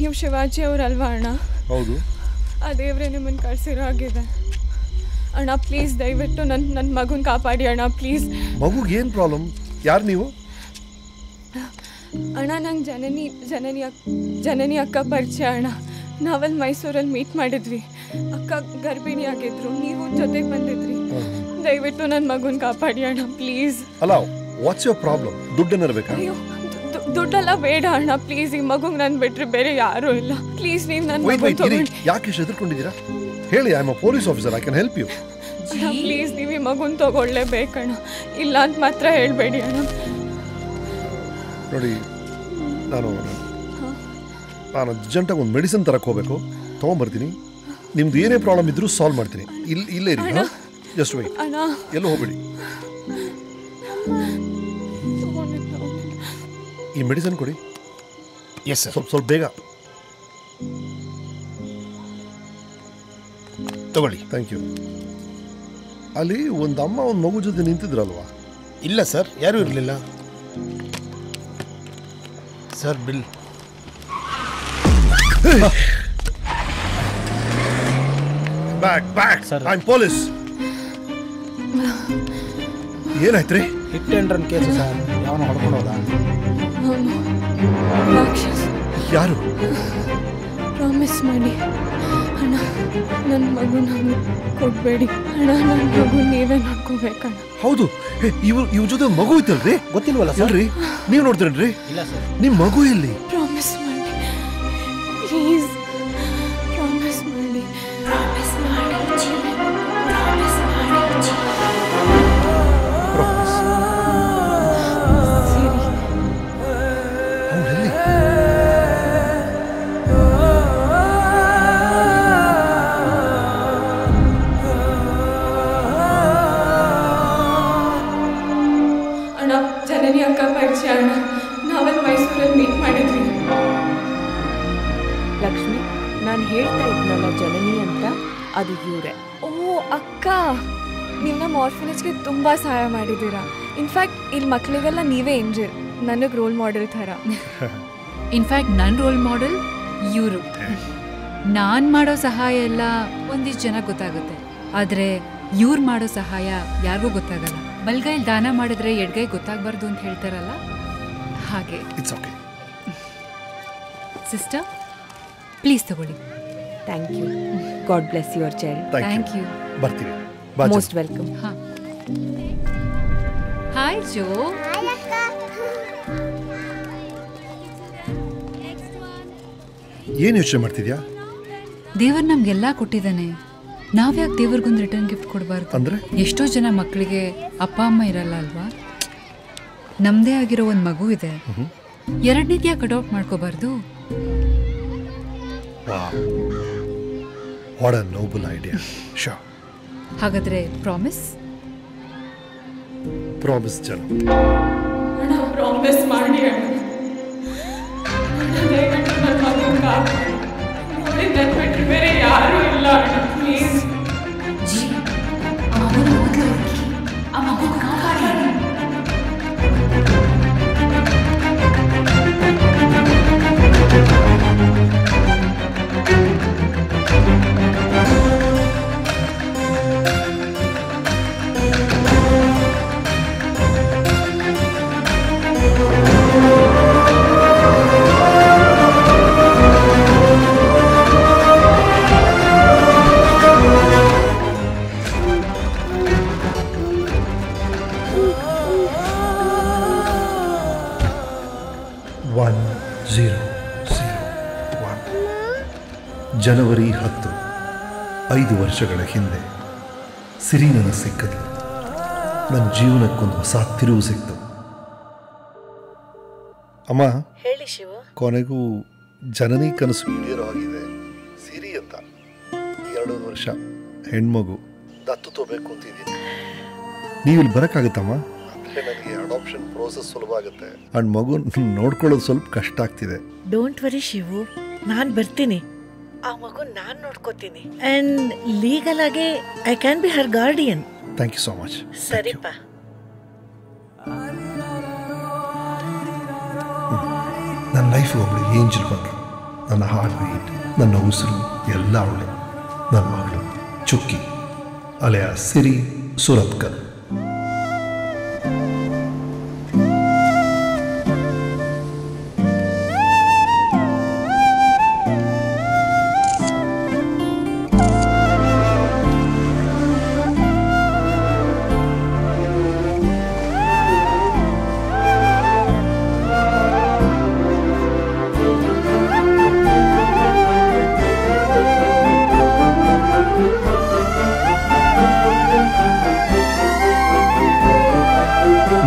ನೀವು ಶಿವಾಜಿ ಅವರಲ್ವಾ ಅಣ್ಣ? ಹೌದು. ಆ ದೇವರೇ ನಿಮ್ಮನ್ನು ಕಳಿಸಿರೋ ಆಗಿದೆ ಅಣ್ಣ. ಪ್ಲೀಸ್ ದಯವಿಟ್ಟು ನನ್ನ ಮಗುನ ಕಾಪಾಡಿ ಅಣ್ಣ, ಪ್ಲೀಸ್. ಮಗುಗೆ ಏನು ಪ್ರಾಬ್ಲಮ್? ಯಾರು ನೀವು? ಅಣ್ಣ ನಂಗೆ ಜನನಿ ಅಕ್ಕ ಪರಿಚಯ ಅಣ್ಣ. ನಾವಲ್ಲಿ ಮೈಸೂರಲ್ಲಿ ಮೀಟ್ ಮಾಡಿದ್ವಿ. ಅಕ್ಕ ಗರ್ಭಿಣಿ ಆಗಿದ್ರು, ನೀವು ಜೊತೆಗೆ ಬಂದಿದ್ರಿ. ದಯವಿಟ್ಟು ನನ್ನ ಮಗುನ ಕಾಪಾಡಿ ಅಣ್ಣ, ಪ್ಲೀಸ್. ಅಲ್ಲ, ವಾಟ್ಸ್ ಯುವರ್ ಪ್ರಾಬ್ಲಮ್? ದುಡ್ಡೇನಾರು ಬೇಕಾ? ಅಯ್ಯೋ ದುಡ್ಡೆಲ್ಲ ಬೇಡ ಅಣ್ಣ, ಪ್ಲೀಸ್. ಈ ಮಗುಗೆ ನಾನು ಬಿಟ್ಟರೆ ಬೇರೆ ಯಾರೂ ಇಲ್ಲ. ಪ್ಲೀಸ್ ನೀವು ನನ್ನ ಮಗುನ ತಗೊಂಡು. ಯಾಕೆ ಇಷ್ಟು ಹೆದರ್ಕೊಂಡಿದ್ದೀರಾ? ಹೇಳಿ, I am a police officer, I can help you. Please ನೀವು ಈ ಮಗುನ ತಗೊಳ್ಳೇಬೇಕಣ್ಣ, ಇಲ್ಲ ಅಂತ ಮಾತ್ರ ಹೇಳಬೇಡಿ ಅಣ್ಣ. ನೋಡಿ, ನಾನು ಅರ್ಜೆಂಟಾಗಿ ಒಂದು ಮೆಡಿಸಿನ್ ತರಕ್ಕೆ ಹೋಗಬೇಕು, ತೊಗೊಂಬರ್ತೀನಿ. ನಿಮ್ದು ಏನೇ ಪ್ರಾಬ್ಲಮ್ ಇದ್ರೂ ಸಾಲ್ವ್ ಮಾಡ್ತೀನಿ. ಇಲ್ಲೇ ಇರಿ, ಜಸ್ಟ್ ವೆಯ್ಟ್. ಎಲ್ಲೂ ಹೋಗ್ಬೇಡಿ. ಈ ಮೆಡಿಸಿನ್ ಕೊಡಿ. Yes sir. ಸ್ವಲ್ಪ ಬೇಗ ತಗೊಳ್ಳಿ. Thank you. ಅಲ್ಲಿ ಒಂದು ಅಮ್ಮ ಒಂದು ಮಗು ಜೊತೆ ನಿಂತಿದ್ರಲ್ವಾ? ಇಲ್ಲ ಸರ್, ಯಾರೂ ಇರಲಿಲ್ಲ sir. Bill. Back sir, I am police. ಏನಾಯ್ತು ರೀ? Hit and run case sir. ಯಾವನ ಹೊಡ್ಕೊಂಡು ಹೋದ? ರಾಕ್ಷಸ್. ಯಾರು? ಪ್ರಾಮಿಸ್ ಮಾಡಿ ಅಣ್ಣ, ನನ್ನ ಮಗುನ ಕೊಡಬೇಡಿ ಅಣ್ಣ. ನನ್ನ ಮಗು ನೀವೇ ನೋಡ್ಕೋಬೇಕಣ್ಣ. ಹೌದು, ಇವ್ರ ಜೊತೆ ಮಗು ಇತ್ತಲ್ರಿ? ಗೊತ್ತಿಲ್ವಲ್ಲ ಸರ್? ಅಲ್ರಿ, ನೀವು ನೋಡ್ತೀರೇನ್ರಿ? ಇಲ್ಲ ಸರ್. ನಿಮ್ಮ ಮಗು ಎಲ್ಲಿ? ಪ್ರಾಮಿಸ್ ಮಾಡಿ ಪ್ಲೀಸ್, ಪ್ರಾಮಿಸ್ ಮಾಡಿ. ಪ್ರಾಮಿಸ್ ಮಾಡಿ ಪ್ರಾಮಿಸ್ ಮಾಡಿ. ಪ್ರಾಮಿಸ್. ಸರಿ. ಅವಳೆಲ್ಲಿ? ಅಣ್ಣ ಜನನಿ ಅಕ್ಕ ಪರಿಚಯ ಅಣ್ಣ. ನಾವಲ್ಲಿ ಮೈಸೂರಲ್ಲಿ ಮೀಟ್ ಮಾಡಿದ್ವಿ. ಲಕ್ಷ್ಮಿ, ನಾನು ಹೇಳ್ತಾ ಇದ್ನಲ್ಲ ಜನನಿ ಅಂತ, ಅದು ಇವರೇ. ಓ ಅಕ್ಕ, ನೀವು ನಮ್ಮ ಆರ್ಫನೇಜ್ಗೆ ತುಂಬ ಸಹಾಯ ಮಾಡಿದ್ದೀರಾ. ಇನ್ಫ್ಯಾಕ್ಟ್ ಇಲ್ಲಿ ಮಕ್ಕಳಿಗೆಲ್ಲ ನೀವೇ ಏಂಜಲ್, ನನಗೆ ರೋಲ್ ಮಾಡೆಲ್ ಥರ. ಇನ್ಫ್ಯಾಕ್ಟ್ ನನ್ನ ರೋಲ್ ಮಾಡೆಲ್ ಇವರು. ನಾನು ಮಾಡೋ ಸಹಾಯ ಎಲ್ಲ ಒಂದಿಷ್ಟು ಜನ ಗೊತ್ತಾಗುತ್ತೆ, ಆದರೆ ಇವ್ರು ಮಾಡೋ ಸಹಾಯ ಯಾರಿಗೂ ಗೊತ್ತಾಗಲ್ಲ. ಬಲ್ಗೈಲಿ ದಾನ ಮಾಡಿದ್ರೆ ಎಡ್ಗೈ ಗೊತ್ತಾಗಬಾರ್ದು ಅಂತ ಹೇಳ್ತಾರಲ್ಲ, ಹಾಗೆ. It's okay. ಸಿಸ್ಟರ್, ಪ್ಲೀಸ್ ತಗೊಳ್ಳಿ. Thank you. God bless your child. Thank you. ಬರ್ತೀವಿ. Most welcome. ಹಾಂ. Hi Joe. ಏನು ಯೋಚನೆ ಮಾಡ್ತಿದ್ಯಾ? ದೇವ್ರು ನಮ್ಗೆಲ್ಲ ಕೊಟ್ಟಿದ್ದಾನೆ, ನಾವ್ಯಾಕೆ ದೇವ್ರಿಗೊಂದು ರಿಟರ್ನ್ ಗಿಫ್ಟ್ ಕೊಡಬಾರ್ದು? ಅಂದ್ರೆ ಎಷ್ಟೋ ಜನ ಮಕ್ಕಳಿಗೆ ಅಪ್ಪ ಅಮ್ಮ ಇರಲ್ಲ ಅಲ್ವಾ? ನಮ್ಮದೇ ಆಗಿರೋ ಒಂದು ಮಗು ಇದೆ, ಎರಡನೇದು ಯಾಕೆ ಅಡಾಪ್ಟ್ ಮಾಡ್ಕೋಬಾರ್ದು? What a noble idea. Show. ಹಾಗಾದ್ರೆ ಪ್ರಾಮಿಸ್? ಪ್ರಾಮಿಸ್ ಜನ. ಅಣ್ಣ ಪ್ರಾಮಿಸ್ ಮಾಡಿ ಅಣ್ಣ. ದಯವಿಟ್ಟು ನನ್ನ ಮಗುನ ಕಾಪಾಡಿ. ನೋಡಿ, ನನ್ನ ಬಿಟ್ಟರೆ ಬೇರೆ ಯಾರೂ ಇಲ್ಲ ಅಣ್ಣ, ಪ್ಲೀಸ್. ಜನವರಿ 10, 5 ವರ್ಷಗಳ ಹಿಂದೆ ಸಿರಿ ನನಗೆ ಸಿಕ್ಕದ್ಲು. ನನ್ನ ಜೀವನಕ್ಕೊಂದು ಹೊಸ ತಿರುವು ಸಿಕ್ತು. ಅಮ್ಮ, ಹೇಳಿ ಶಿವ. ಕೊನೆಗೂ ಜನನಿ ಕನಸು ಈಡೇರೋ ಆಗಿದೆ. ಸಿರಿ ಅಂತ 2 ವರ್ಷ ಹೆಣ್ಮಗು ದತ್ತು ತಗೋಬೇಕು ಅಂತಿದ್ದೀನಿ. ನೀವು ಇಲ್ಲಿ ಬರೋಕ್ಕಾಗುತ್ತಮ್ಮ? ಅಂದರೆ ನನಗೆ ಅಡಾಪ್ಷನ್ ಪ್ರೋಸೆಸ್ ಸುಲಭ ಆಗುತ್ತೆ. ಅಂಡ್ ಮಗು ನೋಡ್ಕೊಳ್ಳೋದು ಸ್ವಲ್ಪ ಕಷ್ಟ ಆಗ್ತಿದೆ. ಡೋಂಟ್ ವರಿ ಶಿವು, ನಾನು ಬರ್ತೀನಿ. ಆ ಮಗು ನಾನು ನೋಡ್ಕೋತೀನಿ. ಅಂಡ್ ಲೀಗಲ್ ಆಗಿ I can be her guardian. Thank you so much. ಸರಿಪ್ಪ. ನನ್ನ ಲೈಫಿಗೆ ಒಬ್ಬಳು ಏಂಜಲ್ ಬಂದರು. ನನ್ನ ಹಾರ್ಟ್ ಬೀಟ್, ನನ್ನ ಉಸಿರು ಎಲ್ಲ ಅವಳೆ. ನನ್ನ ಮಗಳು ಚುಕ್ಕಿ ಅಲೆಯ ಸಿರಿ ಸುರತ್ಕರ್.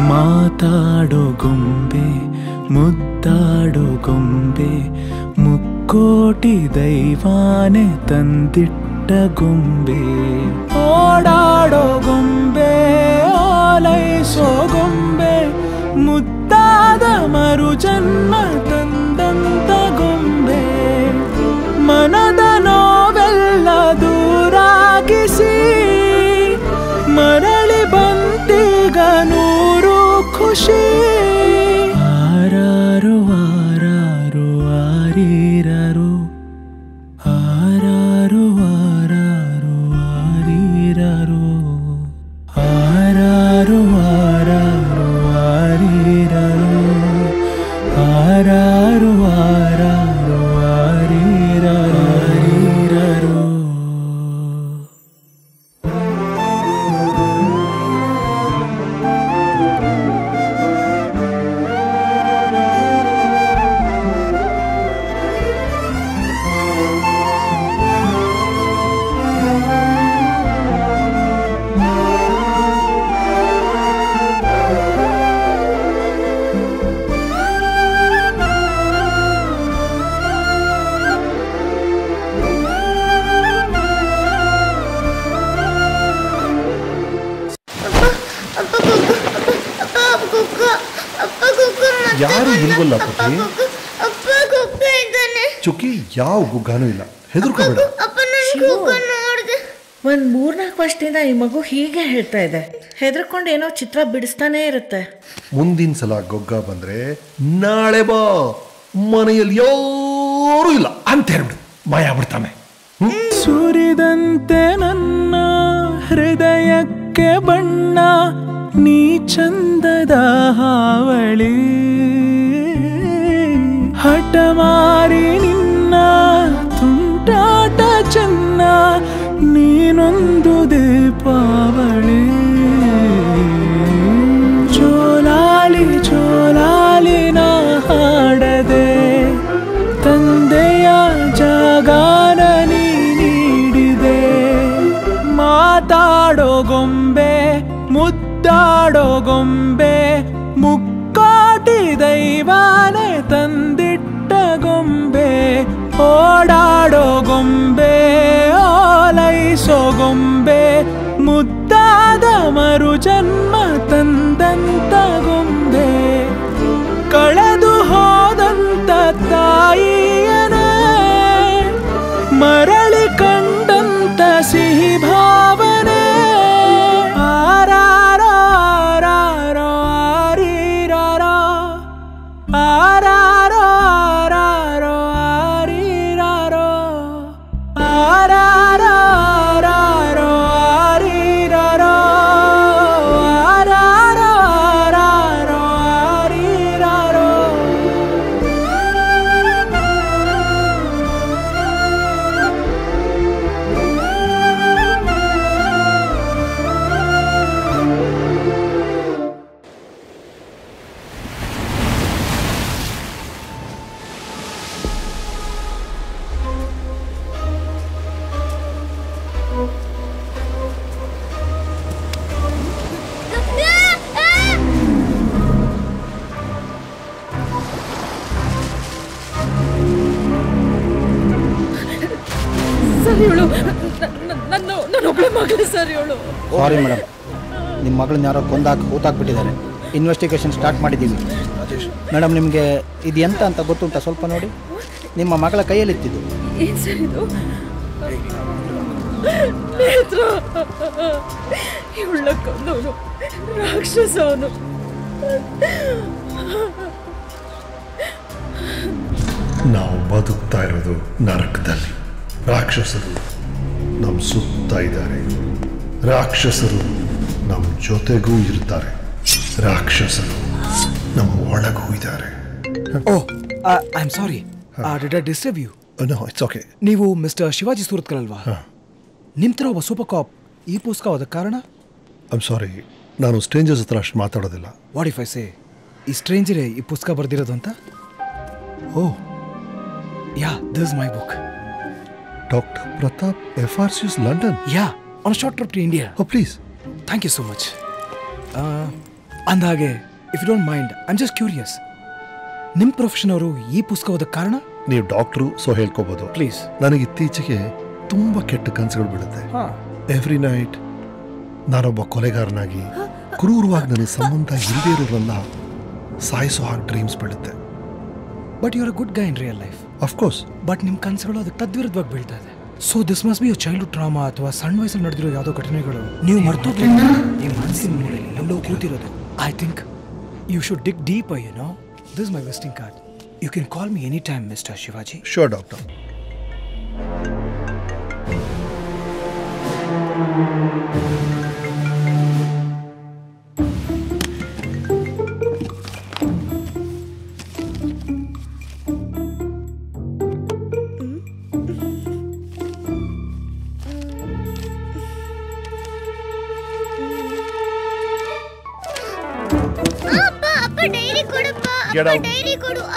ಮಾತಾಡೋ ಗೊಂಬೆ, ಮುದ್ದಾಡೋ ಗೊಂಬೆ, ಮುಕ್ಕೋಟಿ ದೈವಾನೆ ತಂದಿಟ್ಟ ಗೊಂಬೆ. ಓಡಾಡೋ ಗೊಂಬೆ, ಓಲೈಸೋ ಗೊಂಬೆ, ಮುದ್ದಾದ ಮರು ಜನ್ಮ ತಂದಂತ ಗೊಂಬೆ. ಮನದ ನೋವೆಲ್ಲ ದೂರಾಗಿಸಿ ಮರಳಿ ಬಂತೀಗ ನೂರು ಖುಷಿ. ಆರಾರು ಆರಾರು ಆರೀರಾರು, ಆರಾರು ಆರಾರು ಆರೀರಾರು, ಆರಾರು ಆರಾರು ಆರೀರಾರು, ಆರಾರು ಆರಾರು ಆರೀರಾರು ಆರೀರಾರು. ಯಾರು ಇಲ್ವಲ್ಲ ಪುಟ್ಟಿ? ಚುಕ್ಕಿ ಯಾವ ಗುಗ್ಗಾನೂ ಇಲ್ಲ, ಹೆದರ್ಕೋಬೇಡ. ಒಂದು 3-4 ವರ್ಷದಿಂದ ಈ ಮಗು ಹೀಗೆ ಹೇಳ್ತಾ ಇದೆ. ಹೆದರ್ಕೊಂಡು ಏನೋ ಚಿತ್ರ ಬಿಡಿಸ್ತಾನೇ ಇರುತ್ತೆ. ಮುಂದಿನ ಸಲ ಗೊಗ್ಗ ಬಂದ್ರೆ ನಾಳೆ ಬಾ, ಮನೆಯಲ್ಲಿ ಯಾರೂ ಇಲ್ಲ ಅಂತ ಹೇಳ್ಬಿಡು, ಮಾಯ ಬಿಡ್ತಾನೆ. ಸುರಿದಂತೆ ನನ್ನ ಹೃದಯಕ್ಕೆ ಬಣ್ಣ, ನೀ ಚಂದದ ಹಾವಳಿ. ಹಠಮಾರಿ ನಿನ್ನ ತುಂಟಾಟ ಚೆನ್ನ, ನೀನೊಂದು ದೀಪಾವಳಿ. ಚೋಲಾಲಿ ಚೋಲಾಲಿ ನಾ ಹಾಡದೆ, ತಂದೆಯ ಜಾಗಾನ ನೀ ನೀಡಿದೆ. ಮಾತಾಡೋ ಗೊಂಬೆ, ಮುದ್ದಾಡೋ ಗೊಂಬೆ, ಮುಕ್ಕೋಟಿ ದೈವಾನೆ ತಂದಿಟ್ಟ ಗೊಂಬೆ. ಓಡಾಡೋ ಗೊಂಬೆ, ಓಲೈಸೋ ಗೊಂಬೆ, ಮುದ್ದಾದ ಮರು ಜನ್ಮ ತಂದಂತ ಗೊಂಬೆ. ಕಳೆದು ಹೋದಂತ ತಾಯಿಯನೇ ಮರಳಿ ಕಂಡಂತ ಸಿಹಿ ಭಾವನೆ. ಆರಾರೋ ಆರಾರೋ ಆರೀರಾರೋ, ಆರಾರೋ ಆರಾರೋ ಆರೀರಾರೋ, ಆರಾರೋ ಆರಾರೋ ಆರೀರಾರೋ, ಆರಾರೋ ಆರಾರೋ ಆರೀರಾರೋ. ಸರ್ ಇವಳು ನನ್ನೊಬ್ಬಳೆ ಮಗಳು ಸರ್ ಇವಳು. ಸಾರಿ ಮೇಡಮ್, ನಿಮ್ಮ ಮಗಳನ್ನ ಯಾರೋ ಹೂತಾಕ್ಬಿಟ್ಟಿದ್ದಾರೆ. ಇನ್ವೆಸ್ಟಿಗೇಷನ್ ಸ್ಟಾರ್ಟ್ ಮಾಡಿದ್ದೀವಿ. ಮೇಡಮ್, ನಿಮಗೆ ಇದು ಎಂತ ಅಂತ ಗೊತ್ತುಂಟ? ಸ್ವಲ್ಪ ನೋಡಿ. ನಿಮ್ಮ ಮಗಳ ಕೈಯಲ್ಲಿತ್ತಿದ್ದು ಏನು ಸರ್ ಇದು? ನೇತ್ರ ಇವಳ ಕೊಂದವನು ರಾಕ್ಷಸ ಅವನು. ನಾವು ಬದುಕ್ತಾ ಇರೋದು ನರಕದಲ್ಲಿ. ರಾಕ್ಷಸರು ನಮ್ಮ ಸುತ್ತ ಇದ್ದಾರೆ, ರಾಕ್ಷಸರು ನಮ್ಮ ಜೊತೆಗೂ ಇರ್ತಾರೆ, ರಾಕ್ಷಸರು ನಮ್ಮ ಒಳಗೂ ಇದ್ದಾರೆ. Oh, I am sorry, did I disturb you? No, it's okay. ನೀವು ಮಿಸ್ಟರ್ ಶಿವಾಜಿ ಸೂರತ್ಕಲ್ ಅಲ್ವಾ? ನಿಮ್ಮ ಥರ ಒಬ್ಬ ಸೂಪರ್ ಕಾಪ್ ಈ ಪುಸ್ತಕ ಓದಕ್ಕೆ ಕಾರಣ? ಐ ಆಮ್ ಸಾರಿ, ನಾನು ಸ್ಟ್ರೇಂಜರ್ಸ್ ಹತ್ರ ಅಷ್ಟು ಮಾತಾಡೋದಿಲ್ಲ. ವಾಟ್ ಇಫ್ ಐ ಸೇ ಈ ಸ್ಟ್ರೇಂಜರೇ ಈ ಪುಸ್ತಕ ಬರ್ದಿರೋದು ಅಂತ? Oh yeah, this is my book. Doctor Pratap, FRC's London. Yeah, on short trip to India. Oh please. Thank you so much. ಅಂದಾಗೆ if you don't mind, I am just curious, ನಿಮ್ಮ profession ಅವರು ಈ ಪುಸ್ತಕ ಓದಕ್ಕೆ ಕಾರಣ? ನೀವು ಡಾಕ್ಟ್ರು, ಸೊ ಹೇಳ್ಕೋಬೋದು. ಪ್ಲೀಸ್. ನನಗೆ ಇತ್ತೀಚೆಗೆ ತುಂಬ ಕೆಟ್ಟ ಕನಸುಗಳು ಬಿಡುತ್ತೆ. ಎವ್ರಿ ನೈಟ್ ನಾನೊಬ್ಬ ಕೊಲೆಗಾರನಾಗಿ ಕ್ರೂರವಾಗಿ ನನಗೆ ಸಂಬಂಧ ಇಲ್ಲದೇ ಇರೋರಲ್ಲ ಸಾಯಿಸೋ ಹಾಗೆ ಡ್ರೀಮ್ಸ್ ಬೀಳುತ್ತೆ. But you are a good guy in real life. Of course. But ನಿಮ್ಮ ಕನಸುಗಳು ಅದಕ್ಕೆ ತದ್ವಿರುದ್ಧವಾಗಿ ಬೀಳ್ತಾ ಇದೆ. So this must be childhood trauma ಅಥವಾ ಸಣ್ಣ ವಯಸ್ಸಲ್ಲಿ ನಡೆದಿರೋ ಯಾವುದೋ ಘಟನೆಗಳು ನೀವು ಮರ್ತೋಗ್ಲಿ ನಿಮ್ಮ ಮನಸ್ಸಿನ ಮೂಲೆಯಲ್ಲಿ ಎಲ್ಲೋ ಕೂತಿರೋದು. I think you should dig deeper, you know. This my visiting card. You can call me any time, mister Shivaji. Sure doctor.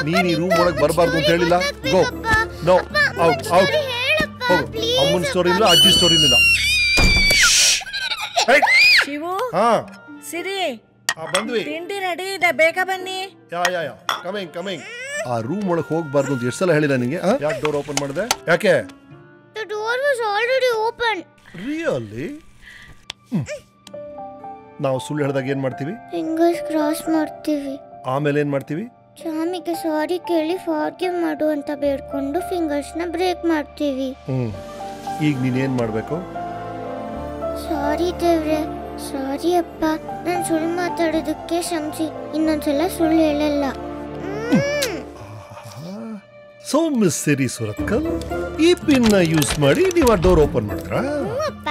ನೀನು ಈ ರೂಮ್ ಒಳಗೆ ಬರಬಾರ್ದು ಅಂತ ಹೇಳಿಲ್ಲ. ಗೋ. No, out out. ಹೋಗು. ಅಮ್ಮನ ಸ್ಟೋರಿ ಇಲ್ಲ, ಅಜ್ಜಿ ಸ್ಟೋರಿ ಇಲ್ಲ. ಶಿವು, ಸಿರಿ, ಬಂದ್ವಿ. ತಿಂಡಿ ರೆಡಿ ಇದೆ, ಬೇಗ ಬನ್ನಿ. ಯಾ ಕಮಿಂಗ್. ಆ ರೂಮ್ ಒಳಗೆ ಹೋಗಬಾರ್ದು ಅಂತ ಎಷ್ಟು ಸಲ ಹೇಳಿಲ್ಲ ನಿಂಗೆ? ಯಾಕೆ ಡೋರ್ ಓಪನ್ ಮಾಡಿದೆ? ಯಾಕೆ? The door was already open. Really? ನಾವು ಸುಳ್ಳು ಹೇಳಿದಾಗ ಏನ್ ಮಾಡ್ತೀವಿ? ಫಿಂಗರ್ಸ್ ಕ್ರಾಸ್ ಮಾಡ್ತೀವಿ. ಆಮೇಲೆ ಏನ್ ಮಾಡ್ತೀವಿ? ಚಾಮಿಗೆ ಸಾರಿ ಕೇಳಿ ಫಾರ್ಗಿವ್ ಮಾಡು ಅಂತ ಬೇಡ್ಕೊಂಡು ಫಿಂಗರ್ಸ್ನ ಬ್ರೇಕ್ ಮಾಡ್ತೀವಿ. ಈಗ ನೀನೇನ್ ಮಾಡ್ಬೇಕು? ಸಾರಿ ದೇವ್ರೆ, ಸಾರಿ ಅಪ್ಪ, ನಾನು ಸುಳ್ಳು ಮಾತಾಡೋದಕ್ಕೆ ಕ್ಷಮಿಸಿ, ಇನ್ನೊಂದ್ಸಲ ಸುಳ್ಳು ಹೇಳಲ್ಲ. ಸೊ ಮಿಸ್ ಸಿರಿ ಸುರತ್ಕಲ್, ಈ ಪಿನ್ ನ ಯೂಸ್ ಮಾಡಿ ನೀವು ಆ ಡೋರ್ ಓಪನ್ ಮಾಡಿದ್ರಾ? ಅಪ್ಪ,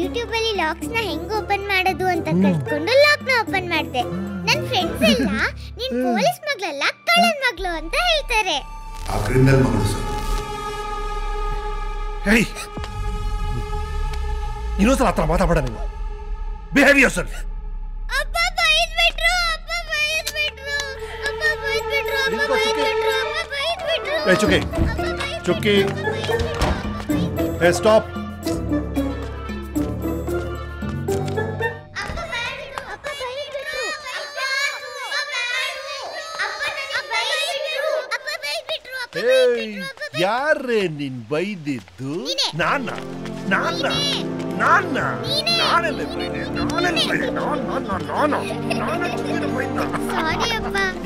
ಯೂಟ್ಯೂಬ್ ಅಲ್ಲಿ ಲಾಕ್ಸ್ ನ ಹೆಂಗ್ ಓಪನ್ ಮಾಡೋದು ಅಂತ ಕಲ್ತ್ಕೊಂಡು ಲಾಕ್ ನ ಓಪನ್ ಮಾಡಿದೆ. ನನ್ನ ಫ್ರೆಂಡ್ಸ್ ಎಲ್ಲ ನೀನ್ ಪೊಲೀಸ್ ಮಗಳಲ್ಲ, ಕಳ್ಳನ್ ಮಗಳು ಅಂತ ಹೇಳ್ತಾರೆ. ಆ ಕ್ರಿಮಿನಲ್ ಮಗಳು ಸರ್. ಹೇಯ್, ಇನ್ನೊಂದ್ಸಲ ಹತ್ರ ಮಾತಾಡ. ನೀವು ಬಿಹೇವ್ ಯೋರ್ ಸೆಲ್ಫ್. ಅಪ್ಪ ಬೈದ್ಬಿಟ್ರು, ಅಪ್ಪ ಬೈದ್ಬಿಟ್ರು, ಅಪ್ಪ ಬೈದ್ಬಿಟ್ರು, ಅಪ್ಪ ಬೈದ್ಬಿಟ್ರು, ಅಪ್ಪ ಬೈದ್ಬಿಟ್ರು. ಏ ಚುಕ್ಕಿ, ಏ ಸ್ಟಾಪ್. ಯಾರೇ ನಿನ್ ಬೈದಿದ್ದು? ನಾನ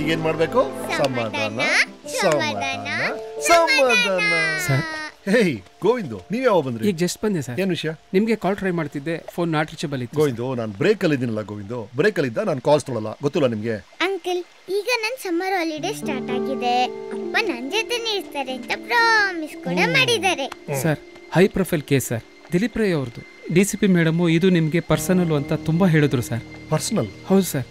ಈಗೇನ್ ಮಾಡ್ಬೇಕು? ಸಮಾಧಾನ. ಹೇಯ್ ಗೋವಿಂದು, ನೀವ್ ಯಾವ ಬಂದ್ರಿ? ಈಗ ಜಸ್ಟ್ ಬಂದೆ ಸರ್. ಏನ್ ವಿಷಯ? ನಿಮ್ಗೆ ಕಾಲ್ ಟ್ರೈ ಮಾಡ್ತಿದ್ದೆ, ಫೋನ್ ನಾಟ್ ರೀಚಬಲ್ ಇತ್ತು. ಗೋವಿಂದು, ನಾನು ಬ್ರೇಕ್ ಅಲ್ಲಿ ಇದ್ದೀನಲ್ಲ ಗೋವಿಂದು, ಬ್ರೇಕ್ ಅಲ್ಲಿ ಇದ್ದ ನಾನು ಕಾಲ್ಸ್ ತೊಗೊಳಲ್ಲ, ಗೊತ್ತಿಲ್ಲ ನಿಮ್ಗೆ? ಅಂಕಲ್, ಈಗ ನನ್ನ ಸಮ್ಮರ್ ಹಾಲಿಡೇ ಸ್ಟಾರ್ಟ್ ಆಗಿದೆ, ಅಪ್ಪ ನನ್ನ ಜೊತೆನೇ ಇರ್ತಾರೆ ಅಂತ ಪ್ರಾಮಿಸ್ ಕೂಡ ಮಾಡಿದ್ದಾರೆ. Sir, high profile case sir, Dilip Rai ಅವ್ರದ್ದು. DCP ಮೇಡಮು ಇದು ನಿಮ್ಗೆ ಪರ್ಸನಲ್ ಅಂತ ತುಂಬಾ ಹೇಳಿದ್ರು ಸರ್. ಪರ್ಸನಲ್? ಹೌದು ಸರ್.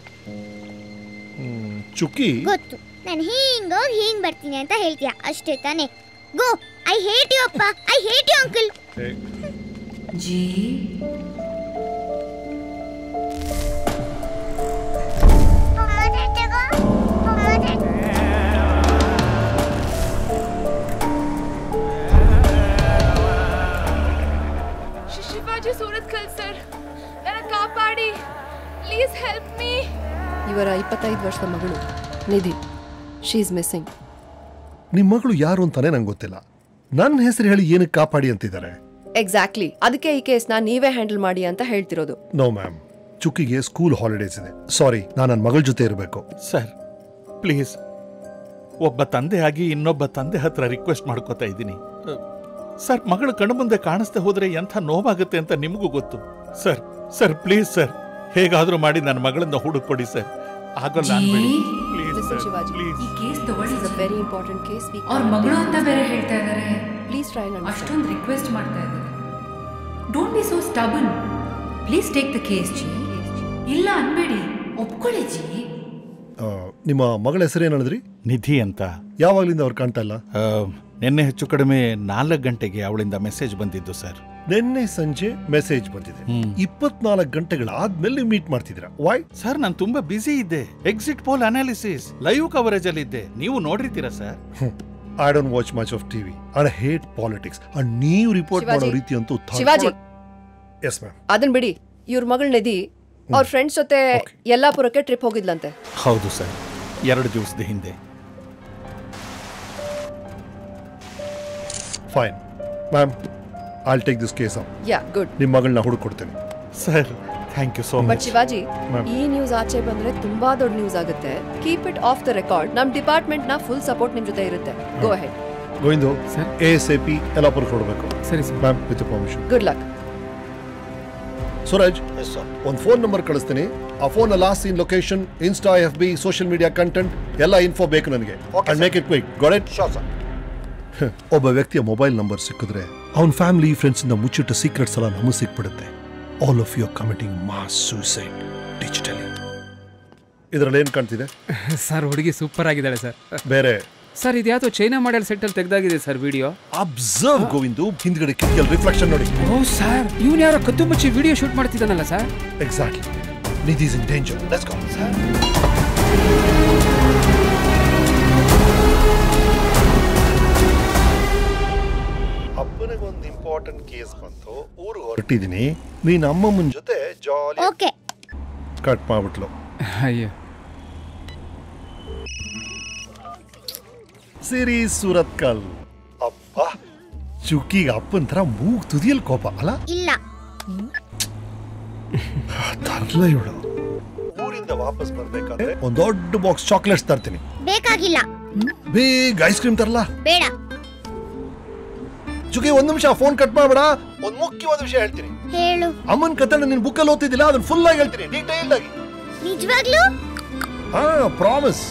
ಚುಕ್ಕಿ, ಗೊತ್ತು, ನಾನು ಹಿಂಗೋಗಿ ಹಿಂಗ್ ಬರ್ತೀನಿ ಅಂತ ಹೇಳ್ತೀಯ ಅಷ್ಟೇ ತಾನೇ? ಗೋ. ಐ ಹೇಟ್ ಯು ಅಪ್ಪ, ಐ ಹೇಟ್ ಯು ಅಂಕಲ್. ಜಿ ಶಿವಾಜಿ ಸೂರತ್ಕಲ್ ಸರ್, ನನ್ನ ಕಾಪಾಡಿ, ಪ್ಲೀಸ್ ಹೆಲ್ಪ್ ಮೀ. ಇವರ 25 ವರ್ಷದ ಮಗಳು ನಿಧಿ, ಶಿ ಇಸ್ ಮಿಸ್ಸಿಂಗ್. ನಿಮ್ಮ ಮಗಳು ಯಾರು ಅಂತಾನೆ ನಂಗೆ ಗೊತ್ತಿಲ್ಲ. ನನ್ನ ಹೆಸರು ಹೇಳಿ ಏನಕ್ಕೆ ಕಾಪಾಡಿ ಅಂತಿದ್ದಾರೆ? ಎಕ್ಸಾಕ್ಟ್ಲಿ, ಅದಕ್ಕೆ ಈ ಕೇಸ್ನ ನೀವೇ ಹ್ಯಾಂಡಲ್ ಮಾಡಿ ಅಂತ ಹೇಳ್ತಿರೋದು. ನೋ ಮ್ಯಾಮ್, ಚುಕ್ಕಿಗೆ ಸ್ಕೂಲ್ ಹಾಲಿಡೇಸ್ ಇದೆ. ಸಾರಿ, ನಾನು ನನ್ನ ಮಗಳ ಜೊತೆ ಇರಬೇಕು. ಸರ್ ಪ್ಲೀಸ್, ಒಬ್ಬ ತಂದೆಯಾಗಿ ಇನ್ನೊಬ್ಬ ತಂದೆ ಹತ್ರ ರಿಕ್ವೆಸ್ಟ್ ಮಾಡ್ಕೋತಾ ಇದ್ದೀನಿ ಸರ್. ಮಗಳು ಕಣ್ಮುಂದೆ ಕಾಣಿಸ್ದೆ ಹೋದ್ರೆ ಎಂಥ ನೋವಾಗುತ್ತೆ ಅಂತ ನಿಮಗೂ ಗೊತ್ತು ಸರ್. ಸರ್ ಪ್ಲೀಸ್ ಸರ್, ಹೇಗಾದ್ರೂ ಮಾಡಿ ನನ್ನ ಮಗಳನ್ನ ಹುಡುಕೊಡಿ ಸರ್. ಆಗೋಲ್ಲ ಅನ್ಬೇಡಿ ಪ್ಲೀಸ್. Listen, Shivaji. ಈ ಕೇಸ್ ತಗೊಳ್ಳಿ This is a very important case. We ಅವ್ರ can't ಮಗಳು take ಅಂತ this. ಬೇರೆ ಹೇಳ್ತಾ ಇದ್ದಾರೆ. Please try and understand. ಅಷ್ಟೊಂದು ರಿಕ್ವೆಸ್ಟ್ ಮಾಡ್ತಾ ಇದ್ದಾರೆ. Don't be so stubborn. Please take the case G. ಇಲ್ಲ ಅನ್ಬೇಡಿ, ಒಪ್ಕೊಳ್ಳಿ ಜಿ. ನಿಮ್ಮ ಮಗಳ ಹೆಸರೇನು ಹೇಳಿದ್ರಿ? ನಿಧಿ ಅಂತ. ಯಾವಾಗಲಿಂದ ಅವ್ರು ಕಾಣ್ತಾ ಇಲ್ಲ? ನಿನ್ನೆ ಹೆಚ್ಚು ಕಡಿಮೆ 4 ಗಂಟೆಗೆ ಅವಳಿಂದ ಮೆಸೇಜ್ ಬಂದಿದ್ದು ಸರ್. ನಿನ್ನೆ ಸಂಜೆ ಮೆಸೇಜ್ ಬಂದಿದೆ. 24 ಗಂಟೆಗಳಾದ್ಮೇಲೆ ನೀವು ಮೀಟ್ ಮಾಡ್ತಿದ್ದೀರಾ? ವೈ? ಸರ್ ನಾನು ತುಂಬಾ ಬಿಸಿ ಇದ್ದೆ. Exit poll analysis live coverage ಅಲ್ಲಿ ಇದ್ದೆ. ನೀವು ನೋಡಿರ್ತೀರಾ sir? I don't watch much of TV. I hate politics. ನೀವು ರಿಪೋರ್ಟ್ ಮಾಡೋ ರೀತಿ ಅಂತೂ ಶಿವಾಜಿ. Yes ma'am. ಅದನ್ನ ಬಿಡಿ. ಇವ್ರ ಮಗಳ ನಿಧಿ ಅವ್ರ ಫ್ರೆಂಡ್ಸ್ ಜೊತೆ ಯಲ್ಲಾಪುರಕ್ಕೆ ಟ್ರಿಪ್ ಹೋಗಿದ್ಲಂತೆ. ಹೌದು ಸರ್, 2 ದಿವಸದ ಹಿಂದೆ. Fine ma'am, I take this case up. Yeah, good. ನಿಮ್ಮ ಮಗಳನ್ನ ಹುಡುಕೊಡ್ತೇನೆ. Sir thank you so but much. Shivaji, Ma'am. ಈ ನ್ಯೂಸ್ ಆಚೆ ಬಂದ್ರೆ ತುಂಬಾ ದೊಡ್ಡ ನ್ಯೂಸ್ ಆಗುತ್ತೆ. Keep it off the record. ನಮ್ ಡಿಪಾರ್ಟ್ಮೆಂಟ್ ನ ಫುಲ್ ಸಪೋರ್ಟ್ ನಿಮ್ ಜೊತೆ ಇರುತ್ತೆ. Go ahead. Govindu, ASAP Yellapur ಕೊಡಬೇಕು. ಸರಿ sir. Ma'am, with permission. Good luck. Suraj, ಒಂದು ಫೋನ್ ನಂಬರ್ ಕಳಿಸ್ತೀನಿ. ಆ phone last seen location, insta, FB, social media content ಎಲ್ಲ ಇನ್ಫೋ ಬೇಕು ನನಗೆ. And make it quick. Got it? Sure sir. ಒಬ್ಬ ವ್ಯಕ್ತಿಯ ಮೊಬೈಲ್ ನಂಬರ್ ಸಿಕ್ಕಿದ್ರೆ ಅವನ ಫ್ಯಾಮಿಲಿ ಫ್ರೆಂಡ್ಸ್ ಇಂದ ಮುಚ್ಚಿಟ್ಟ ಸೀಕ್ರೆಟ್ಸ್ ಎಲ್ಲ ನಮಗೆ ಸಿಕ್ಬಿಡುತ್ತೆ. All of you committing mass suicide digitally. ಇದರಲ್ಲಿ ಏನು ಕಾಣ್ತಿದೆ ಸರ್? ಹುಡುಗಿ ಸೂಪರ್ ಆಗಿದ್ದಾಳೆ ಸರ್. ಬೇರೆ ಸರ್, ಇದ್ಯಾವುದೋ ಚೈನಾ ಮಾಡೆಲ್ ಸೆಟ್ಟಲ್ಲಿ ತೆಗೆದಾಗಿದೆ ಸರ್ ವಿಡಿಯೋ. ಅಬ್ಸರ್ವ್ ಗೋವಿಂದು, ಹಿಂದ್ಗಡೆ ಕಿಟಕಿಯಲ್ಲಿ ರಿಫ್ಲೆಕ್ಷನ್ ನೋಡಿ. ಓ ಸರ್, ಇವನು ಯಾರೋ ಕದ್ದು ಮುಚ್ಚಿ ವಿಡಿಯೋ ಶೂಟ್ ಮಾಡ್ತಿದ್ದಾನಲ್ಲ sir? Exactly. Nidhi is in danger. Let's go sir. ಅಪ್ಪನಿಗೊಂದು ಇಂಪಾರ್ಟೆಂಟ್ ಕೇಸ್ ಬಂತು, ಊರು ಹೊರಟಿದ್ದೀನಿ. ನೀನ್ ಅಮ್ಮಮ್ಮನ ಜೊತೆ ಜಾಲಿ. ಓಕೆ. ಕಟ್ ಮಾಡ್ಬಿಟ್ಲು. ಅಯ್ಯೋ. ಸಿರಿ ಸುರತ್ಕಲ್. ಅಪ್ಪ, ಚುಕ್ಕಿಗೆ ಅಪ್ಪನ ತರ ಮೂಗ್ ತುದಿಯಲ್ಲಿ ಕೋಪ ಅಲ್ಲ? ಇಲ್ಲ. ತರ್ಲ ಇವಳು. ಊರಿಂದ ವಾಪಸ್ ಬರ್ಬೇಕಾದ್ರೆ ಒಂದ್ ದೊಡ್ಡ ಬಾಕ್ಸ್ ಚಾಕ್ಲೇಟ್ಸ್ ತರ್ತೀನಿ. ಬೇಕಾಗಿಲ್ಲ. ಬೇಗ ಐಸ್ ಕ್ರೀಮ್ ತರಲ್ಲ? ಬೇಡ. ಚುಕ್ಕಿ, ಒಂದ್ ನಿಮಿಷ ಫೋನ್ ಕಟ್ ಮಾಡ್ಬೇಡ. ಒಂದ್ ಮುಖ್ಯವಾದ ವಿಷಯ ಹೇಳ್ತೀನಿ. ಹೇಳು. ಅಮ್ಮನ್ ಕಥೆನ ನಿನ್ ಬುಕ್ಕಲ್ಲಿ ಓದ್ತಿದ್ದಿಲ್ಲ, ಅದನ್ನ ಫುಲ್ ಆಗಿ ಹೇಳ್ತೀನಿ, ಡೀಟೇಲ್ಡ್ ಆಗಿ. ನಿಜವಾಗ್ಲೂ? ಹಾ, ಪ್ರಾಮಿಸ್.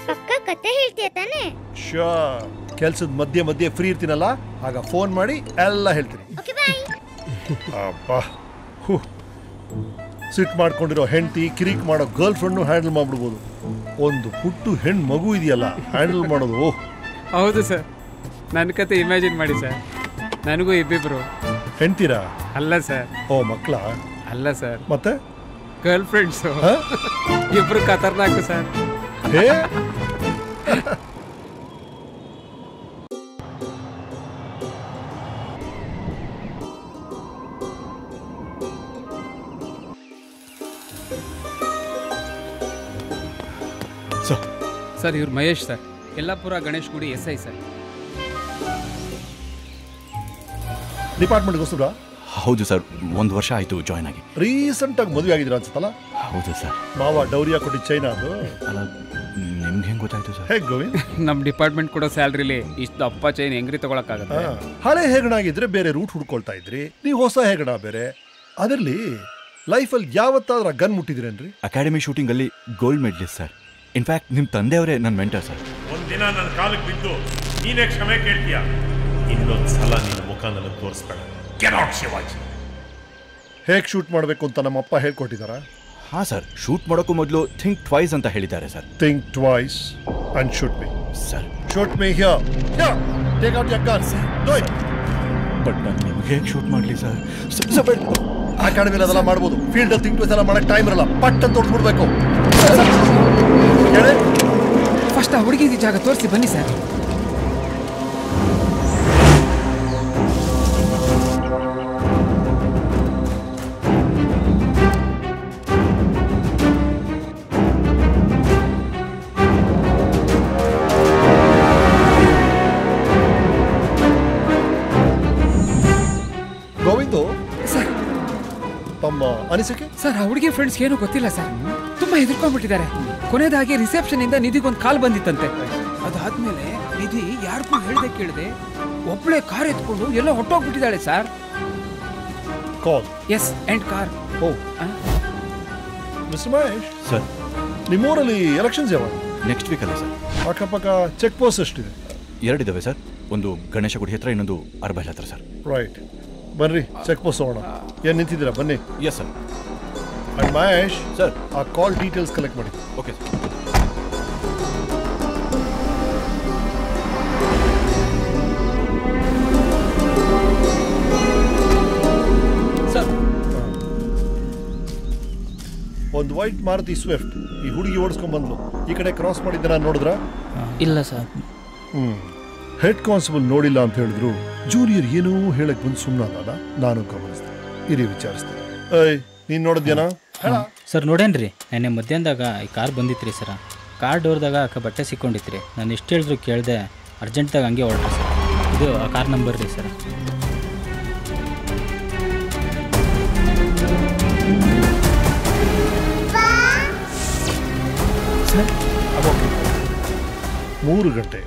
ಪಕ್ಕ ಕತೆ ಹೇಳ್ತೀಯ ತಾನೆ? ಶೋರ್. ಕೆಲ್ಸದ ಮಧ್ಯೆ ಮಧ್ಯೆ ಫ್ರೀ ಇರ್ತೀನಲ್ಲ, ಆಗ ಫೋನ್ ಮಾಡಿ ಎಲ್ಲ ಹೇಳ್ತೀನಿ. Okay, by. ಅಪ್ಪ, ಸಿಟ್ ಮಾಡ್ಕೊಂಡಿರೋ ಹೆಂಡತಿ, ಕಿರಿಕ್ ಮಾಡೋ ಗರ್ಲ್ ಫ್ರೆಂಡ್ ಹ್ಯಾಂಡಲ್ ಮಾಡ್ಬಿಡ್ಬೋದು. ಒಂದು ಪುಟ್ಟು ಹೆಣ್ಣು ಮಗು ಇದೆಯಲ್ಲ, ಹ್ಯಾಂಡಲ್ ಮಾಡೋದು. ಓಹ್, ಹೌದು ಸರ್. ನನ್ನ ಕತೆ ಇಮ್ಯಾಜಿನ್ ಮಾಡಿ ಸರ್. ನನಗೂ ಇಬ್ಬಿಬ್ರು ಹೆಂಡ್ತೀರಾ? ಅಲ್ಲ ಸರ್. ಓ, ಮಕ್ಕಳ? ಅಲ್ಲ ಸರ್, ಮತ್ತೆ ಗರ್ಲ್ ಫ್ರೆಂಡ್ಸು. ಇಬ್ರು ಖತರ್ನಾಕು ಸರ್. ಹೇ, ಸರ್, ಇವ್ರು ಮಹೇಶ್ ಸರ್, ಯಲ್ಲಾಪುರ ಗಣೇಶ್ ಗುಡಿ SI ಸರ್. ಡಿಪಾರ್ಟ್ಮೆಂಟ್ಗೆ ಹೊಸಬ್ರಾ? ಹೌದು ಸರ್, 1 ವರ್ಷ ಆಯ್ತು ಜಾಯ್ನ್ ಆಗಿ. ರೀಸೆಂಟ್ ಆಗಿ ಮದುವೆ ಆಗಿದ್ರ ಅನ್ಸುತ್ತಲ್ಲ? ಹೌದು ಸರ್. ಮಾವ ಡೌರಿಯಾ ಕೊಟ್ಟಿದ್ದ ಚೈನಾ ಅದು? ನಿಮ್ಗೆ ಹೆಂಗ್ ಗೊತ್ತಾಯ್ತು ಸರ್? ಹೇಗ್ ಗೋವಿಂದ್? ನಮ್ಮ ಡಿಪಾರ್ಟ್ಮೆಂಟ್ ಕೊಡೋ ಸ್ಯಾಲ್ರಿಲಿ ಇಷ್ಟು ಅಪ್ಪ ಚೈನ್ ಹೆಂಗ್ರಿ ತಗೊಳಕ್ಕಾಗತ್ತೆ? ಹಳೆ ಹೆಗಣ ಆಗಿದ್ರೆ ಬೇರೆ ರೂಟ್ ಹುಡ್ಕೊಳ್ತಾ ಇದ್ರಿ, ನೀವು ಹೊಸ ಹೆಗಣ ಬೇರೆ. ಅದರಲ್ಲಿ ಲೈಫಲ್ಲಿ ಯಾವತ್ತಾದ್ರೂ ಗನ್ ಮುಟ್ಟಿದ್ರೇನ್ರಿ? ಅಕಾಡೆಮಿ ಶೂಟಿಂಗ್ ಅಲ್ಲಿ ಗೋಲ್ಡ್ ಮೆಡಲಿಸ್ಟ್ ಸರ್. ಇನ್ಫ್ಯಾಕ್ಟ್ ನಿಮ್ಮ ತಂದೆಯವರೇ ನನ್ನ ಮೆಂಟರ್ ಸರ್. ಒಂದಿನ ನನ್ನ ಕಾಲಿಗೆ ಬಿದ್ದು ನೀನೇ ಕ್ಷಮೆ ಕೇಳ್ತೀಯ, ಇನ್ನೊಂದ್ಸಲ ನಿನ್ನ ಮುಖ ನನಗೆ ತೋರಿಸ್ಬೇಡ. Get out Shivaji. ಹೇಗೆ ಶೂಟ್ ಮಾಡಬೇಕು ಅಂತ ನಮ್ಮಪ್ಪ ಹೇಳ್ಕೊಟ್ಟಿದಾರ? ಹಾಂ ಸರ್, ಶೂಟ್ ಮಾಡೋಕ್ಕೂ ಮೊದಲು ಥಿಂಕ್ ಟ್ವೈಸ್ ಅಂತ ಹೇಳಿದ್ದಾರೆ sir. Think twice and shoot me sir. Shoot me here. Take out your gun. Do it. But ನಾನು ನಿಮ್ಗೆ ಹೇಗೆ ಶೂಟ್ ಮಾಡಲಿ ಸರ್? ಅಕಾಡೆಮಿಲಿ ಅದೆಲ್ಲ ಮಾಡ್ಬೋದು, ಫೀಲ್ಡ್ ಥಿಂಕ್ ಟ್ವೈಸ್ ಎಲ್ಲ ಮಾಡಕ್ಕೆ ಟೈಮ್ ಇರಲ್ಲ. ಪಟ್ ಅಂತ ತೋರಿಸ್ಬಿಡ್ಬೇಕು. ಫಸ್ಟ್ ಆ ಹುಡುಗಿ ಜಾಗ ತೋರಿಸಿ ಬನ್ನಿ ಸರ್. ಗೋವಿಂದು ಸರ್, ತಮ್ಮ ಅನಿಸಿಕೆ? ಸರ್, ಆ ಹುಡುಗಿ ಫ್ರೆಂಡ್ಸ್ ಏನೂ ಗೊತ್ತಿಲ್ಲ ಸರ್, ತುಂಬಾ ಹೆದರ್ಕೊಂಡ್ಬಿಟ್ಟಿದ್ದಾರೆ. ಕೊನೆಯದಾಗಿ ರಿಸೆಪ್ಷನ್ ಇಂದ ನಿಧಿಗೊಂದು ಕಾಲ್ ಬಂದಿತ್ತಂತೆ. ಅದಾದ್ಮೇಲೆ ನಿಧಿ ಯಾರಿಗೂ ಹೇಳ್ದೆ ಕೇಳದೆ ಒಬ್ಬಳೆ ಕಾರ್ ಎತ್ಕೊಂಡು ಎಲ್ಲ ಹೊಟ್ಟೋಗ್ಬಿಟ್ಟಿದ್ದಾಳೆ sir. Call? Yes, and car. Oh, mister Mahesh sir, ನಿಮ್ಮೂರಲ್ಲಿ ಎಲೆಕ್ಷನ್ಸ್ ಯಾವಾಗ? ನೆಕ್ಸ್ಟ್ ವೀಕಲ್ಲ ಸರ್. ಅಕ್ಕಪಕ್ಕ ಚೆಕ್ ಪೋಸ್ಟ್ ಎಷ್ಟಿದೆ? 2 ಇದಾವೆ ಸರ್. ಒಂದು ಗಣೇಶ ಗುಡಿ ಹತ್ರ, ಇನ್ನೊಂದು ಅರ್ಬೈಲ್ ಹತ್ರ ಸರ್. ರೈಟ್, ಬನ್ರಿ ಚೆಕ್ ಪೋಸ್ಟ್ ಹೋಗೋಣ. ಏನು ನಿಂತಿದ್ದೀರಾ? ಬನ್ನಿ. Yes sir. And Mahesh sir, ಆ ಕಾಲ್ ಡೀಟೇಲ್ಸ್ ಕಲೆಕ್ಟ್ ಮಾಡಿ. Okay sir. ಒಂದು ವೈಟ್ ಮಾರುತಿ ಸ್ವಿಫ್ಟ್ ಈ ಹುಡುಗಿ ಓಡಿಸ್ಕೊಂಡ್ ಬಂದ್ಲು. ಈ ಕಡೆ ಕ್ರಾಸ್ ಮಾಡಿದ್ದ ನಾನು ನೋಡಿದ್ರ? ಇಲ್ಲ ಸರ್. ಹೆಡ್ ಕಾನ್ಸ್ಟೇಬಲ್ ನೋಡಿಲ್ಲ ಅಂತ ಹೇಳಿದ್ರು. ಜೂನಿಯರ್ ಏನೋ ಹೇಳಕ್ ಬಂದು ಸುಮ್ಮನಾದ. ನಾನು ಗಮನಿಸ್ದೆ, ಇರಿ ವಿಚಾರಿಸ್ತೀನಿ. ನೀನು ನೋಡಿದ್ಯಾನ? ಸರ್ ನೋಡೇನ್ರಿ, ನೆನ್ನೆ ಮಧ್ಯಾಹ್ನದಾಗ ಈ ಕಾರ್ ಬಂದಿತ್ರಿ ಸರ. ಕಾರ್ ಡೋರ್ದಾಗ ಅಕ್ಕ ಬಟ್ಟೆ ಸಿಕ್ಕೊಂಡಿತ್ರಿ. ನಾನು ಎಷ್ಟು ಹೇಳಿದ್ರು ಕೇಳಿದೆ, ಅರ್ಜೆಂಟ್ದಾಗ ಹಂಗೆ ಹೊರಟ್ರಿ ಸರ್. ಇದು ಆ ಕಾರ್ ನಂಬರ್ ರೀ ಸರ್. ಸರ್ 3 ಗಂಟೆ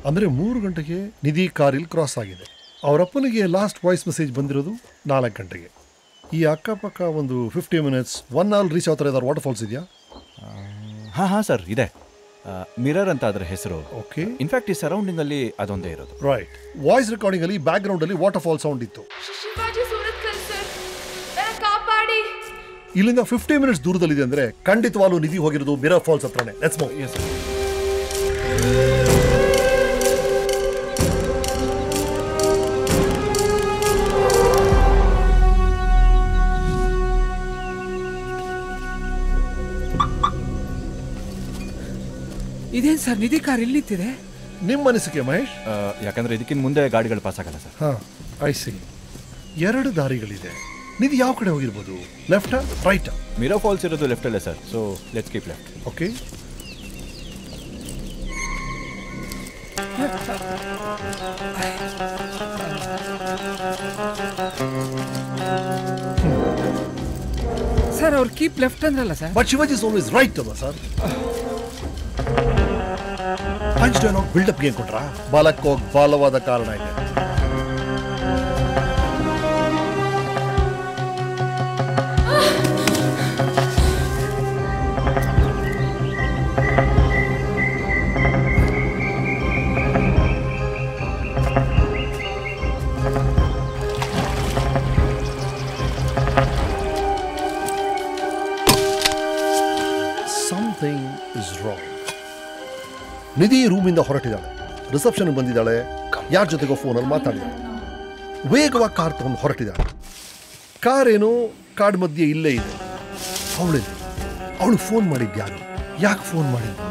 ಅಂದರೆ 3 ಗಂಟೆಗೆ ನಿಧಿ ಕಾರಿಲ್ ಕ್ರಾಸ್ ಆಗಿದೆ. ಅವರಪ್ಪನಿಗೆ ಲಾಸ್ಟ್ ವಾಯ್ಸ್ ಮೆಸೇಜ್ ಬಂದಿರೋದು 4 ಗಂಟೆಗೆ. ಈ ಅಕ್ಕಪಕ್ಕ ಒಂದು 50 ಮಿನಿಟ್ಸ್ 1 ಅವರ್ ರೀಚ್ ಆಗ್ತಾರೆ. ಯಾವ್ದಾರು ವಾಟರ್ ಫಾಲ್ಸ್ ಇದೆಯಾ? ಹಾಂ ಸರ್ ಇದೆ. ಮಿರರ್ ಅಂತ ಅದರ ಹೆಸರು. ಓಕೆ. ಇನ್ಫ್ಯಾಕ್ಟ್ ಈ ಸರೌಂಡಿಂಗ್ ಅಲ್ಲಿ ಅದೊಂದೇ ಇರೋದು. ರೈಟ್. ವಾಯ್ಸ್ ರೆಕಾರ್ಡಿಂಗ್ ಅಲ್ಲಿ ಬ್ಯಾಕ್ ಗ್ರೌಂಡ್ ಅಲ್ಲಿ ವಾಟರ್ ಫಾಲ್ ಸೌಂಡ್ ಇತ್ತು. ಇಲ್ಲಿಂದ 50 ಮಿನಿಟ್ಸ್ ದೂರದಲ್ಲಿದೆ ಅಂದ್ರೆ ಖಂಡಿತವಾಗ್ಲೂ ನಿಧಿ ಹೋಗಿರೋದು ಮಿರರ್ ಫಾಲ್ಸ್ ಹತ್ರನೇ. Let's move. ಎಸ್. ಇದೇನು ಸರ್ ನಿಧಿ ಕಾರ್ ಇಲ್ಲಿತ್ತಿದೆ? ನಿಮ್ಮ ಅನಿಸಿಕೆ ಮಹೇಶ್? ಯಾಕಂದ್ರೆ ಇದಕ್ಕಿಂತ ಮುಂದೆ ಗಾಡಿಗಳು ಪಾಸ್ ಆಗಲ್ಲ ಸರ್. ಹಾಂ, ಐ ಸಿ. 2 ದಾರಿಗಳಿದೆ. ನಿಧಿ ಯಾವ ಕಡೆ ಹೋಗಿರ್ಬೋದು? ಲೆಫ್ಟಾ ರೈಟಾ? ಮಿರರ್ ಫಾಲ್ಸ್ ಇರೋದು ಲೆಫ್ಟ್ ಅಲ್ಲೇ sir. So let's keep left. Okay. Sir ಅವ್ರು ಕೀಪ್ ಲೆಫ್ಟ್ ಅಂದ್ರಲ್ಲ sir. But Shivaji is always right ಅಲ್ಲ ಸರ್? ಪಂಚ್ ಡೌನ್ ಹೋಗಿ ಬಿಲ್ಡಪ್ ಗೇಮ್ ಕೊಟ್ರಾ? ಬಾಲಕ್ಕೆ ಹೋಗಿ ಬಾಲವಾದ ಕಾರಣ ಇದೆ. Something is wrong. ನಿಧಿ ರೂಮಿಂದ ಹೊರಟಿದ್ದಾಳೆ, ರಿಸೆಪ್ಷನ್ ಬಂದಿದ್ದಾಳೆ, ಯಾರ ಜೊತೆಗೋ ಫೋನಲ್ಲಿ ಮಾತಾಡಿದ್ದಾಳೆ, ವೇಗವಾಗಿ ಕಾರ್ ತಗೊಂಡು ಹೊರಟಿದ್ದಾಳೆ. ಕಾರ್ ಏನೋ ಕಾಡ್ ಮಧ್ಯೆ ಇಲ್ಲೇ ಇದೆ. ಅವಳು ಫೋನ್ ಮಾಡಿದ್ಯಾರು? ಯಾಕೆ ಫೋನ್ ಮಾಡಿದ್ದು?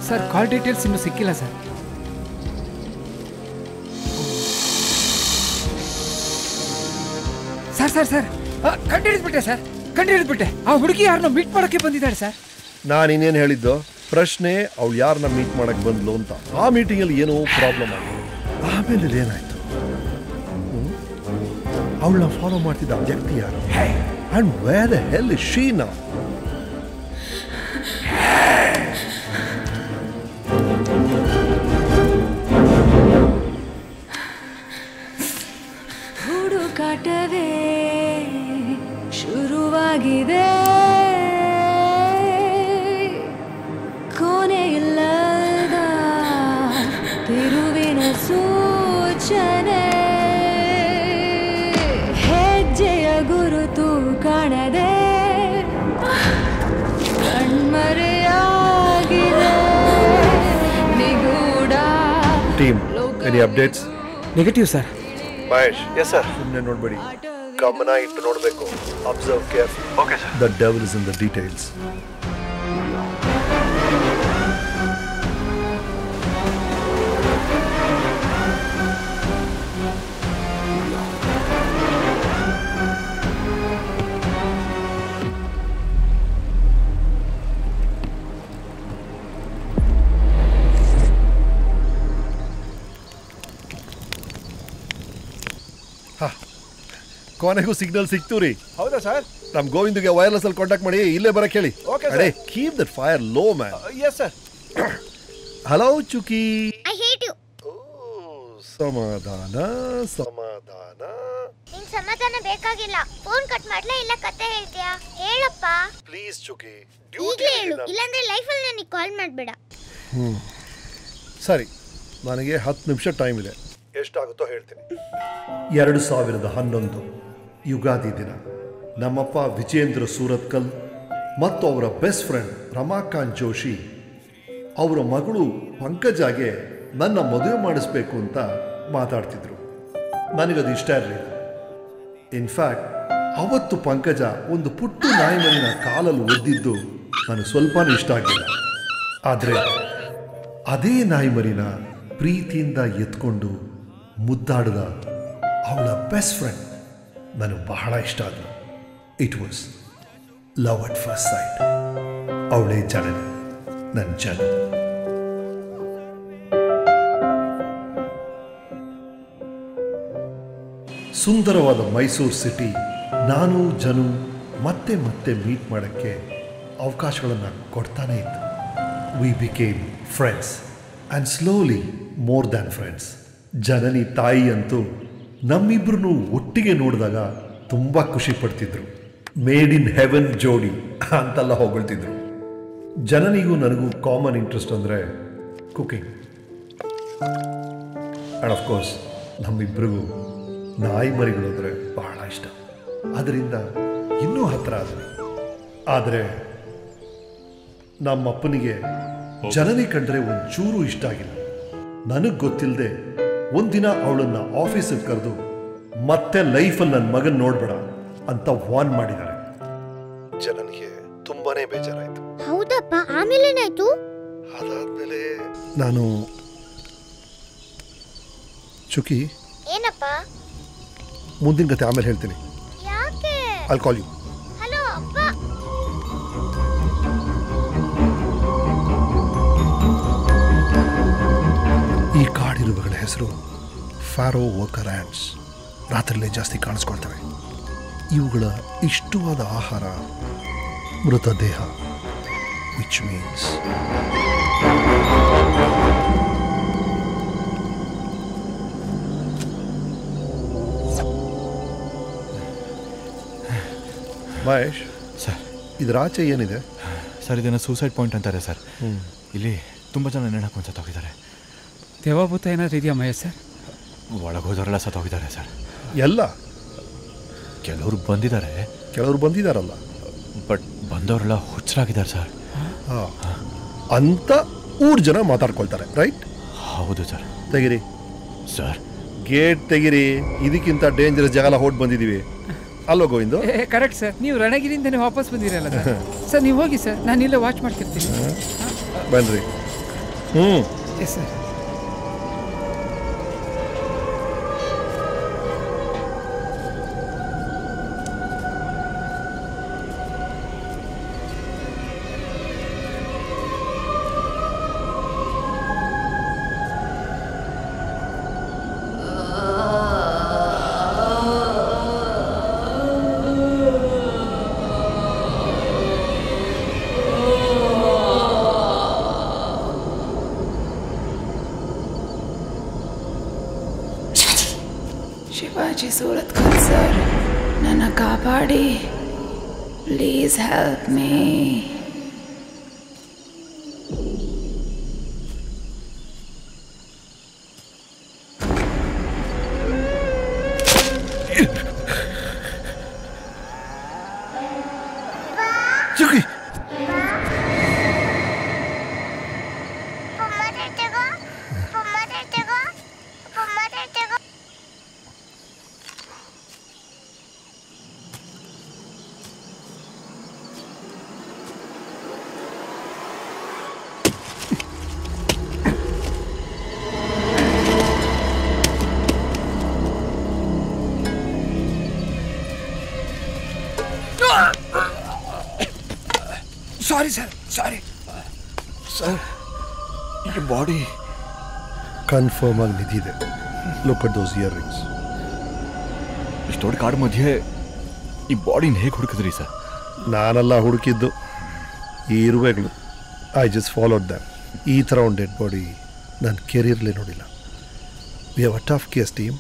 ಸರ್ ಕಾಲ್ ಡೀಟೇಲ್ಸ್ ಇನ್ನೂ ಸಿಕ್ಕಿಲ್ಲ ಸರ್. ಸರ್ ಸರ್ ಸರ್ ಕಂಡುಹಿಡಿದ್ಬಿಟ್ಟೆ ಸರ್, ಕಂಡುಹಿಡಿದ್ಬಿಟ್ಟೆ. ಆ ಹುಡುಗಿ ಯಾರನ್ನ ಮೀಟ್ ಮಾಡೋಕ್ಕೆ ಬಂದಿದ್ದಾಳೆ ಸರ್. ನಾನು ಇನ್ನೇನು ಹೇಳಿದ್ದು? ಪ್ರಶ್ನೆ ಅವಳು ಯಾರನ್ನ ಮೀಟ್ ಮಾಡಕ್ಕೆ ಬಂದ್ಲು ಅಂತ. ಆ ಮೀಟಿಂಗಲ್ಲಿ ಏನೋ ಪ್ರಾಬ್ಲಮ್ ಆಯಿತು. ಆಮೇಲೆ ಏನಾಯ್ತು? ಅವಳನ್ನ ಫಾಲೋ ಮಾಡ್ತಿದ್ದ ವ್ಯಕ್ತಿ ಯಾರು? And where the hell is she now? ಹುಡುಕಾಟವೇ ಶುರುವಾಗಿದೆ, ಕೊನೆಯಿಲ್ಲದ ತಿರುವಿನ ಸೂಚನೆ, ಹೆಜ್ಜೆಯ ಗುರುತು ಕಾಣದೆ ಕಣ್ಮರೆಯಾಗಿದೆ ನಿಗೂಢ. Team, any updates? Negative sir. Mahesh. Yes sir. ಸುಮ್ಮನೆ ನೋಡಬೇಡಿ, ಗಮನ ಇಟ್ಟು ನೋಡಬೇಕು. Observe careful. Okay sir. The devil is in the details. ಕೊನೆಗೂ ಸಿಗ್ನಲ್ ಸಿಕ್ತು ರೀ. ಹೌದಾ ಸರ್? ನಮ್ ಗೋವಿಂದ್ಗೆ ವೈರ್ಲೆಸ್ ಅಲ್ಲಿ ಕಾಂಟ್ಯಾಕ್ಟ್ ಮಾಡಿ ಇಲ್ಲೇ ಬರಕ್ ಹೇಳಿ. ಅಡೆ keep that fire low man. Yes sir. Hello Chuki. I hate you. ಸಮಾಧಾನ ಸಮಾಧಾನ. ನಿಂಗೆ ಸಮಾಧಾನ ಬೇಕಾಗಿಲ್ಲ. ಫೋನ್ ಕಟ್ ಮಾಡ್ಲಾ ಇಲ್ಲ ಕತೆ ಹೇಳ್ತೀಯಾ? ಹೇಳಪ್ಪ. Please please Chuki. ಈಗಲೇ ಹೇಳು, ಇಲ್ಲಾಂದ್ರೆ ಲೈಫಲ್ಲಿ ನನಗೆ ಕಾಲ್ ಮಾಡಬೇಡ. ಸರಿ, ನನಗೆ 10 ನಿಮಿಷ ಟೈಮ್ ಇದೆ. ಎಷ್ಟಾಗುತ್ತೋ ಹೇಳ್ತೀನಿ. 2011 ಯುಗಾದಿ ದಿನ ನಮ್ಮಪ್ಪ ವಿಜೇಂದ್ರ ಸೂರತ್ಕಲ್ ಮತ್ತು ಅವರ ಬೆಸ್ಟ್ ಫ್ರೆಂಡ್ ರಮಾಕಾಂತ್ ಜೋಶಿ ಅವರ ಮಗಳು ಪಂಕಜಾಗೆ ನನ್ನ ಮದುವೆ ಮಾಡಿಸ್ಬೇಕು ಅಂತ ಮಾತಾಡ್ತಿದ್ರು. ನನಗದು ಇಷ್ಟ ಇರಲಿಲ್ಲ. ಇನ್ಫ್ಯಾಕ್ಟ್ ಅವತ್ತು ಪಂಕಜ ಒಂದು ಪುಟ್ಟ ನಾಯಿಮರಿನ ಕಾಲಲ್ಲಿ ಒದ್ದಿದ್ದು ನನಗೆ ಸ್ವಲ್ಪನೂ ಇಷ್ಟ ಆಗಲಿಲ್ಲ. ಆದರೆ ಅದೇ ನಾಯಿಮರಿನ ಪ್ರೀತಿಯಿಂದ ಎತ್ಕೊಂಡು ಮುದ್ದಾಡಿದ ಅವಳ ಬೆಸ್ಟ್ ಫ್ರೆಂಡ್ ನನಗೆ ಬಹಳ ಇಷ್ಟ ಆದಳು. It was love at first sight. ಅವಳೇ ಜನನಿ, ನನ್ನ ಜನ. ಸುಂದರವಾದ ಮೈಸೂರು ಸಿಟಿ ನಾನು ಜನು ಮತ್ತೆ ಮತ್ತೆ ಮೀಟ್ ಮಾಡೋಕ್ಕೆ ಅವಕಾಶಗಳನ್ನು ಕೊಡ್ತಾನೇ ಇತ್ತು. We became friends and slowly more than friends. Janani ತಾಯಿ ಅಂತೂ ನಮ್ಮಿಬ್ಬರನ್ನು ಒಟ್ಟಿಗೆ ನೋಡಿದಾಗ ತುಂಬ ಖುಷಿ ಪಡ್ತಿದ್ರು. ಮೇಡ್ ಇನ್ ಹೆವೆನ್ ಜೋಡಿ ಅಂತೆಲ್ಲ ಹೊಗಳ್ತಿದ್ರು. ಜನನಿಗೂ ನನಗೂ ಕಾಮನ್ ಇಂಟ್ರೆಸ್ಟ್ ಅಂದರೆ ಕುಕಿಂಗ್. ಆ್ಯಂಡ್ ಆಫ್ಕೋರ್ಸ್ ನಮ್ಮಿಬ್ಬರಿಗೂ ನಾಯಿ ಮರಿಗಳು ಅಂದರೆ ಬಹಳ ಇಷ್ಟ. ಅದರಿಂದ ಇನ್ನೂ ಹತ್ತಿರ ಆದ್ವಿ. ಆದರೆ ನಮ್ಮಪ್ಪನಿಗೆ ಜನನಿ ಕಂಡ್ರೆ ಒಂಚೂರು ಇಷ್ಟ ಆಗಿಲ್ಲ. ನನಗೆ ಗೊತ್ತಿಲ್ಲದೆ ಒಂದಿನ ಅವಳನ್ನು ಆಫೀಸಿಗೆ ಕರೆದು ಮತ್ತೆ ಲೈಫಲ್ಲಿ ನನ್ನ ಮಗನ ನೋಡ್ಬೇಡ ಅಂತ ವಾರ್ನ್ ಮಾಡಿದ್ದಾರೆ. ಜನನಿಗೆ ತುಂಬಾನೇ ಬೇಜಾರಾಯಿತು. ಹೌದಪ್ಪ, ಆಮೇಲೇನಾಯ್ತು? ಅದಾದ್ಮೇಲೆ ನಾನು ಚುಕಿ, ಏನಪ್ಪ? ಮುಂದಿನ ಕತೆ ಆಮೇಲೆ ಹೇಳ್ತೀನಿ. ಯಾಕೆ? I'll call you. ಹಲೋ ಅಪ್ಪ. ಈ ಕಾಡಿರುವಗಳ ಹೆಸರು ಫ್ಯಾರೋ ವರ್ಕರ್ ಆ್ಯಂಡ್ಸ್. ರಾತ್ರಿಲೇ ಜಾಸ್ತಿ ಕಾಣಿಸ್ಕೊಳ್ತವೆ. ಇವುಗಳ ಇಷ್ಟವಾದ ಆಹಾರ ಮೃತದೇಹ, ವಿಚ್ ಮೀನ್ಸ್ ಮಹೇಶ್ ಸರ್, ಇದರ ಆಚೆ ಏನಿದೆ ಸರ್? ಇದನ್ನು ಸೂಸೈಡ್ ಪಾಯಿಂಟ್ ಅಂತಾರೆ ಸರ್. ಇಲ್ಲಿ ತುಂಬ ಜನ ನೆನಕೊಂಡು ಸತ್ತೋಗಿದ್ದಾರೆ. ದೇವಭೂತ ಏನಾದ್ರು ಇದೆಯಾ ಮಹೇಶ್ ಸರ್? ಒಳಗೋದವರೆಲ್ಲ ಸತ್ತೋಗಿದ್ದಾರೆ ಸರ್. ಎಲ್ಲ? ಕೆಲವರು ಬಂದಿದ್ದಾರೆ. ಕೆಲವರು ಬಂದಿದ್ದಾರಲ್ಲ, ಬಟ್ ಬಂದವರೆಲ್ಲ ಹುಚ್ಚರಾಗಿದ್ದಾರೆ ಸರ್. ಅಂತ ಊರು ಜನ ಮಾತಾಡ್ಕೊಳ್ತಾರೆ, ರೈಟ್? ಹೌದು ಸರ್. ತೆಗಿರಿ ಸರ್, ಗೇಟ್ ತೆಗಿರಿ. ಇದಕ್ಕಿಂತ ಡೇಂಜರಸ್ ಜಾಗ ಹೋಗಿ ಬಂದಿದ್ದೀವಿ ಅಲ್ವಾ ಗೋವಿಂದು? Correct sir. ನೀವು ರಣಗಿರಿಯಿಂದನೇ ವಾಪಸ್ ಬಂದಿರಲ್ಲ ಸರ್. ಸರ್ ನೀವು ಹೋಗಿ ಸರ್, ನಾನು ಇಲ್ಲೇ ವಾಚ್ ಮಾಡ್ತಿರ್ತೀನಿ. ಬನ್ರಿ. Yes sir. Shivaji Surathkal sir, ನನ್ನ ಕಾಪಾಡಿ, please help me. Sorry sir, sorry sir. ಈ ಬಾಡಿ ಕನ್ಫರ್ಮ್ ಆಗಿ ನಿಂತಿದೆ. Look at those year rings. ಇಷ್ಟು ದೊಡ್ಡ ಕಾಡು ಮಧ್ಯೆ ಈ ಬಾಡಿನ ಹೇಗೆ ಹುಡುಕಿದ್ರಿ ಸರ್? ನಾನೆಲ್ಲ ಹುಡುಕಿದ್ದು, ಈ ಇರುವೆಗಳು. I just followed them. ಈ ಥರ ಒಂದು ಡೆಡ್ ಬಾಡಿ ನನ್ನ ಕೆರಿಯರ್ಲೇ ನೋಡಿಲ್ಲ. We have a tough case team.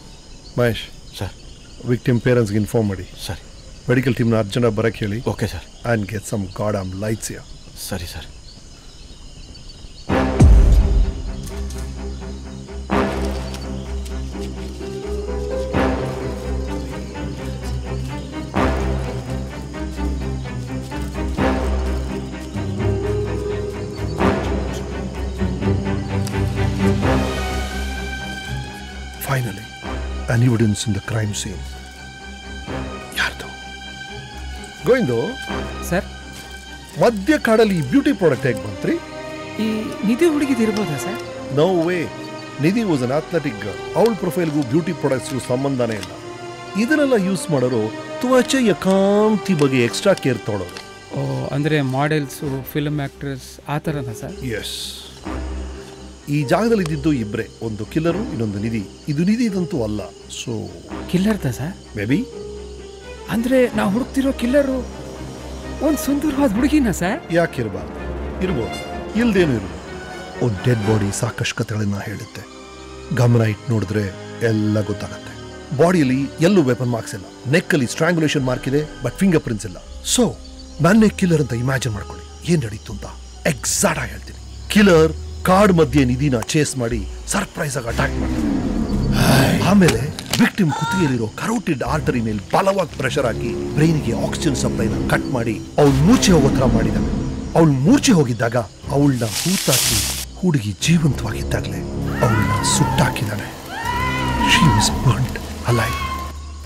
Mahesh sir, victim ಪೇರೆಂಟ್ಸ್ಗೆ ಇನ್ಫಾರ್ಮ್ ಮಾಡಿ. ಸರಿ. ಮೆಡಿಕಲ್ ಟೀಮ್ನ ಅರ್ಜೆಂಟಾಗಿ ಬರಕ್ಕೆ ಹೇಳಿ. Okay sir. And get some good lights yeah. ಸರಿ sir. Finally, an evidence in the crime scene. ಯಾರ್ದು? ಗೋವಿಂದು ಸರ್, ಮಧ್ಯ ಕಾಡಲ್ಲಿ ಬ್ಯೂಟಿ ಪ್ರಾಡಕ್ಟ್ ಹೇಗೆ ಬಂತ್ರಿ? ಈ ನಿಧಿ ಹುಡುಗಿದಿರ್ಬೋದಾ sir? No way. Nidhi was an athletic girl. ಅವಳ ಪ್ರೊಫೈಲ್ಗೂ ಬ್ಯೂಟಿ ಪ್ರಾಡಕ್ಟ್ಸ್ಗೂ ಸಂಬಂಧನೇ ಇಲ್ಲ. ಇದನ್ನೆಲ್ಲ ಯೂಸ್ ಮಾಡೋರು ತ್ವಚೆಯ ಕಾಂತಿ ಬಗ್ಗೆ ಎಕ್ಸ್ಟ್ರಾ ಕೇರ್ ತೊಗೊಳೋರು. ಓ, ಅಂದರೆ ಮಾಡೆಲ್ಸು, ಫಿಲ್ಮ್ ಆ್ಯಕ್ಟ್ರೆಸ್ ಆ ಥರನಾ ಸರ್? ಎಸ್. ಈ ಜಾಗದಲ್ಲಿ ಇದ್ದಿದ್ದು ಇಬ್ಬರೇ, ಒಂದು ಕಿಲ್ಲರು, ಇನ್ನೊಂದು ನಿಧಿ. ಇದು ನಿಧಿದಂತೂ ಅಲ್ಲ. ಸೊ ಕಿಲ್ಲರ್ದ ಸರ್? Maybe. ಅಂದರೆ ನಾವು ಹುಡುಕ್ತಿರೋ ಕಿಲ್ಲರು ಒಂದು ಸುಂದರವಾದ ಹುಡುಗಿನ ಸರ್? ಯಾಕೆ ಇರಬಾರ್ದು? ಇರ್ಬೋದು, ಇಲ್ದೇನು ಇರ್ಬೋದು. ಒಂದು ಡೆಡ್ ಬಾಡಿ ಸಾಕಷ್ಟು ಕಥೆಗಳನ್ನ ಹೇಳುತ್ತೆ. ಗಮನ ಇಟ್ಟು ನೋಡಿದ್ರೆ ಎಲ್ಲ ಗೊತ್ತಾಗತ್ತೆ. ಬಾಡಿಯಲ್ಲಿ ಎಲ್ಲೂ ವೆಪನ್ ಮಾರ್ಕ್ಸ್ ಇಲ್ಲ. ನೆಕ್ಕಲ್ಲಿ ಸ್ಟ್ರಾಂಗ್ಯುಲೇಷನ್ ಮಾರ್ಕ್ ಇದೆ, ಬಟ್ ಫಿಂಗರ್ ಪ್ರಿಂಟ್ಸ್ ಇಲ್ಲ. ಸೊ ನಾನೇ ಕಿಲ್ಲರ್ ಅಂತ ಇಮ್ಯಾಜಿನ್ ಮಾಡ್ಕೊಳ್ಳಿ. ಏನ್ ನಡೀತು ಅಂತ ಎಕ್ಸಾಕ್ಟ್ ಆಗಿ ಹೇಳ್ತೀನಿ. ಕಿಲ್ಲರ್ ಕಾಡ್ ಮಧ್ಯೆ ನಿಧಿನ ಚೇಸ್ ಮಾಡಿ ಸರ್ಪ್ರೈಸ್ ಆಗಿ ಅಟ್ಯಾಕ್ ಮಾಡ್ತಾರೆ. ಆಮೇಲೆ ವಿಕ್ಟಿಮ್ ಕುತ್ತಿಗೆಯಲ್ಲಿರೋ ಕರೋಟಿಡ್ ಆರ್ಟರಿ ಮೇಲೆ ಬಲವಾಗಿ ಪ್ರೆಷರ್ ಹಾಕಿ ಬ್ರೈನ್ಗೆ ಆಕ್ಸಿಜನ್ ಸಪ್ಲೈನ ಕಟ್ ಮಾಡಿ ಅವಳು ಮೂರ್ಛೆ ಹೋಗೋ ಥರ ಮಾಡಿದ್ದಾನೆ. ಅವಳು ಮೂರ್ಛೆ ಹೋಗಿದ್ದಾಗ ಅವಳನ್ನ ಹೂತಾಕಿ ಹುಡುಗಿ ಜೀವಂತವಾಗಿದ್ದಾಗಲೇ ಅವಳನ್ನ ಸುಟ್ಟಾಕಿದ್ದಾನೆ. She was burned alive.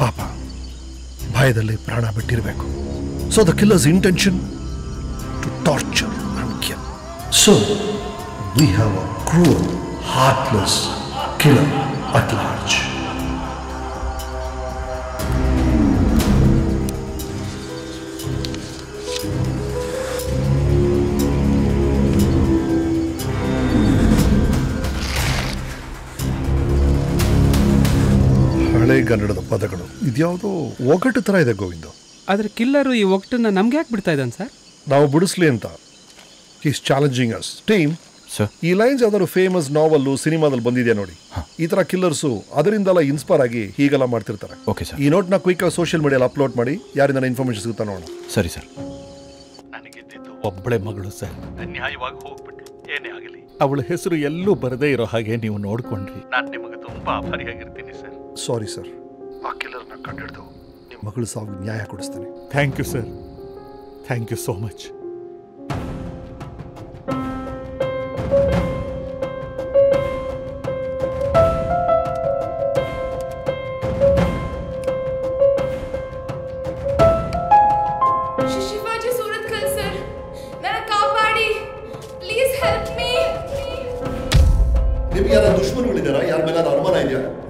ಪಾಪ ಭಯದಲ್ಲಿ ಪ್ರಾಣ ಬಿಟ್ಟಿರಬೇಕು. So the killer's intention to torture and kill. So we have a cruel, heartless killer at large. ಹಳೆ ಕನ್ನಡದ ಪದಗಳು ಇದ್ಯಾವುದೋ ಒಗಟು ಥರ ಇದೆ ಗೋವಿಂದ. ಆದರೆ ಕಿಲ್ಲರು ಈ ಒಗಟನ್ನ ನಮ್ಗೆ ಯಾಕೆ ಬಿಡ್ತಾ ಇದ್ದಾನೆ ಸರ್? ನಾವು ಬಿಡಿಸ್ಲಿ ಅಂತ. Is challenging us. ಟೀಮ್, ಈ ಲೈನ್ಸ್ ಯಾವ್ದಾದ್ರು ಫೇಮಸ್ ನಾವಲ್ಲು, ಸಿನಿಮಾದಲ್ಲಿ ಬಂದಿದೆ ನೋಡಿ. ಈ ತರ ಕಿಲ್ಲರ್ಸು ಅದರಿಂದೆಲ್ಲ ಇನ್ಸ್ಪೈರ್ ಆಗಿ ಹೀಗೆಲ್ಲ ಮಾಡ್ತಿರ್ತಾರೆ. Okay sir. ಈ ನೋಟ್ನ ಕ್ವಿಕ್ ಆಗಿ ಸೋಷಿಯಲ್ ಮೀಡಿಯಲ್ಲಿ ಅಪ್ಲೋಡ್ ಮಾಡಿ, ಯಾರಿಂದ ಇನ್ಫಾರ್ಮೇಶನ್ ಸಿಗುತ್ತಾ ನೋಡೋಣ. ಸರಿ ಸರ್. ನನಗಿದ್ದಿದ್ದು ಒಬ್ಬಳೆ ಮಗಳು ಸರ್. ಅನ್ಯಾಯವಾಗಿ ಹೋಗ್ಬಿಟ್ರು. ಏನೇ ಆಗಲಿ, ಅವಳ ಹೆಸರು ಎಲ್ಲೂ ಬರದೇ ಇರೋ ಹಾಗೆ ನೀವು ನೋಡ್ಕೊಂಡ್ರಿ. ನಾನು ನಿಮಗೆ ತುಂಬಾ ಆಭಾರಿಯಾಗಿರ್ತೀನಿ ಸರ್. Sorry sir. ಆ ಕಿಲ್ಲರ್ನ ಕಂಡಿಡ್ದು ನಿಮ್ಮ ಮಗಳು ಸಾವಿಗೆ ನ್ಯಾಯ ಕೊಡಿಸ್ತೀನಿ. Thank you sir. Thank you so much.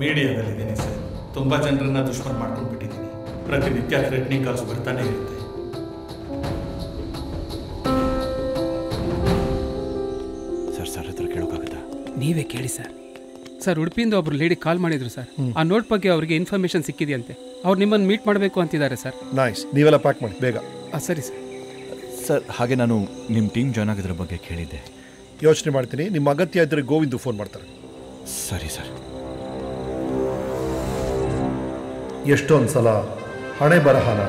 ಮೀಡಿಯಾದಲ್ಲಿದ್ದೀನಿ ಸರ್. ತುಂಬ ಜನರನ್ನ ದುಶ್ಮನ್ ಮಾಡ್ಕೊಂಡು ಬಿಟ್ಟಿದ್ದೀನಿ. ಪ್ರತಿನಿತ್ಯ ಥ್ರೆಟ್ನಿಂಗ್ ಕಾಲ್ಸ್ ಬರ್ತಾನೆ ಇರುತ್ತೆ. ಸರ್ ಹತ್ರ ಕೇಳೋಕ್ಕಾಗುತ್ತಾ? ನೀವೇ ಕೇಳಿ ಸರ್. ಸರ್, ಉಡುಪಿಯಿಂದ ಒಬ್ರು ಲೇಡಿ ಕಾಲ್ ಮಾಡಿದ್ರು ಸರ್. ಆ ನೋಟ್ ಬಗ್ಗೆ ಅವರಿಗೆ ಇನ್ಫಾರ್ಮೇಶನ್ ಸಿಕ್ಕಿದೆಯಂತೆ. ಅವ್ರು ನಿಮ್ಮನ್ನು ಮೀಟ್ ಮಾಡಬೇಕು ಅಂತಿದ್ದಾರೆ ಸರ್. ನೈಸ್. ನೀವೆಲ್ಲ ಪ್ಯಾಕ್ ಮಾಡಿ ಬೇಗ. ಸರಿ ಸರ್. ಸರ್, ಹಾಗೆ ನಾನು ನಿಮ್ಮ ಟೀಮ್ ಜಾಯ್ನ್ ಆಗೋದ್ರ ಬಗ್ಗೆ ಕೇಳಿದ್ದೆ. ಯೋಚನೆ ಮಾಡ್ತೀನಿ. ನಿಮ್ಮ ಅಗತ್ಯ ಇದ್ದರೆ ಗೋವಿಂದು ಫೋನ್ ಮಾಡ್ತಾರೆ. ಸರಿ ಸರ್. ಎಷ್ಟೊಂದು ಸಲ ಹಣೆ ಬರಹನ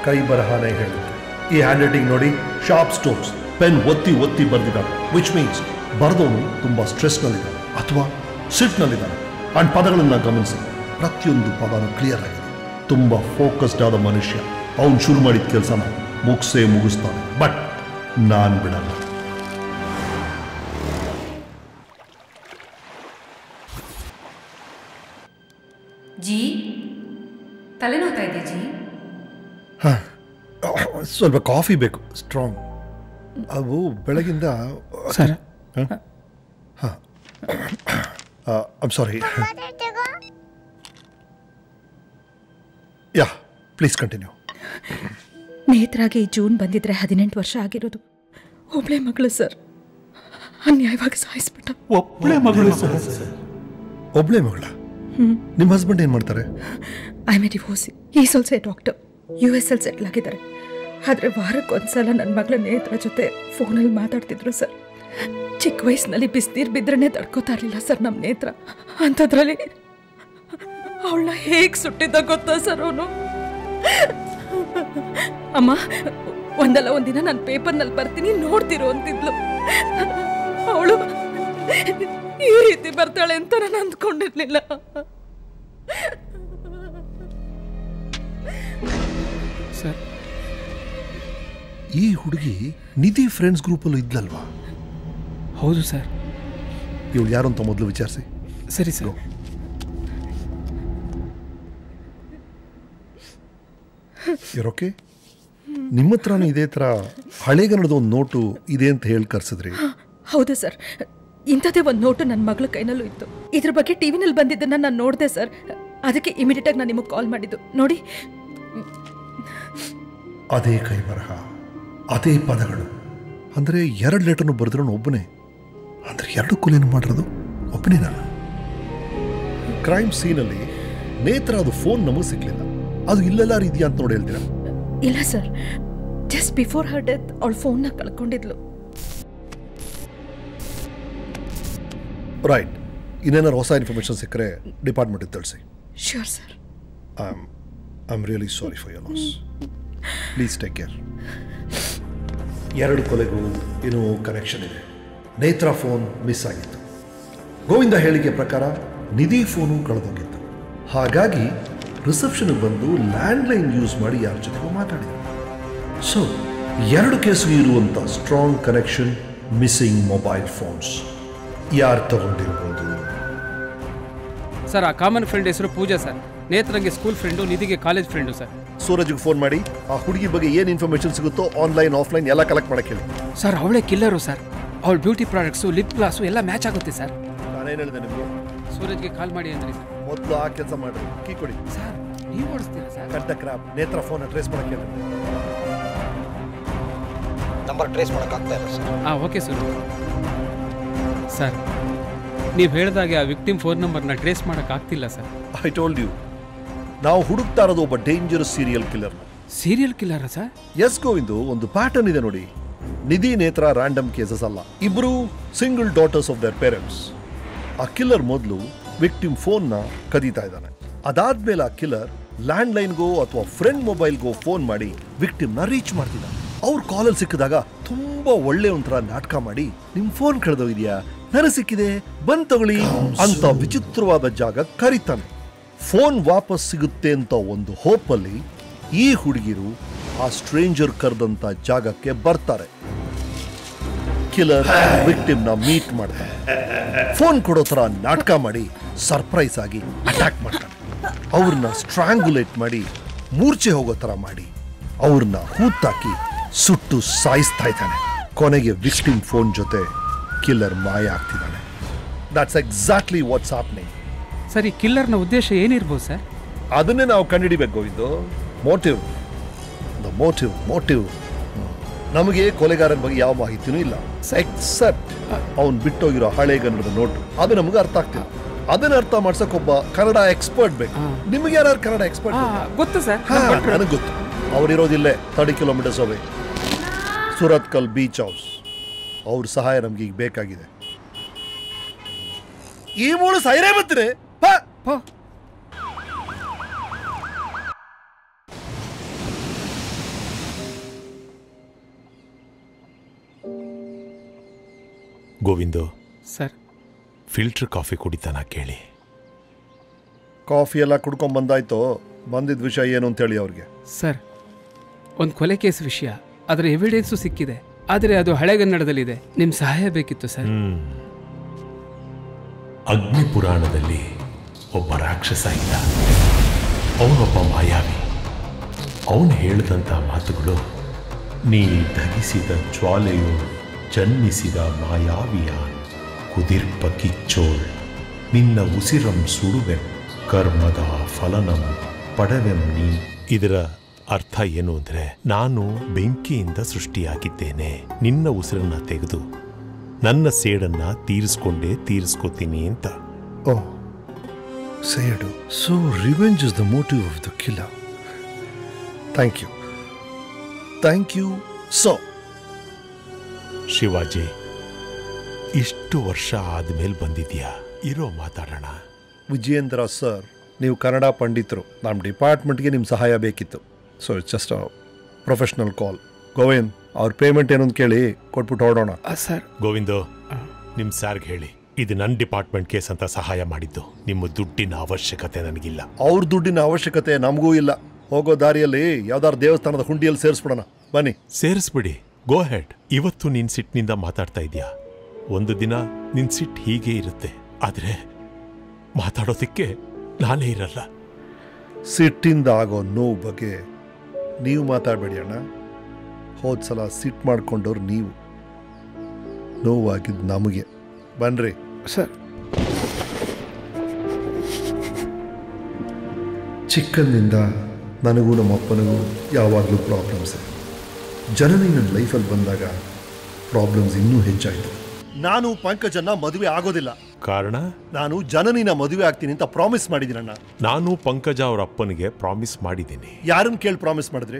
ಕೈ ಬರಹನೇ ಹೇಳುತ್ತೆ. ಈ ಹ್ಯಾಂಡ್ ರೈಟಿಂಗ್ ನೋಡಿ, ಶಾರ್ಪ್ ಸ್ಟ್ರೋಕ್ಸ್, ಪೆನ್ ಒತ್ತಿ ಒತ್ತಿ ಬರೆದಿದ್ದಾನೆ. ವಿಚ್ ಮೀನ್ಸ್ ಬರೆದವನು ತುಂಬ ಸ್ಟ್ರೆಸ್ನಲ್ಲಿದ್ದಾನೆ ಅಥವಾ ಸಿಟ್ನಲ್ಲಿದ್ದಾನೆ. ಆ್ಯಂಡ್ ಪದಗಳನ್ನು ಗಮನಿಸಿ, ಪ್ರತಿಯೊಂದು ಪದನೂ ಕ್ಲಿಯರ್ ಆಗಿದೆ. ತುಂಬ ಫೋಕಸ್ಡ್ ಆದ ಮನುಷ್ಯ. ಅವನು ಶುರು ಮಾಡಿದ ಕೆಲಸನ ಮುಗಿಸ್ತಾನೆ. ಬಟ್ ನಾನು ಬಿಡಲ್ಲ. ಜಿ, ತಲೆನೋತಾ ಇದೆ ಜಿ? ಹಾಂ, ಸ್ವಲ್ಪ ಕಾಫಿ ಬೇಕು, ಸ್ಟ್ರಾಂಗ್. ಅವು ಬೆಳಗಿಂದ ಸರ್. ಹಾಂ, I'm sorry. Yeah, please continue. ನೇತ್ರಾಗೆ ಈ ಜೂನ್ ಬಂದಿದ್ರೆ 18 ವರ್ಷ ಆಗಿರೋದು. ಒಬ್ಳೆ ಮಗಳು ಸರ್. ಅನ್ಯಾಯವಾಗಿ ಸಾಯಿಸ್ಬಿಟ್ಟ. ಒಬ್ಳೆ ಮಗಳು ಸರ್? ಒಬ್ಳೆ ಮಗಳ? ನಿಮ್ಮ ಹಸ್ಬೆಂಡ್ ಏನು ಮಾಡ್ತಾರೆ? I may divorcee. Is also a doctor. US settle ಆಗಿದ್ದಾರೆ. ಆದರೆ ವಾರಕ್ಕೊಂದ್ಸಲ ನನ್ನ ಮಗಳ ನೇತ್ರ ಜೊತೆ ಫೋನಲ್ಲಿ ಮಾತಾಡ್ತಿದ್ರು ಸರ್. ಚಿಕ್ಕ ವಯಸ್ಸಿನಲ್ಲಿ ಬಿಸಿನೀರು ಬಿದ್ರೇ ತಡ್ಕೋತಾ ಇರಲಿಲ್ಲ ಸರ್ ನಮ್ಮ ನೇತ್ರ. ಅಂಥದ್ರಲ್ಲಿ ಅವಳನ್ನ ಹೇಗೆ ಸುಟ್ಟಿದ್ದ ಗೊತ್ತಾ ಸರ್ ಅವನು? ಅಮ್ಮ ಒಂದಲ್ಲ ಒಂದಿನ ನಾನು ಪೇಪರ್ನಲ್ಲಿ ಬರ್ತೀನಿ ನೋಡ್ತಿರೋ ಅಂತಿದ್ಲು. ಅವಳು ಈ ರೀತಿ ಬರ್ತಾಳೆ ಅಂತ ನಾನು ಅಂದ್ಕೊಂಡಿರ್ಲಿಲ್ಲ. ಸರ್, ಈ ಹುಡುಗಿ ನಿಧಿ ಫ್ರೆಂಡ್ಸ್ ಗ್ರೂಪಲ್ಲೂ ಇದ್ಲಲ್ವಾ? ಹೌದು ಸರ್. ಇವಳು ಯಾರು ಅಂತ ಮೊದಲು ವಿಚಾರಿಸಿ. ಸರಿ ಸರ್. ಓಕೆ. ನಿಮ್ಮ ಹತ್ರನೂ ಇದೇ ಥರ ಹಳೆಗನ್ನಡದ ಒಂದು ನೋಟು ಇದೆ ಅಂತ ಹೇಳಿ ಕರ್ಸಿದ್ರಿ? ಹೌದು ಸರ್, ಇಂಥದ್ದೇ ಒಂದು ನೋಟು ನನ್ನ ಮಗಳ ಕೈನಲ್ಲೂ ಇತ್ತು. ಇದ್ರ ಬಗ್ಗೆ ಟಿವಿನಲ್ಲಿ ಬಂದಿದ್ದನ್ನು ನಾನು ನೋಡಿದೆ ಸರ್. ಅದಕ್ಕೆ ಇಮಿಡಿಯೇಟಾಗಿ ನಾನು ನಿಮಗೆ ಕಾಲ್ ಮಾಡಿದ್ದು. ನೋಡಿ, ಅದೇ ಕೈ ಬರಹ, ಅದೇ ಪದಗಳು. ಅಂದರೆ 2 ಲೆಟರ್ನು ಬರೆದ್ರೂ ಒಬ್ಬನೇ. ಅಂದರೆ 2 ಕೊಲೆಯನ್ನು ಮಾಡಿರೋದು ಒಬ್ಬನೇ ನಾನು. ಕ್ರೈಮ್ ಸೀನಲ್ಲಿ ನೇತ್ರ ಅದು ಫೋನ್ ನಮಗೆ ಸಿಗ್ಲಿಲ್ಲ. ಅದು ಇಲ್ಲೆಲ್ಲ ಇದೆಯಾ ಅಂತ ನೋಡಿ ಹೇಳ್ತೀರಾ? ಇಲ್ಲ ಸರ್, ಜಸ್ಟ್ ಬಿಫೋರ್ ಹರ್ ಡೆತ್ ಅವಳು ಫೋನ್ನ ಕಳ್ಕೊಂಡಿದ್ಲು. ರೈಟ್. ಇನ್ನೇನಾರು ಹೊಸ ಇನ್ಫಾರ್ಮೇಶನ್ ಸಿಕ್ಕರೆ ಡಿಪಾರ್ಟ್ಮೆಂಟಿಗೆ ತಿಳಿಸಿ. Sure sir. I am really sorry for your loss. Please take care. 2 ಕೊಲೆಗೂ ಏನೋ ಕನೆಕ್ಷನ್ ಇದೆ. ನೇತ್ರ ಫೋನ್ ಮಿಸ್ ಆಗಿತ್ತು. ಗೋವಿಂದ ಹೇಳಿಕೆ ಪ್ರಕಾರ ನಿಧಿ ಫೋನು ಕಳೆದೋಗಿತ್ತು. ಹಾಗಾಗಿ ರಿಸೆಪ್ಷನ್ಗೆ ಬಂದು ಲ್ಯಾಂಡ್ಲೈನ್ ಯೂಸ್ ಮಾಡಿ ಯಾರ ಜೊತೆಗೂ ಮಾತಾಡಿದ್ರು. ಸೊ 2 ಕೇಸು ಇರುವಂಥ strong connection, missing mobile phones. ಯಾರು ತಗೊಂಡಿರ್ಬೋದು ಸರ್? ಆ ಕಾಮನ್ ಫ್ರೆಂಡ್ ಹೆಸರು ಪೂಜಾ ಸರ್. ನೇತ್ರಂಗೆ ಸ್ಕೂಲ್ ಫ್ರೆಂಡು, ನಿಧಿಗೆ ಕಾಲೇಜ್ ಫ್ರೆಂಡು ಸರ್. ಸೂರಜ್ಗೆ ಫೋನ್ ಮಾಡಿ ಆ ಹುಡುಗಿ ಬಗ್ಗೆ ಏನು ಇನ್ಫಾರ್ಮೇಶನ್ ಸಿಗುತ್ತೋ ಆನ್ಲೈನ್ ಆಫ್ಲೈನ್ ಎಲ್ಲ ಕಲೆಕ್ಟ್ ಮಾಡಕ್ಕೆ ಹೇಳಿ. ಸರ್, ಅವಳೇ ಕಿಲ್ಲರು ಸರ್. ಅವಳ ಬ್ಯೂಟಿ ಪ್ರಾಡಕ್ಟ್ಸು, ಲಿಪ್ ಗ್ಲಾಸು ಎಲ್ಲ ಮ್ಯಾಚ್ ಆಗುತ್ತೆ ಸರ್. ನಾನೇನು ಹೇಳಿದೆ ನಿಮಗೆ? ಸೂರಜ್ಗೆ ಕಾಲ್ ಮಾಡಿ ಅಂದ್ರಿ ಸರ್. ಮೊದಲು ಆ ಕೆಲಸ ಮಾಡ್ರಿ. ಕೀ ಕೊಡಿ ಸರ್. ನೀವು ಓಡಿಸ್ತೀರಾ ಸರ್? Cut the crop. ನೇತ್ರ ಫೋನ್ ಟ್ರೇಸ್ ಮಾಡಕ್ಕೆ ಹೇಳಿ. ನಂಬರ್ ಟ್ರೇಸ್ ಮಾಡೋಕ್ಕಾಗ್ತಾ ಇಲ್ಲ ಸರ್. ಹಾಂ, ಓಕೆ ಸರ್. ಸರ್, ನೀವು ಹೇಳಿದಾಗೆ ಆ ವಿಕ್ಟಿಮ್ ಫೋನ್ ನಂಬರ್ನ ಟ್ರೇಸ್ ಮಾಡೋಕ್ಕಾಗ್ತಿಲ್ಲ ಸರ್. ಐ ಟೋಲ್ಡ್ ಯು, ನಾವು ಹುಡುಕ್ತಾ ಇರೋದು ಒಬ್ಬ dangerous serial killer. Serial killer sir? Yes Govindu, ಒಂದು ಪ್ಯಾಟರ್ನ್ ಇದೆ ನೋಡಿ. ನಿಧಿ ನೇತ್ರ ರ್ಯಾಂಡಮ್ ಕೇಸಸ್ ಅಲ್ಲ, ಇಬ್ರು single daughters of there parents. ಆ ಕಿಲ್ಲರ್ ಮೊದಲು ವಿಕ್ಟಿಮ್ ಫೋನ್ನ ಕದೀತಾ ಇದ್ದಾನೆ. ಅದಾದ್ಮೇಲೆ ಆ ಕಿಲ್ಲರ್ ಲ್ಯಾಂಡ್ಲೈನ್ಗೋ ಅಥವಾ ಫ್ರೆಂಡ್ ಮೊಬೈಲ್ಗೋ ಫೋನ್ ಮಾಡಿ ವಿಕ್ಟಿಮ್ನ ರೀಚ್ ಮಾಡ್ತಿದ್ದಾನೆ. ಅವ್ರ ಕಾಲಲ್ಲಿ ಸಿಕ್ಕಿದಾಗ ತುಂಬಾ ಒಳ್ಳೆ ಒಂಥರ ನಾಟಕ ಮಾಡಿ, ನಿಮ್ ಫೋನ್ ಕಳೆದೋಗಿದ್ಯಾ, ನನಗೆ ಸಿಕ್ಕಿದೆ, ಬಂದ್ ತಗೊಳ್ಳಿ ಅಂತ ವಿಚಿತ್ರವಾದ ಜಾಗ ಕರೀತಾನೆ. ಫೋನ್ ವಾಪಸ್ ಸಿಗುತ್ತೆ ಅಂತ ಒಂದು ಹೋಪಲ್ಲಿ ಈ ಹುಡುಗಿರು ಆ ಸ್ಟ್ರೇಂಜರ್ ಕರೆದಂತ ಜಾಗಕ್ಕೆ ಬರ್ತಾರೆ. ಕಿಲ್ಲರ್ ವಿಕ್ಟಿಮ್ನ ಮೀಟ್ ಮಾಡ್ತಾನೆ. ಫೋನ್ ಕೊಡೋ ಥರ ನಾಟಕ ಮಾಡಿ ಸರ್ಪ್ರೈಸ್ ಆಗಿ ಅಟ್ಯಾಕ್ ಮಾಡ್ತಾನೆ. ಅವ್ರನ್ನ ಸ್ಟ್ರಾಂಗುಲೇಟ್ ಮಾಡಿ, ಮೂರ್ಛೆ ಹೋಗೋ ಥರ ಮಾಡಿ, ಅವ್ರನ್ನ ಹೂತಾಕಿ ಸುಟ್ಟು ಸಾಯಿಸ್ತಾ ಇದ್ದಾನೆ. ಕೊನೆಗೆ ವಿಕ್ಟಿಮ್ ಫೋನ್ ಜೊತೆ ಕಿಲ್ಲರ್ ಮಾಯ ಆಗ್ತಿದ್ದಾನೆ. That's exactly what's happening. Sir, ಈ ಕಿಲ್ಲರ್ನ ಉದ್ದೇಶ ಏನಿರ್ಬೋದು ಸರ್? ಅದನ್ನೇ ನಾವು ಕಂಡುಹಿಡಿಬೇಕು ಗೋವಿಂದು. Motive, the motive. ನಮಗೆ ಕೊಲೆಗಾರನ ಬಗ್ಗೆ ಯಾವ ಮಾಹಿತಿನೂ ಇಲ್ಲ, ಎಕ್ಸೆಪ್ಟ್ ಅವನು ಬಿಟ್ಟೋಗಿರೋ ಹಳೆಗನ್ನಡದ ನೋಟು. ಅದು ನಮಗೆ ಅರ್ಥ ಆಗ್ತಿಲ್ಲ. ಅದನ್ನ ಅರ್ಥ ಮಾಡ್ಸಕ್ ಒಬ್ಬ ಕನ್ನಡ ಎಕ್ಸ್ಪರ್ಟ್ ಬೇಕು. ನಿಮಗೆ ಯಾರು ಕನ್ನಡ ಎಕ್ಸ್ಪರ್ಟ್? ಗೊತ್ತು ಸರ್, ನನಗೆ ಗೊತ್ತು. ಅವರಿರೋದಿಲ್ಲೇ 30 kilometres away, Surathkal beach house. ಅವ್ರ ಸಹಾಯ ನಮ್ಗೆ ಈಗ ಬೇಕಾಗಿದೆ. ಈ ಮೂಳು ಸೈರೇ ಬರ್ತೀರಿ. ಗೋವಿಂದು ಸರ್, ಫಿಲ್ಟರ್ ಕಾಫಿ ಕುಡಿತಾನ ಕೇಳಿ. ಕಾಫಿ ಎಲ್ಲ ಕುಡ್ಕೊಂಡ್ ಬಂದಾಯ್ತು. ಬಂದಿದ್ದ ವಿಷಯ ಏನು ಅಂತೇಳಿ ಅವ್ರಿಗೆ. ಸರ್, ಒಂದು ಕೊಲೆ ಕೇಸ್ ವಿಷಯ, ಅದರ ಎವಿಡೆನ್ಸು ಸಿಕ್ಕಿದೆ, ಆದರೆ ಅದು ಹಳೆಗನ್ನಡದಲ್ಲಿದೆ. ನಿಮ್ಮ ಸಹಾಯ ಬೇಕಿತ್ತು ಸರ್. ಅಗ್ನಿ ಪುರಾಣದಲ್ಲಿ ಒಬ್ಬ ರಾಕ್ಷಸ ಇದ್ದ. ಅವನೊಬ್ಬ ಮಾಯಾವಿ. ಅವನು ಹೇಳಿದಂಥ ಮಾತುಗಳು, ನೀ ಧಗಿಸಿದ ಜ್ವಾಲೆಯು ಜನ್ಮಿಸಿದ ಮಾಯಾವಿಯ ಕುದಿರ್ಪ ಕಿಚ್ಚೋಳ್, ನಿನ್ನ ಉಸಿರಂ ಸುಡುವೆ ಕರ್ಮದ ಫಲನಂ ಪಡವೆಂ ನೀ. ಇದರ ಅರ್ಥ ಏನು ಅಂದರೆ, ನಾನು ಬೆಂಕಿಯಿಂದ ಸೃಷ್ಟಿಯಾಗಿದ್ದೇನೆ, ನಿನ್ನ ಉಸಿರನ್ನ ತೆಗೆದು ನನ್ನ ಸೇಡನ್ನ ತೀರಿಸ್ಕೋತೀನಿ ಅಂತ. ಓ, ಸೇಡು. So revenge is the motive of the killer. Thank you so. Shivaji, ಇಷ್ಟು ವರ್ಷ ಆದ್ಮೇಲೆ ಬಂದಿದ್ಯಾ, ಇರೋ ಮಾತಾಡೋಣ. ವಿಜಯೇಂದ್ರ ಸರ್, ನೀವು ಕನ್ನಡ ಪಂಡಿತರು. ನಮ್ಮ ಡಿಪಾರ್ಟ್ಮೆಂಟ್ಗೆ ನಿಮ್ಮ ಸಹಾಯ ಬೇಕಿತ್ತು. ಸೊ ಇಟ್ಸ್ ಜಸ್ಟ್ ಪ್ರೊಫೆಷ್ನಲ್ ಕಾಲ್. ಗೋವಿಂದ್, ಅವ್ರ ಪೇಮೆಂಟ್ ಏನು ಅಂತ ಕೇಳಿ ಕೊಟ್ಬಿಟ್ಟು ಹೊರಡೋಣ. ಸರ್. ಗೋವಿಂದು, ನಿಮ್ಮ ಸಾರ್ಗೆ ಹೇಳಿ ಇದು ನನ್ನ ಡಿಪಾರ್ಟ್ಮೆಂಟ್ ಕೇಸ್ ಅಂತ ಸಹಾಯ ಮಾಡಿದ್ದು. ನಿಮ್ಮ ದುಡ್ಡಿನ ಅವಶ್ಯಕತೆ ನನಗಿಲ್ಲ. ಅವ್ರ ದುಡ್ಡಿನ ಅವಶ್ಯಕತೆ ನಮಗೂ ಇಲ್ಲ. ಹೋಗೋ ದಾರಿಯಲ್ಲಿ ಯಾವ್ದಾದ್ರು ದೇವಸ್ಥಾನದ ಹುಂಡಿಯಲ್ಲಿ ಸೇರಿಸ್ಬಿಡೋಣ ಬನ್ನಿ. ಸೇರಿಸ್ಬಿಡಿ, ಗೋ ಹೆಡ್. ಇವತ್ತು ನಿನ್ ಸಿಟ್ಟಿನಿಂದ ಮಾತಾಡ್ತಾ ಇದೀಯಾ. ಒಂದು ದಿನ ನಿನ್ ಸಿಟ್ ಹೀಗೆ ಇರುತ್ತೆ, ಆದ್ರೆ ಮಾತಾಡೋದಕ್ಕೆ ನಾನೇ ಇರಲ್ಲ. ಸಿಟ್ಟಿಂದ ಆಗೋ ನೋವು ಬಗ್ಗೆ ನೀವು ಮಾತಾಡಬೇಡಿ ಅಣ್ಣ. ಹೋದ್ಸಲ ಸಿಟ್ ಮಾಡ್ಕೊಂಡವ್ರು ನೀವು, ನೋವಾಗಿದ್ದು ನಮಗೆ. ಬನ್ರಿ ಸರ್. ಚಿಕ್ಕಂದಿನಿಂದ ನನಗೂ ನಮ್ಮ ಅಪ್ಪನಿಗೂ ಯಾವಾಗಲೂ ಪ್ರಾಬ್ಲಮ್ಸೇ. ಜನನಿ ನನ್ನ ಲೈಫಲ್ಲಿ ಬಂದಾಗ ಪ್ರಾಬ್ಲಮ್ಸ್ ಇನ್ನೂ ಹೆಚ್ಚಾಯಿತು. ನಾನು ಪಂಕಜನ್ನ ಮದುವೆ ಆಗೋದಿಲ್ಲ. ಕಾರಣ? ನಾನು ಜನನಿನ ಮದುವೆ ಆಗ್ತೀನಿ ಅಂತ ಪ್ರಾಮಿಸ್ ಮಾಡಿದ್ದೀನಣ್ಣ. ನಾನು ಪಂಕಜ ಅವ್ರ ಅಪ್ಪನಿಗೆ ಪ್ರಾಮಿಸ್ ಮಾಡಿದ್ದೀನಿ. ಯಾರನ್ನ ಕೇಳಿ ಪ್ರಾಮಿಸ್ ಮಾಡಿದ್ರಿ?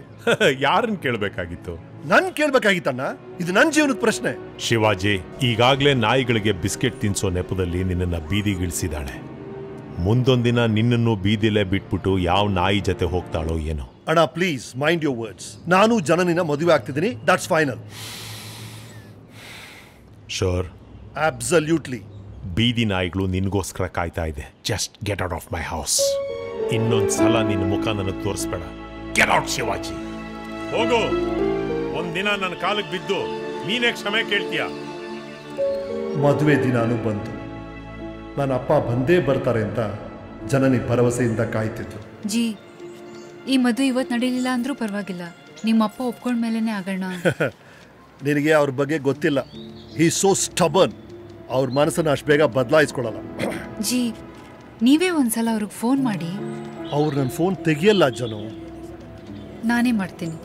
ಯಾರನ್ನ ಕೇಳಬೇಕಾಗಿತ್ತು? ನನ್ ಕೇಳ್ಬೇಕಾಗಿತ್ತಣ್ಣ. ಇದು ನನ್ನ ಜೀವನದ ಪ್ರಶ್ನೆ. ಶಿವಾಜಿ, ಈಗಾಗಲೇ ನಾಯಿಗಳಿಗೆ ಬಿಸ್ಕೆಟ್ ತಿನ್ಸೋ ನೆಪದಲ್ಲಿ ನಿನ್ನನ್ನು ಬೀದಿಗಿಳಿಸಿದಾಳೆ. ಮುಂದೊಂದಿನ ನಿನ್ನನ್ನು ಬೀದಿಲೇ ಬಿಟ್ಬಿಟ್ಟು ಯಾವ ನಾಯಿ ಜೊತೆ ಹೋಗ್ತಾಳೋ ಏನೋ. ಅಣ್ಣ ಪ್ಲೀಸ್ ಮೈಂಡ್ ಯೋರ್ ವರ್ಡ್ಸ್. ನಾನು ಜನನಿನ ಮದುವೆ ಆಗ್ತಿದ್ದೀನಿ, ದಟ್ಸ್ ಫೈನಲ್. ಶೋರ್? ಅಬ್ಸಲ್ಯೂಟ್ಲಿ. ಬೀದಿ ನಾಯಿಗಳು ನಿನ್ಗೋಸ್ಕರ ಕಾಯ್ತಾ ಇದೆ. Just get out of my house. ಇನ್ನೊಂದ್ಸಲ ನಿನ್ನ ಮುಖ ನನಗೆ ತೋರಿಸ್ಬೇಡ. Get out Shivaji. ಹೋಗು. ಒಂದಿನ ನನ್ನ ಕಾಲಕ್ಕೆ ಬಿದ್ದು ನೀನೇ ಕ್ಷಮೆ ಕೇಳ್ತೀಯ. ಮದುವೆ ದಿನಾನು ಬಂತು. ನನ್ನ ಅಪ್ಪ ಬಂದೇ ಬರ್ತಾರೆ ಅಂತ ಜನನಿ ಭರವಸೆಯಿಂದ ಕಾಯ್ತಿದ್ರು. ಜಿ, ಈ ಮದುವೆ ಇವತ್ತು ನಡೀಲಿಲ್ಲ ಅಂದ್ರೂ ಪರವಾಗಿಲ್ಲ. ನಿಮ್ಮ ಅಪ್ಪ ಒಪ್ಕೊಂಡ್ಮೇಲೆ ಆಗೋಣ. ನಿನಗೆ ಅವ್ರ ಬಗ್ಗೆ ಗೊತ್ತಿಲ್ಲ. ಹಿ ಸೋ ಸ್ಟಬರ್ನ್. ಅವ್ರ ಮನಸ್ಸನ್ನು ಅಷ್ಟು ಬೇಗ ಬದಲಾಯಿಸ್ಕೊಳ್ಳಲ್ಲ. ಜಿ, ನೀವೇ ಒಂದ್ಸಲ ಅವ್ರಿಗೆ ಫೋನ್ ಮಾಡಿ. ಅವ್ರು ನನ್ನ ಫೋನ್ ತೆಗಿಯಲ್ಲ ಜನ. ನಾನೇ ಮಾಡ್ತೀನಿ.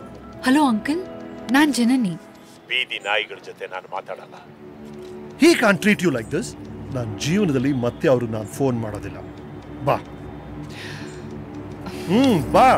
ಹಲೋ ಅಂಕಲ್, ನಾನು ಜನನಿ. ಬೀದಿ ನಾಯಿಗಳ ಜೊತೆ ನಾನು ಮಾತಾಡಲ್ಲ. He can't treat you like this. ನನ್ನ ಜೀವನದಲ್ಲಿ ಮತ್ತೆ ಅವರು ನಾನು ಫೋನ್ ಮಾಡೋದಿಲ್ಲ. ಬಾ. ಬಾ.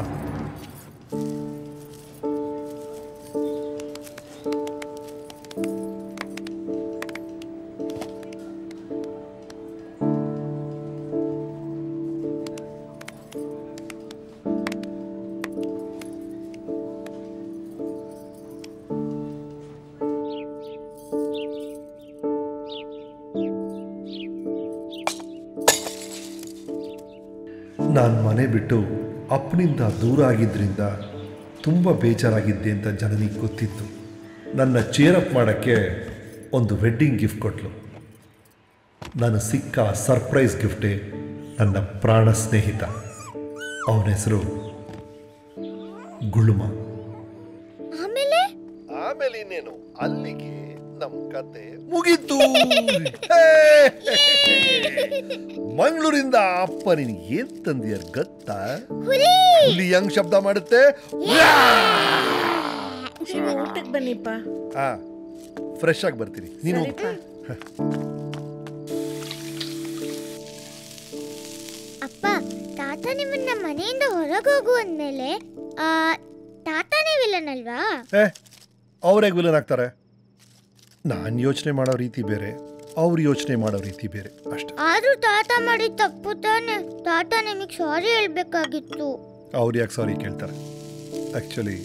ನಾನು ಮನೆ ಬಿಟ್ಟು ಅಪ್ಪನಿಂದ ದೂರ ಆಗಿದ್ದರಿಂದ ತುಂಬ ಬೇಜಾರಾಗಿದ್ದೆ ಅಂತ ಜನನಿಗೆ ಗೊತ್ತಿತ್ತು. ನನ್ನ ಚೇರಪ್ ಮಾಡೋಕ್ಕೆ ಒಂದು ವೆಡ್ಡಿಂಗ್ ಗಿಫ್ಟ್ ಕೊಟ್ಟಳು. ನನಗೆ ಸಿಕ್ಕ ಸರ್ಪ್ರೈಸ್ ಗಿಫ್ಟೇ ನನ್ನ ಪ್ರಾಣ ಸ್ನೇಹಿತ. ಅವನ ಹೆಸರು ಗುಳುಮ. ಆಮೇಲೆ ಇನ್ನೇನು, ಅಲ್ಲಿಗೆ ನಮ್ಮ ಕತೆ ಮುಗೀತು. ಮಂಗಳೂರಿಂದ ಅಪ್ಪ ನಿನಗೆ ಏನ್ ತಂದಿಯಾರ ಗೊತ್ತಾ? ಹುಲಿ ಹೆಂಗ್ ಶಬ್ದ ಮಾಡುತ್ತೆ? ಊಟಕ್ಕೆ ಬನ್ನಿಪ್ಪ. ಫ್ರೆಶ್ ಆಗಿ ಬರ್ತೀನಿ. ನೀನು ಅಪ್ಪ, ತಾತ ನಿಮ್ಮನ್ನ ಮನೆಯಿಂದ ಹೊರಗೆ ಹೋಗು ಅಂದ್ಮೇಲೆ ತಾತನೇ ವಿಲನ್ ಅಲ್ವಾ? ಅವ್ರೇಗ್ ವಿಲನ್ ಆಗ್ತಾರೆ? ನಾನು ಯೋಚನೆ ಮಾಡೋ ರೀತಿ ಬೇರೆ, ಅವ್ರು ಯೋಚನೆ ಮಾಡೋ ರೀತಿ ಬೇರೆ ಅಷ್ಟೇ. ಆದ್ರೂ ತಾತ ಮಾಡಿ ತಪ್ಪು ತಾನೆ. ತಾತ ನಿಮಗೆ ಸಾರಿ ಹೇಳ್ಬೇಕಾಗಿತ್ತು. ಅವ್ರು ಯಾಕೆ ಸಾರಿ ಕೇಳ್ತಾರೆ? ಆಕ್ಚುಲಿ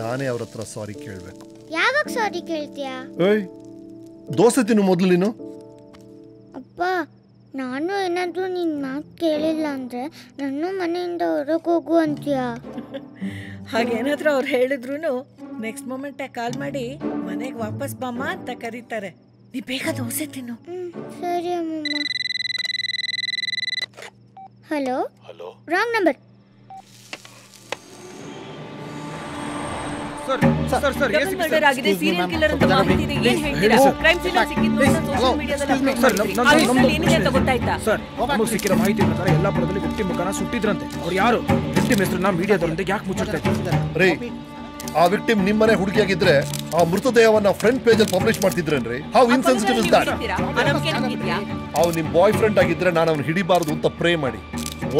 ನಾನೇ ಅವ್ರ ಹತ್ರ ಸಾರಿ ಕೇಳಬೇಕು. ಯಾವಾಗ ಸಾರಿ ಕೇಳ್ತೀಯಾ? ಏಯ್, ದೋಸೆ ತಿನ್ನು ಮೊದಲು ನೀನು. ಅಪ್ಪ, ನಾನು ಏನಾದರೂ ನಿನ್ನ ಮಾತು ಕೇಳಿಲ್ಲ ಅಂದರೆ ನನ್ನ ಮನೆಯಿಂದ ಹೊರಗೆ ಹೋಗು ಅಂತೀಯಾ? ಹಾಗೇನಾದ್ರೂ ಅವ್ರು ಹೇಳಿದ್ರು ನೆಕ್ಸ್ಟ್ ಮೊಮೆಂಟ್ ಕಾಲ್ ಮಾಡಿ ಮನೆಗೆ ವಾಪಸ್ ಬಾಮ್ಮ ಅಂತ ಕರೀತಾರೆ. ನೀ ಬೇಗ ದೋಸೆ ತಿನ್ನು. ಸರಿ ಅಮ್ಮಮ್ಮ. Hello. Hello. Wrong number. Murder ಆಗಿದೆ, ಸೀರಿಯಲ್ ಕಿಲ್ಲರ್ ಅಂತ ಮಾಹಿತಿ ಇದೆ. ಏನ್ ಹೇಳ್ತೀರಾ? ಕ್ರೈಮ್ ಸೀನ್ ಸಿಕ್ಕಿದ್ದು ಸೋಶಿಯಲ್ ಮೀಡಿಯಾದಲ್ಲಿ ಏನಿದೆ ಅಂತ ಗೊತ್ತಾಯ್ತಾ? ಸರ್, ನಮಗೆ ಸಿಕ್ಕಿರೋ ಮಾಹಿತಿ ಪ್ರಕಾರ ಯಲ್ಲಾಪುರದಲ್ಲಿ ವಿಕ್ಟಿಮ್ ಮುಖನ ಸುಟ್ಟಿದ್ರಂತೆ. ಅವ್ರು ಯಾರು? ವಿಕ್ಟಿಮ್ ಹೆಸರನ್ನ ಮೀಡಿಯಾದವರಿಂದ ಯಾಕೆ ಮುಚ್ಚಿಡ್ತಾ ಇದ್ದಾರೆ? ಆ ವಿಕ್ಟಿಮ್ ನಿಮ್ಮನೆ ಹುಡುಗಿಯಾಗಿದ್ರೆ ಆ ಮೃತದೇಹವನ್ನ ಫ್ರಂಟ್ ಪೇಜ್ ಅಲ್ಲಿ ಪಬ್ಲಿಷ್ ಮಾಡ್ತಿದ್ರೇನ್ರಿ? How insensitive is that? ಅವ್ನು ನಿಮ್ಮ ಬಾಯ್ ಫ್ರೆಂಡ್ ಆಗಿದ್ರೆ ನಾನು ಅವ್ನು ಹಿಡಿಬಾರ್ದು ಅಂತ ಪ್ರೇ ಮಾಡಿ,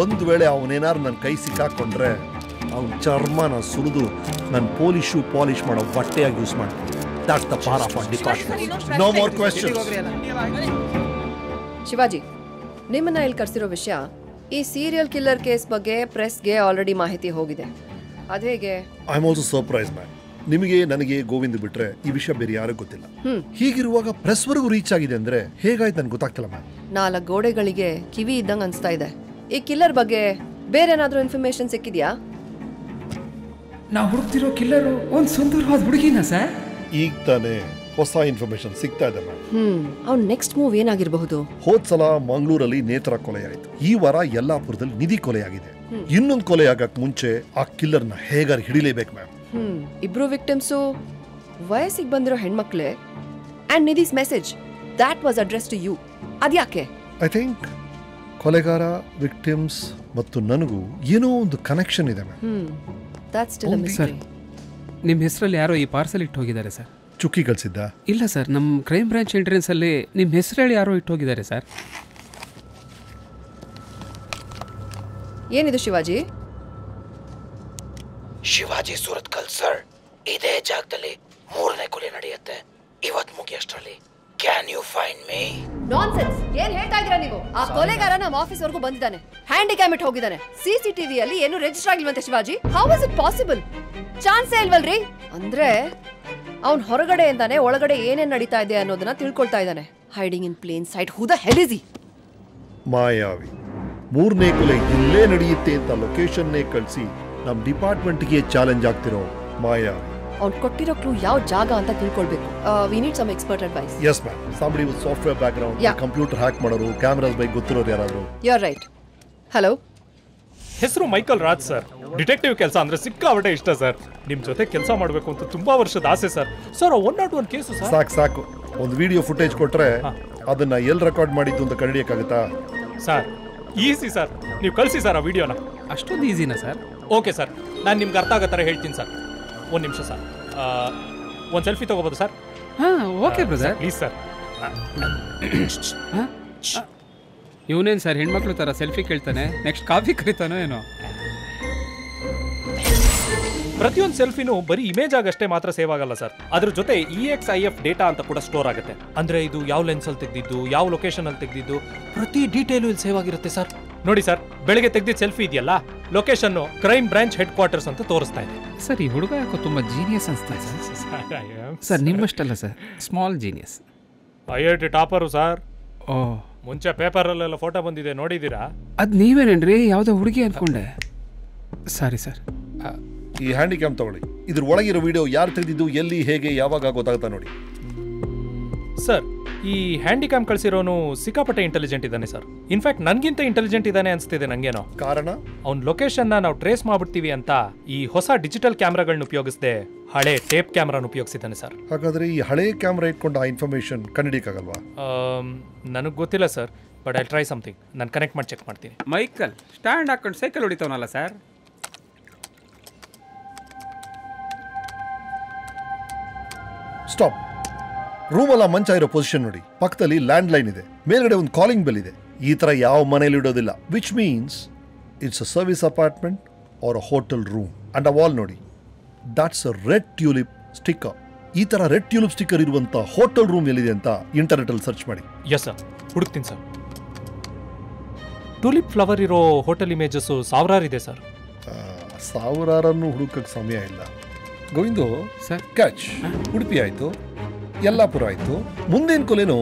ಒಂದು ವೇಳೆ ಅವನೇನಾರು ನನ್ನ ಕೈ ಸಿಕ್ಕಾಕೊಂಡ್ರೆ ಅವ್ನ ಚರ್ಮನ ಸುರಿದು ನನ್ನ ಪೊಲೀಶು ಪಾಲಿಶ್ ಮಾಡೋ ಬಟ್ಟೆಯಾಗಿ ಯೂಸ್ ಮಾಡ್ತೀನಿ. That's the power of department. No more questions. Shivaji, ನಿಮ್ಮನ್ನ ಇಲ್ಲಿ ಕರೆಸಿರೋ ವಿಷಯ, ಈ ಸೀರಿಯಲ್ ಕಿಲ್ಲರ್ ಕೇಸ್ ಬಗ್ಗೆ ಪ್ರೆಸ್ಗೆ ಆಲ್ರೆಡಿ ಮಾಹಿತಿ ಹೋಗಿದೆ. ಅದು ಹೇಗೆ? I am also surprise ma'am. ನಿಮಗೆ ನನಗೆ ಗೋವಿಂದ್ ಬಿಟ್ರೆ ಈ ವಿಷಯ ಬೇರೆ ಯಾರಿಗೂ ಗೊತ್ತಿಲ್ಲ. ಹೀಗಿರುವಾಗ ಪ್ರೆಸ್ವರೆಗೂ ರೀಚ್ ಆಗಿದೆ ಅಂದ್ರೆ ಹೇಗಾಯ್ತು ನನ್ಗೆ ಗೊತ್ತಾಗ್ತಿಲ್ಲ ಮ್ಯಾಮ್. 4 ಗೋಡೆಗಳಿಗೆ ಕಿವಿ ಇದ್ದಂಗೆ ಅನಿಸ್ತಾ ಇದೆ. ಈ ಕಿಲ್ಲರ್ ಬಗ್ಗೆ ಬೇರೆ ಏನಾದರೂ ಇನ್ಫಾರ್ಮೇಶನ್ ಸಿಕ್ಕಿದ್ಯಾ? ನಾವು ಹುಡುಕ್ತಿರೋ ಕಿಲ್ಲರು ಒಂದು ಸುಂದರವಾದ ಹುಡುಗಿನ ಸರ್. ಈಗ ತಾನೇ ಹೊಸ ಇನ್ಫಾರ್ಮೇಶನ್ ಸಿಗ್ತಾ ಇದೆ ಮ್ಯಾಮ್. ಅವ್ನ ನೆಕ್ಸ್ಟ್ ಮೂವ್ ಏನಾಗಿರಬಹುದು? ಹೋದ್ ಸಲ ಮಂಗಳೂರಲ್ಲಿ ನೇತ್ರ ಕೊಲೆ ಆಯ್ತು. ಈ ವಾರ ಯಲ್ಲಾಪುರದಲ್ಲಿ ನಿಧಿ ಕೊಲೆಯಾಗಿದೆ. ಇನ್ನೊಂದು ಕೊಲೆ ಆಗಕ್ ಮುಂಚೆ ಆ ಕಿಲ್ಲರ್ನ ಹೇಗಾರು ಹಿಡಿಲೇಬೇಕು ಮ್ಯಾಮ್. ಇಬ್ರು ವಿಕ್ಟಿಮ್ಸು ವಯಸ್ಸಿಗೆ ಬಂದಿರೋ ಹೆಣ್ಮಕ್ಳೇ. And Nidhi's message that was address to you. ಅದ್ಯಾಕೆ? ಐ ಥಿಂಕ್ ಕೊಲೆಗಾರ, ವಿಕ್ಟಿಮ್ಸ್ ಮತ್ತು ನನಗೂ ಏನೋ ಒಂದು ಕನೆಕ್ಷನ್ ಇದೆ ma'am. That's still a mystery. ನಿಮ್ಮ ಹೆಸರಲ್ಲಿ ಯಾರೋ ಈ ಪಾರ್ಸಲ್ ಇಟ್ಟು ಹೋಗಿದ್ದಾರೆ ಸರ್. ಚುಕ್ಕಿ ಕಳಿಸಿದ್ದ? ಇಲ್ಲ ಸರ್, ನಮ್ಮ ಕ್ರೈಮ್ ಬ್ರಾಂಚ್ ಎಂಟ್ರೆನ್ಸ್ ಅಲ್ಲಿ ನಿಮ್ಮ ಹೆಸರು ಹೇಳಿ ಯಾರೋ ಇಟ್ಟು ಹೋಗಿದ್ದಾರೆ ಸರ್. ಏನಿದು ಶಿವಾಜಿ? ಶಿವಾಜಿ ಸುರತ್ಕಲ್ ಸರ್. ಇದೇ ಜಾಗದಲ್ಲಿ 3ನೇ ಕೊಲೆ ನಡೆಯುತ್ತೆ. ಇವತ್ತು ಮುಗಿಯಷ್ಟರಲ್ಲಿ can you find me? Nonsense. ಏನ್ ಹೇಳ್ತಾ ಇದ್ದೀರಾ ನೀವು? ಆ ಕೊಲೆಗಾರ ನಮ್ಮ ಆಫೀಸ್ ವರೆಗೂ ಬಂದಿದ್ದಾನೆ. ಹ್ಯಾಂಡಿಕ್ಯಾಮ್ ಇಟ್ಟು ಹೋಗಿದ್ದಾನೆ. CCTV ಅಲ್ಲಿ ಏನು ರಿಜಿಸ್ಟರ್ ಆಗಿಲ್ವಂತೆ Shivaji. How is it possible? ಚಾನ್ಸೇ ಇಲ್ವಲ್ರಿ. ಅಂದ್ರೆ ಅವ್ನ್ ಹೊರಗಡೆಯಿಂದಾನೆ ಒಳಗಡೆ ಏನೇನ್ ನಡೀತಾ ಇದೆ ಅನ್ನೋದನ್ನ ತಿಳ್ಕೊಳ್ತಾ ಇದ್ದಾನೆ. Hiding in plain sight. Who the hell is he? ಮಾಯಾವಿ 3ನೇ ಕೊಲೆ ಇಲ್ಲೇ ನಡೆಯುತ್ತೆ ಅಂತ ಲೊಕೇಶನ್ನೇ ಕಳಿಸಿ ನಮ್ಮ ಡಿಪಾರ್ಟ್ಮೆಂಟ್ಗೆ ಚಾಲೆಂಜ್ ಆಗ್ತಿರೋ ಮಾಯಾವಿ. ಅವ್ನು ಕೊಟ್ಟಿರೋ ಕ್ಲೂ ಯಾವ ಜಾಗ ಅಂತ ತಿಳ್ಕೊಳ್ಬೇಕು. We need some expert advice. Yes ma'am. somebody with software background, computer hack ಮಾಡೋರು, ಕ್ಯಾಮೆರಾಸ್ ಬಗ್ಗೆ ಗೊತ್ತಿರೋರು ಯಾರಾದ್ರು? You are right. ಹಲೋ, ಹೆಸರು ಮೈಕಲ್ ರಾಜ್ ಸರ್. ಡಿಟೆಕ್ಟಿವ್ ಕೆಲಸ ಅಂದ್ರೆ ಸಿಕ್ಕಾಪಟ್ಟೆ ಇಷ್ಟ ಸರ್. ನಿಮ್ ಜೊತೆ ಕೆಲಸ ಮಾಡಬೇಕು ಅಂತ ತುಂಬಾ ವರ್ಷದ ಆಸೆ ಸರ್. Sir 101 case sir. ಸಾಕು. ಒಂದು ವಿಡಿಯೋ ಫುಟೇಜ್ ಕೊಟ್ರೆ ಅದನ್ನ ಎಲ್ಲಿ ರೆಕಾರ್ಡ್ ಮಾಡಿದ್ದು ಅಂತ ಕಂಡಿಡಿಯಕ್ಕಾಗುತ್ತಾ? ಸರ್ ಈಸಿ ಸರ್, ನೀವು ಕಳಿಸಿ ಸರ್ ಆ ವಿಡಿಯೋನ. ಅಷ್ಟೊಂದು ಈಸಿನಾ ಸರ್? ಓಕೆ ಸರ್, ನಾನು ನಿಮ್ಗೆ ಅರ್ಥ ಆಗೋ ಥರ ಹೇಳ್ತೀನಿ ಸರ್. 1 ನಿಮಿಷ ಸರ್, ಒಂದು ಸೆಲ್ಫಿ ತಗೋಬೋದು ಸರ್? ಹಾಂ ಓಕೆ ಬ್ರದರ್, ಪ್ಲೀಸ್ ಸರ್. ಇವನೇನು ಸರ್ ಹೆಣ್ಮಕ್ಳು ಥರ ಸೆಲ್ಫಿ ಕೇಳ್ತಾನೆ? ನೆಕ್ಸ್ಟ್ ಕಾಫಿ ಕರಿತಾನೋ ಏನೋ? ಪ್ರತಿಯೊಂದು ಸೆಲ್ಫಿನೂ ಬರೀ ಇಮೇಜ್ ಆಗಷ್ಟೇ ಮಾತ್ರ ಸೇವ್ ಆಗಲ್ಲ ಸರ್. ಅದ್ರ ಜೊತೆ EXIF ಡೇಟಾ ಅಂತ ಕೂಡ ಸ್ಟೋರ್ ಆಗುತ್ತೆ. ಅಂದ್ರೆ ಇದು ಯಾವ ಲೆನ್ಸ್ ಅಲ್ಲಿ ತೆಗೆದಿದ್ದು, ಯಾವ ಲೊಕೇಶನ್ ಅಲ್ಲಿ ತೆಗೆದಿದ್ದು, ಪ್ರತಿ ಡೀಟೇಲು ಇಲ್ಲಿ ಸೇವ್ ಆಗಿರುತ್ತೆ ಸರ್. ನೋಡಿ ಸರ್, ಬೆಳಗ್ಗೆ ತೆಗೆದಿದ್ದ ಸೆಲ್ಫಿ ಇದೆಯಲ್ಲ, location crime branch head quarters ಅಂತ ತೋರಿಸ್ತಾ ಇದೆ. ಸರ್ ಈ ಹುಡುಗ ಯಾಕೋ ತುಂಬಾ ಜೀನಿಯಸ್ ಅನ್ಸ್ತಾ ಇದೆ ಸರ್. ನಿಮ್ಮಷ್ಟಲ್ಲ sir, small genius. IIT topper sir. Oh, ಮುಂಚೆ ಪೇಪರಲ್ಲೆಲ್ಲ ಫೋಟೋ ಬಂದಿದೆ, ನೋಡಿದ್ದೀರಾ? ಅದು ನೀವೇನೇನ್ರಿ? ಯಾವುದೋ ಹುಡುಗಿ ಅನ್ಕೊಂಡೆ. Sorry sir. ಈ ಹ್ಯಾಂಡಿಕ್ಯಾಮ್ ತಗೊಳ್ಳಿ. ಇದ್ರ ಒಳಗಿರೋ ವಿಡಿಯೋ ಯಾರು ತೆಗೆದಿದ್ದು, ಎಲ್ಲಿ, ಹೇಗೆ, ಯಾವಾಗ ಗೊತ್ತಾಗ್ತಾ ನೋಡಿ ಸರ್. ಈ ಹ್ಯಾಂಡಿಕ್ಯಾಮ್ ಕಳಿಸಿರೋನು ಸಿಕ್ಕಾಪಟ್ಟೆ ಇಂಟೆಲಿಜೆಂಟ್ ಇದ್ದಾನೆ ಸರ್. ಇನ್ಫ್ಯಾಕ್ಟ್ ನನ್ಗಿಂತ ಇಂಟೆಲಿಜೆಂಟ್ ಇದ್ದಾನೆ ಅನ್ಸ್ತಿದೆ ನಂಗೇನೋ. ಕಾರಣ? ಅವ್ನ ಲೊಕೇಶನ್ನ ನಾವು ಟ್ರೇಸ್ ಮಾಡ್ಬಿಡ್ತೀವಿ ಅಂತ ಈ ಹೊಸ ಡಿಜಿಟಲ್ ಕ್ಯಾಮ್ರಾಗಳನ್ನ ಉಪಯೋಗಿಸದೆ ಹಳೆ ಟೇಪ್ ಕ್ಯಾಮ್ರಾನ ಉಪಯೋಗಿಸಿದ್ದಾನೆ ಸರ್. ಹಾಗಾದ್ರೆ ಈ ಹಳೆ ಕ್ಯಾಮ್ರಾ ಇಟ್ಕೊಂಡು ಆ ಇನ್ಫಾರ್ಮೇಶನ್ ಕಂಡಿಡಿಯಕ್ಕಾಗಲ್ವಾ? ನನಗೆ ಗೊತ್ತಿಲ್ಲ sir, but I try something. ನಾನು ಕನೆಕ್ಟ್ ಮಾಡಿ ಚೆಕ್ ಮಾಡ್ತೀನಿ. ಮೈಕಲ್ ಸ್ಟ್ಯಾಂಡ್ ಹಾಕೊಂಡು ಸೈಕಲ್ ಹೊಡಿತಾವನಲ್ಲ ಸರ್? ಸ್ಟಾಪ್. ರೂಮಲ್ಲ ಮಂಚ ಇರೋ ಪೊಸಿಷನ್ ನೋಡಿ. ಪಕ್ಕದಲ್ಲಿ ಲ್ಯಾಂಡ್ ಲೈನ್ ಇದೆ, ಮೇಲ್ಗಡೆ ಒಂದು ಕಾಲಿಂಗ್ ಬೆಲ್ ಇದೆ. ಈ ತರ ಯಾವ ಮನೇಲಿ ಇಡೋದಿಲ್ಲ. Which means it's a service apartment or a hotel room. And a wall ನೋಡಿ, that's a red tulip sticker. ಈ ತರ ರೆಡ್ ಟ್ಯೂಲಿಪ್ ಸ್ಟಿಕ್ಕರ್ ಇರುವಂತ ಹೋಟೆಲ್ ರೂಮ್ ಎಲ್ಲಿದೆ ಅಂತ ಇಂಟರ್ನೆಟ್ ಅಲ್ಲಿ ಸರ್ಚ್ ಮಾಡಿ. ಎಸ್ ಸರ್, ಹುಡುಕ್ತೀನಿ ಸರ್. ಟೂಲಿಪ್ ಫ್ಲವರ್ ಇರೋ ಹೋಟೆಲ್ ಇಮೇಜಸ್ ಸಾವಿರಾರು ಇದೆ ಸರ್. ಸಾವಿರಾರನ್ನು ಹುಡುಕಕ್ಕೆ ಸಮಯ ಇಲ್ಲ. Govindu sir, catch. ಉಡುಪಿ ಆಯ್ತು, ಯಲ್ಲಾಪುರ ಆಯ್ತು, ಮುಂದಿನ ಕೊಲೆನೂ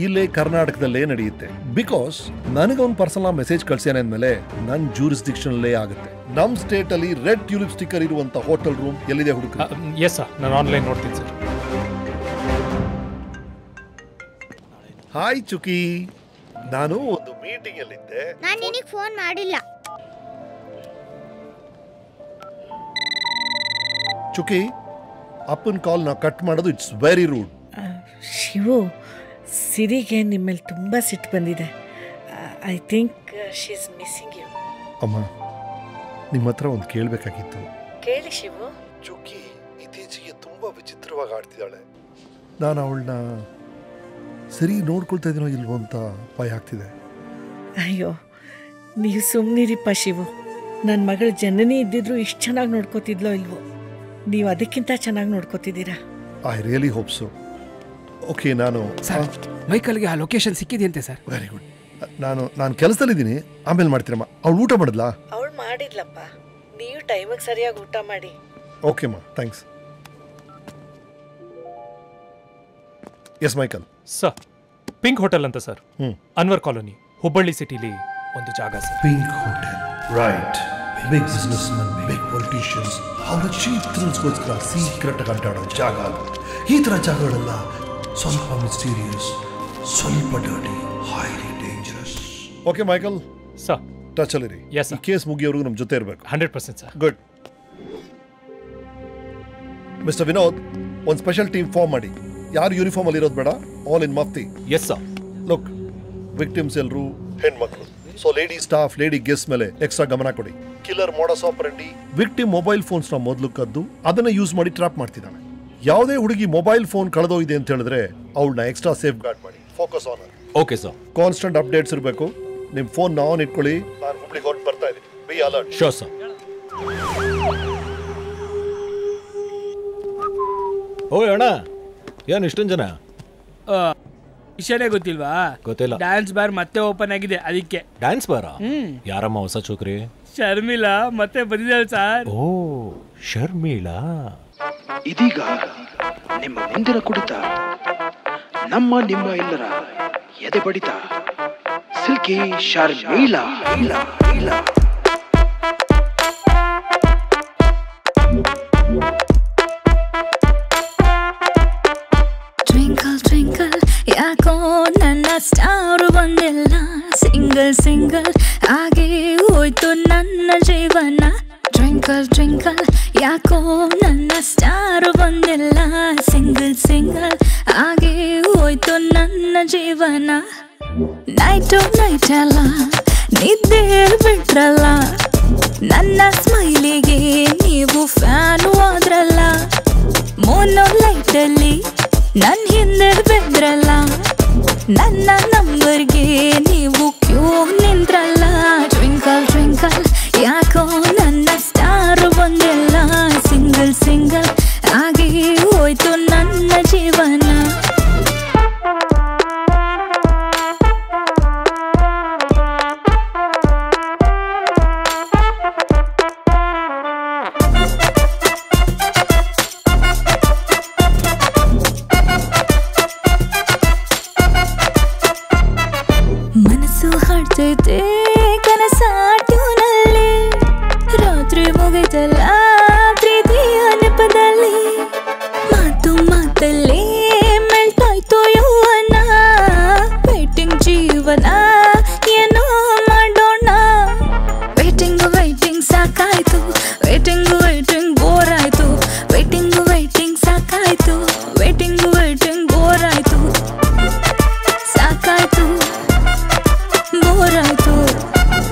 ಇಲ್ಲೇ ಕರ್ನಾಟಕದಲ್ಲೇ ನಡೆಯುತ್ತೆ. ಬಿಕಾಸ್ ನನಗೊಂದು ಪರ್ಸನಲ್ ಮೆಸೇಜ್ ಕಳ್ಸ್ಯಾನೆ ಅಂದಮೇಲೆ ನನ್ನ ಜೂರಿಸ್ಡಿಕ್ಷನಲ್ಲೇ ಆಗುತ್ತೆ. ನಮ್ ಸ್ಟೇಟ್ ಅಲ್ಲಿ ರೆಡ್ ಟ್ಯೂಲಿಪ್ ಸ್ಟಿಕ್ಕರ್ ಇರುವಂತ ಹೋಟೆಲ್ ರೂಮ್ ಎಲ್ಲಿದೆ ಹುಡುಕ? ಎಸ್ ಸರ್, ನಾನು ಆನ್ಲೈನ್ ನೋಡ್ತೀನಿ ಸರ್. ಹಾಯ್ ಚುಕಿ, ನಾನು ಒಂದು ಮೀಟಿಂಗ್ ಅಲ್ಲಿದ್ದೆ. ನಾನು ನಿನಗೆ ಫೋನ್ ಮಾಡಿಲ್ಲ. ಚುಕಿ, ಅಪ್ಪನ ಕಾಲ್ನ ಕಟ್ ಮಾಡೋದು ಇಟ್ಸ್ ವೆರಿ ರೂಡ್. ಶಿವು, ಸಿರಿಗೆ ನಿಮ್ಮ ಮೇಲೆ ತುಂಬ ಸಿಟ್ಟು ಬಂದಿದೆ. I think she is missing you. ಅಮ್ಮ, ನಿಮ್ಮ ಹತ್ರ ಒಂದು ಕೇಳಬೇಕಾಗಿತ್ತು. ಕೇಳಿ ಶಿವು. ಚುಕ್ಕಿ ಇತ್ತೀಚೆಗೆ ತುಂಬಾ ವಿಚಿತ್ರವಾಗಿ ಆಡ್ತಿದ್ದಾಳೆ. ನಾನು ಅವಳನ್ನ ಸರಿ ನೋಡ್ಕೊಳ್ತಾ ಇದೀನೋ ಇಲ್ವೋ ಅಂತ ಭಯ ಆಗ್ತಿದೆ. ಅಯ್ಯೋ, ನೀವು ಸುಮ್ಮನಿರಿಪ್ಪ ಶಿವು. ನನ್ನ ಮಗಳು ಜನನಿ ಇದ್ದಿದ್ರು ಇಷ್ಟು ಚೆನ್ನಾಗಿ ನೋಡ್ಕೋತಿದ್ಲೋ ಇಲ್ವೋ. ನೀವು ಅದಕ್ಕಿಂತ ಚೆನ್ನಾಗಿ ನೋಡ್ಕೋತಿದ್ದೀರಾ. I really hope so. Okay, ನಾನು ಮೈಕಲ್ಗೆ ಆ ಲೊಕೇಶನ್ ಸಿಕ್ಕಿದೆಯಂತೆ ಸರ್. Very good. ನಾನು ಕೆಲಸದಲ್ಲಿದ್ದೀನಿ, ಆಮೇಲೆ ಮಾಡ್ತೀರಮ್ಮ. ಅವಳು ಊಟ ಮಾಡಿದ್ಲಾ? ಅವಳು ಮಾಡಿದ್ಲಪ್ಪ. ನೀವು ಟೈಮಿಗೆ ಸರಿಯಾಗಿ ಊಟ ಮಾಡಿ. ಓಕೆ ಮಾ, thanks. Yes Michael. Sir, pink hotel ಅಂತ ಸರ್, ಅನ್ವರ್ ಕಾಲೋನಿ, ಹುಬ್ಬಳ್ಳಿ ಸಿಟಿಲಿ ಒಂದು ಜಾಗ sir. Pink hotel, right. Big businessman, big politicians ಅವರ ಚೀಪ್ ಥ್ರಿಲ್ಸ್ಗೋಸ್ಕರ ಸೀಕ್ರೆಟ್ ಆಗಿ ಆಟಾಡೋ ಜಾಗ ಅದು. ಈ ಥರ ಜಾಗಗಳೆಲ್ಲ ಸ್ವಲ್ಪ ಮಿಸ್ಟೀರಿಯಸ್, ಸ್ವಲ್ಪ dirty, highly dangerous. Okay Michael sir, touch ಅಲ್ಲಿರಿ. ಎಸ್, ಈ ಕೇಸ್ ಮುಗಿಯೋವರೆಗೂ ನಮ್ಮ ಜೊತೆ ಇರಬೇಕು. 100% ಸರ್. ಗುಡ್. ಮಿಸ್ಟರ್ ವಿನೋದ್, ಒಂದು ಸ್ಪೆಷಲ್ ಟೀಮ್ ಫಾರ್ಮ್ ಮಾಡಿ. ಯಾರು ಯೂನಿಫಾರ್ಮ್ ಅಲ್ಲಿ ಇರೋದು ಬೇಡ, all in Mufti. Yes sir. Look, victims ಎಲ್ಲರೂ ಹೆಣ್ಮಕ್ಳು, so lady staff, lady guest ಮೇಲೆ ಎಕ್ಸ್ಟ್ರಾ ಗಮನ ಕೊಡಿ. ಕಿಲ್ಲರ್ ಮಾಡಸ್ ಆಪರೆಂಡಿ ವಿಕ್ಟಿಮ್ ಮೊಬೈಲ್ ಫೋನ್ಸ್ ನ ಮೊದಲು ಕದ್ದು ಅದನ್ನ ಯೂಸ್ ಮಾಡಿ ಟ್ರಾಪ್ ಮಾಡ್ತಿದ್ದಾನೆ. ಯಾವುದೇ ಹುಡುಗಿ ಮೊಬೈಲ್ ಫೋನ್ ಕಳೆದೋಗಿದೆ ಅಂತ ಹೇಳಿದ್ರೆ ಅವಳನ್ನ ಎಕ್ಸ್ಟ್ರಾ ಸೇಫ್ ಗಾರ್ಡ್ ಮಾಡಿ. Focus on. Okay sir. Constant updates ಇರಬೇಕು. ನಿಮ್ಮ ಫೋನ್ ಆನ್ ಇಟ್ಕೊಳ್ಳಿ. ನಾನು ಹುಬ್ಳಿಗೆ ಹೊರಟು ಬರ್ತಾ ಇದ್ದೀನಿ. Be alert. Sure sir. Oh ಅಣ್ಣ, ಏನು ಇಷ್ಟೊಂದು ಜನ? ವಿಷಯನೇ ಗೊತ್ತಿಲ್ವಾ? ಗೊತ್ತಿಲ್ಲ. ಡ್ಯಾನ್ಸ್ ಬಾರ್ ಮತ್ತೆ ಓಪನ್ ಆಗಿದೆ, ಅದಕ್ಕೆ. ಡ್ಯಾನ್ಸ್ ಬಾರಾ? ಯಾರಮ್ಮ ಹೊಸ ಚೋಕ್ರಿ? ಶರ್ಮಿಳಾ ಮತ್ತೆ ಬಂದಿದ್ದಾಳೆ ಸರ್. ಓ, ಶರ್ಮಿಳಾ. ಇದೀಗ ನಿಮ್ಮ ಮುಂದಿನ ಕುಡಿತ ನಮ್ಮ ನಿಮ್ಮ ಎಲ್ಲರ ಎದೆ ಬಡಿತ ಸಿಲ್ಕಿ ಶರ್ಮಿಳಾ. ಟ್ವಿಂಕಲ್ ಟ್ವಿಂಕಲ್ ಯಾಕೋ ನನ್ನ ಸ್ಟಾರ್ ಬಂದಿಲ್ಲ, ಸಿಂಗಲ್ ಸಿಂಗಲ್ ಆಗಿ ಹೋಯ್ತು ನನ್ನ ಜೀವನ. ಟ್ವಿಂಕಲ್ ಟ್ವಿಂಕಲ್ ಯಾಕೋ ನನ್ನ ಸ್ಟಾರ್ ಬಂದಿಲ್ಲ, ಸಿಂಗಲ್ ಸಿಂಗಲ್ ಆಗಿ ಹೋಯ್ತು ನನ್ನ ಜೀವನ. ನೈಟು ನೈಟ್ ಎಲ್ಲ ನಿದ್ದೆ ಬಿಟ್ರಲ್ಲ, ನನ್ನ ಸ್ಮೈಲಿಗೆ ನೀವು ಫ್ಯಾನ್ ಹೋದ್ರಲ್ಲ. ಮೋನೋ ಲೈಟಲ್ಲಿ ನನ್ನ ಹಿಂದೆ ಬೆದ್ರಲ್ಲ, ನನ್ನ ನಂಬರ್ಗೆ ನೀವು ಕ್ಯೂ ನಿಂತ್ರಲ್ಲ. ಟ್ವಿಂಕಲ್ ಟ್ವಿಂಕಲ್ ಯಾಕೋ ನನ್ನ ಸ್ಟಾರ್ ಬಂದಿಲ್ಲ, ಸಿಂಗಲ್ ಸಿಂಗಲ್ ಆಗಿ ಹೋಯ್ತು ನನ್ನ ಜೀವನ. ಮನಸ್ಸು ಹಾಡ್ತೈತೆ ಕನಸ ಟ್ಯೂನಲ್ಲಿ, ರಾತ್ರಿ ಮುಗಿತಲ್ಲ ಪ್ರೀತಿಯ ನೆಪದಲ್ಲಿ. ಮಾತು ಮಾತಲ್ಲೇ ಮೆಲ್ಟಾಯ್ತು ಯೌವನ, ವೇಟಿಂಗ್ ಜೀವನ ಏನೋ ಮಾಡೋಣ. ವೇಟಿಂಗ್ ವೇಟಿಂಗ್ ಸಾಕಾಯ್ತು, ವೇಟಿಂಗ್ ವೇಟಿಂಗ್ ಬೋರ್ ಆಯ್ತು. ವೇಟಿಂಗ್ ವೇಟಿಂಗ್ ಸಾಕಾಯ್ತು, ವೇಟಿಂಗ್ ವೇಟಿಂಗ್ ಬೋರ್ ಆಯ್ತು. ಸಾಕಾಯ್ತು, ಬೋರ್ ಆಯ್ತು,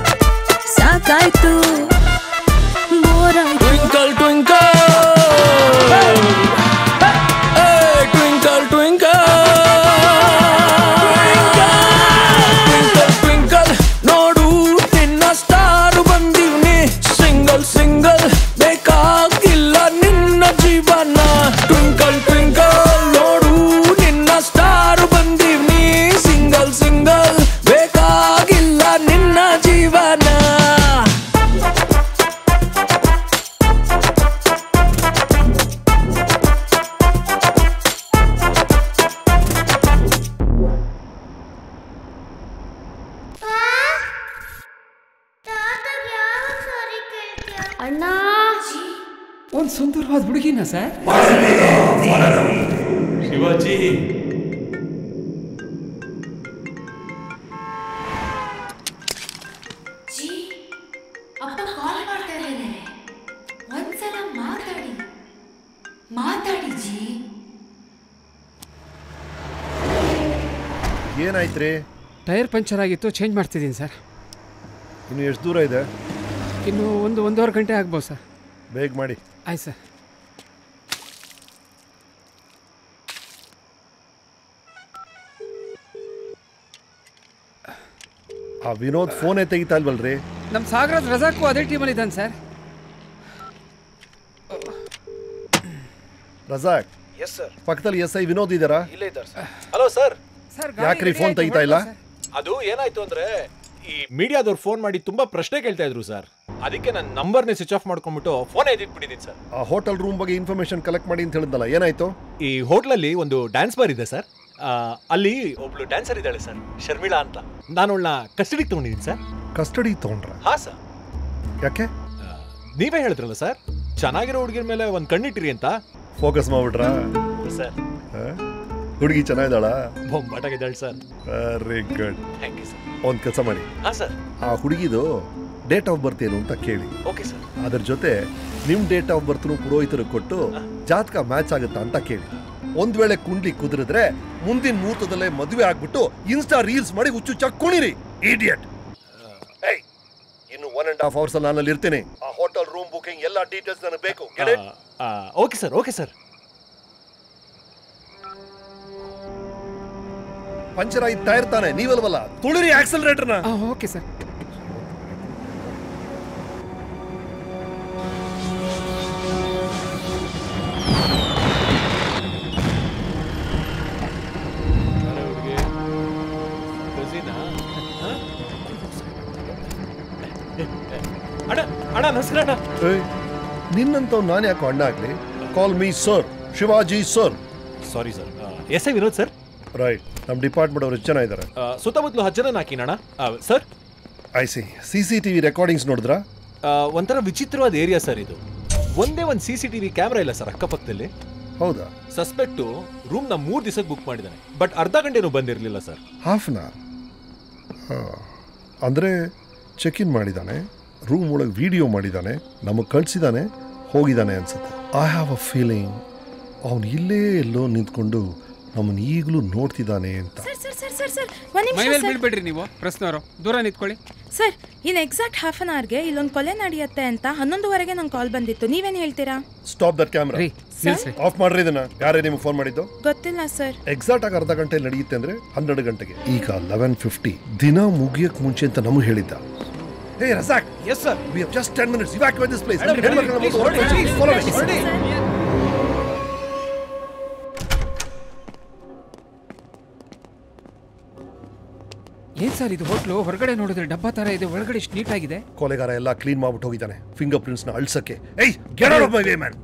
ಸಾಕಾಯ್ತು, ಬೋರ್ ಆಯ್ತು. Twinkle twinkle twinkle twinkle twinkle ನೋಡು ನಿನ್ನ ಸ್ಟಾರ್ ಬಂದಿವ್ನಿ, ಸಿಂಗಲ್ ಸಿಂಗಲ್ ಬೇಕಾಗಿಲ್ಲ ನಿನ್ನ ಜೀವನ. ಟ್ವಿಂಕಲ್ ಟ್ವಿಂಕಲ್ ನೋಡು ನಿನ್ನ ಸ್ಟಾರ್ ಬಂದಿವ್ನಿ, ಸಿಂಗಲ್ ಸಿಂಗಲ್ ಬೇಕಾಗಿಲ್ಲ ನಿನ್ನ ಜೀವನ. ಅಣ್ಣ, ಒಂದು ಸುಂದರವಾದ ಹುಡುಗಿನ ಸರ್. ಶಿವಾಜಿ, ಅಪ್ಪ ಕಾಲ್ ಮಾಡ್ತಾ ಇದ್ದಾರೆ, ಒಂದ್ಸಲ ಮಾತಾಡಿ ಜಿ. ಏನಾಯ್ತ್ರಿ? ಟೈರ್ ಪಂಚರ್ ಆಗಿತ್ತು, ಚೇಂಜ್ ಮಾಡ್ತಿದ್ದೀನಿ ಸರ್. ಇನ್ನು ಎಷ್ಟು ದೂರ ಇದೆ? ಇನ್ನು ಒಂದೂವರೆ ಗಂಟೆ ಆಗ್ಬೋದು ಸರ್. ಬೇಗ ಮಾಡಿ. ಆಯ್ತು ಸರ್. ಆ ವಿನೋದ್ ಫೋನೇ ತೆಗಿತಾ ಇಲ್ವಲ್ರಿ? ನಮ್ಮ ಸಾಗರದ ರಜಾಕು ಅದೇ ಟೀಮಲ್ಲಿ ಇದ್ದಾನೆ ಸರ್. ರಜಾಕ್? Yes sir. ಪಕ್ಕದಲ್ಲಿ ಎಸ್ ಐ ವಿನೋದ್ ಇದ್ದಾರಾ? ಇಲ್ಲೇ ಇದ್ದಾರೆ ಸರ್. Hello sir. ಯಾಕ್ರಿ ಫೋನ್ ತೆಗಿತಾ ಇಲ್ಲ? ಅದು ಏನಾಯ್ತು ಅಂದ್ರೆ ಈ ಮೀಡಿಯಾದವ್ರು ಫೋನ್ ಮಾಡಿ ತುಂಬಾ ಪ್ರಶ್ನೆ ಕೇಳ್ತಾ ಇದ್ರು ಸರ್. ಅದಕ್ಕೆ ನನ್ನ ನಂಬರ್ನೇ ಸ್ವಿಚ್ ಆಫ್ ಮಾಡ್ಕೊಂಡ್ಬಿಟ್ಟು ಫೋನೇ ಎದಿಟ್ಬಿಟ್ಟಿದ್ದೀನಿ ಸರ್. ಆ ಹೋಟೆಲ್ ರೂಮ್ ಬಗ್ಗೆ ಇನ್ಫಾರ್ಮೇಶನ್ ಕಲೆಕ್ಟ್ ಮಾಡಿ ಅಂತ ಹೇಳಿದ್ನಲ್ಲ, ಏನಾಯ್ತು? ಈ ಹೋಟ್ಲಲ್ಲಿ ಒಂದು ಡ್ಯಾನ್ಸ್ ಬಾರ್ ಇದೆ ಸರ್. ಅಲ್ಲಿ ಒಬ್ಳು ಡ್ಯಾನ್ಸರ್ ಇದ್ದಾಳೆ ಸರ್, ಶರ್ಮಿಳಾ ಅಂತ. ನಾನು ಅವಳನ್ನ ಕಸ್ಟಡಿಗೆ ತೊಗೊಂಡಿದ್ದೀನಿ ಸರ್. ಕಸ್ಟಡಿ ತೊಗೊಂಡ್ರ? ಹಾ ಸರ್. ಯಾಕೆ? ನೀವೇ ಹೇಳಿದ್ರಲ್ಲ ಸರ್, ಚೆನ್ನಾಗಿರೋ ಹುಡುಗಿರ ಮೇಲೆ ಒಂದು ಕಣ್ಣಿಟ್ಟಿರಿ ಅಂತ. ಫೋಕಸ್ ಮಾಡ್ಬಿಟ್ರಾ ಸರ್? ಹುಡುಗಿ ಚೆನ್ನಾಗಿದ್ದಾಳ? ಬೊಂಬಾಟಾಗಿದ್ದಾಳೆ sir. Very good. Thank you sir. ಒಂದು ಕೆಲಸ ಮಾಡಿ, ಹಾ ಸರ್, ಆ ಹುಡುಗಿದು ಡೇಟ್ ಆಫ್ ಬರ್ತ್ ಏನು ಅಂತ ಕೇಳಿ. Okay sir. ಅದ್ರ ಜೊತೆ ನಿಮ್ಮ ಡೇಟ್ ಆಫ್ ಬರ್ತ್ನು ಪುರೋಹಿತರಿಗೆ ಕೊಟ್ಟು ಜಾತಕ ಮ್ಯಾಚ್ ಆಗುತ್ತಾ ಅಂತ ಕೇಳಿ. ಒಂದ್ ವೇಳೆ ಕುಂಡ್ಲಿ ಕುದುರಿದ್ರೆ ಮುಂದಿನ ಮುಹೂರ್ತದಲ್ಲೇ ಮದುವೆ ಆಗ್ಬಿಟ್ಟು ಇನ್ಸ್ಟಾ ರೀಲ್ಸ್ ಮಾಡಿ ಹುಚ್ಚು ಕುಣಿರಿ. ಇಡಿಯಟ್. ಇನ್ನು 1.5 hours ನಾನು ಅಲ್ಲಿ ಇರ್ತೀನಿ. ಆ ಹೋಟೆಲ್ ರೂಮ್ ಬುಕಿಂಗ್ ಎಲ್ಲ ಡೀಟೇಲ್ಸ್ ನನಗೆ ಬೇಕು. Okay sir. Okay sir. Puncture ಆಗಿ ಟೈರ್ ತಾನೆ, ನೀವಲ್ವಲ್ಲ? ತುಳಿರಿ ಆಕ್ಸಲರೇಟರ್ನ. Okay sir. ಅಣ್ಣ ನಮಸ್ಕಾರ ಅಣ್ಣ. ನಿನ್ನಂತವ್ ನಾನು ಯಾಕೆ ಅಣ್ಣ ಆಗ್ಲಿ? Call me sir, Shivaji sir. Sorry sir. S I Vinod sir. Right. ನಮ್ಮ ಡಿಪಾರ್ಟ್ಮೆಂಟ್ ಅವರು ಎಷ್ಟು ಜನ ಇದ್ದಾರೆ? ಸುತ್ತಮುತ್ತಲು 10 ಜನ ಹಾಕಿನಣ್ಣ sir. I see. CCTV recordings ನೋಡಿದ್ರಾ? ಒಂಥರ ವಿಚಿತ್ರವಾದ ಏರಿಯಾ ಸರ್ ಇದು. ಒಂದೇ ಒಂದು CCTV ಕ್ಯಾಮ್ರಾ ಇಲ್ಲ ಸರ್ ಅಕ್ಕಪಕ್ಕದಲ್ಲಿ. ಹೌದಾ? ಸಸ್ಪೆಕ್ಟು ರೂಮ್ನ 3 ದಿವಸಕ್ಕೆ ಬುಕ್ ಮಾಡಿದ್ದಾನೆ, ಬಟ್ ಅರ್ಧ ಗಂಟೆನೂ ಬಂದಿರಲಿಲ್ಲ ಸರ್. ಹಾಫ್ ಅನ್ ಅವರ್ ಅಂದರೆ ಚೆಕ್ ಇನ್ ಮಾಡಿದ್ದಾನೆ, ರೂಮ್ ಒಳಗೆ ವಿಡಿಯೋ ಮಾಡಿದ್ದಾನೆ, ನಮಗೆ ಕಳಿಸಿದ್ದಾನೆ, ಹೋಗಿದ್ದಾನೆ ಅನ್ಸುತ್ತೆ. ಐ ಹ್ಯಾವ್ ಅ ಫೀಲಿಂಗ್ ಅವನು ಇಲ್ಲೇ ಎಲ್ಲೋ ನಿಂತ್ಕೊಂಡು ನಮ್ಮನ್ನು ಈಗಲೂ ನೋಡ್ತಿದ್ದಾನೆ ಅಂತ. ಮೈಮೇಲೆ ಬೀಳ್ಬೇಡ್ರಿ ನೀವು ಪ್ರಶ್ನವರು, ದೂರ ನಿಂತ್ಕೊಳ್ಳಿ. ಸರ್, ಇನ್ನು ಎಕ್ಸಾಕ್ಟ್ ಹಾಫ್ ಅನ್ ಅವರ್ಗೆ ಇಲ್ಲೊಂದು ಕೊಲೆ ನಡೆಯುತ್ತೆ ಅಂತ 11:15 ನಂಗೆ ಕಾಲ್ ಬಂದಿತ್ತು. ನೀವೇನು ಹೇಳ್ತೀರಾ? Stop that camera. ಆಫ್ ಮಾಡ್ರಿ ಇದನ್ನ. ಯಾರೇ ನಿಮ್ಗೆ ಫೋನ್ ಮಾಡಿದ್ದು? ಗೊತ್ತಿಲ್ಲ ಸರ್. ಎಕ್ಸಾಕ್ಟ್ ಆಗಿ ಅರ್ಧ ಗಂಟೆ ನಡೆಯುತ್ತೆ ಅಂದ್ರೆ 12 ಗಂಟೆಗೆ. ಈಗ 11:50. ದಿನ ಮುಗಿಯಕ್ಕೆ ಮುಂಚೆ ಅಂತ ನಮಗೆ ಹೇಳಿದ್ದ. Hey Razak. Yes sir. We have just 10 minutes. Evacuate this place. ಏನ್ ಸರ್ ಇದು ಹೋಟ್ಲು? ಹೊರಗಡೆ ನೋಡಿದ್ರೆ ಡಬ್ಬಾ ತರ ಇದೆ, ಒಳಗಡೆ ಇಷ್ಟು ನೀಟ್ ಆಗಿದೆ. ಕೊಲೆಗಾರ ಎಲ್ಲ ಕ್ಲೀನ್ ಮಾಡ್ಬಿಟ್ಟು ಹೋಗಿದ್ದಾನೆ ಫಿಂಗರ್ ಪ್ರಿಂಟ್ಸ್ ನ ಅಳ್ಸಕ್ಕೆ. ಏಯ್, get out of my way man.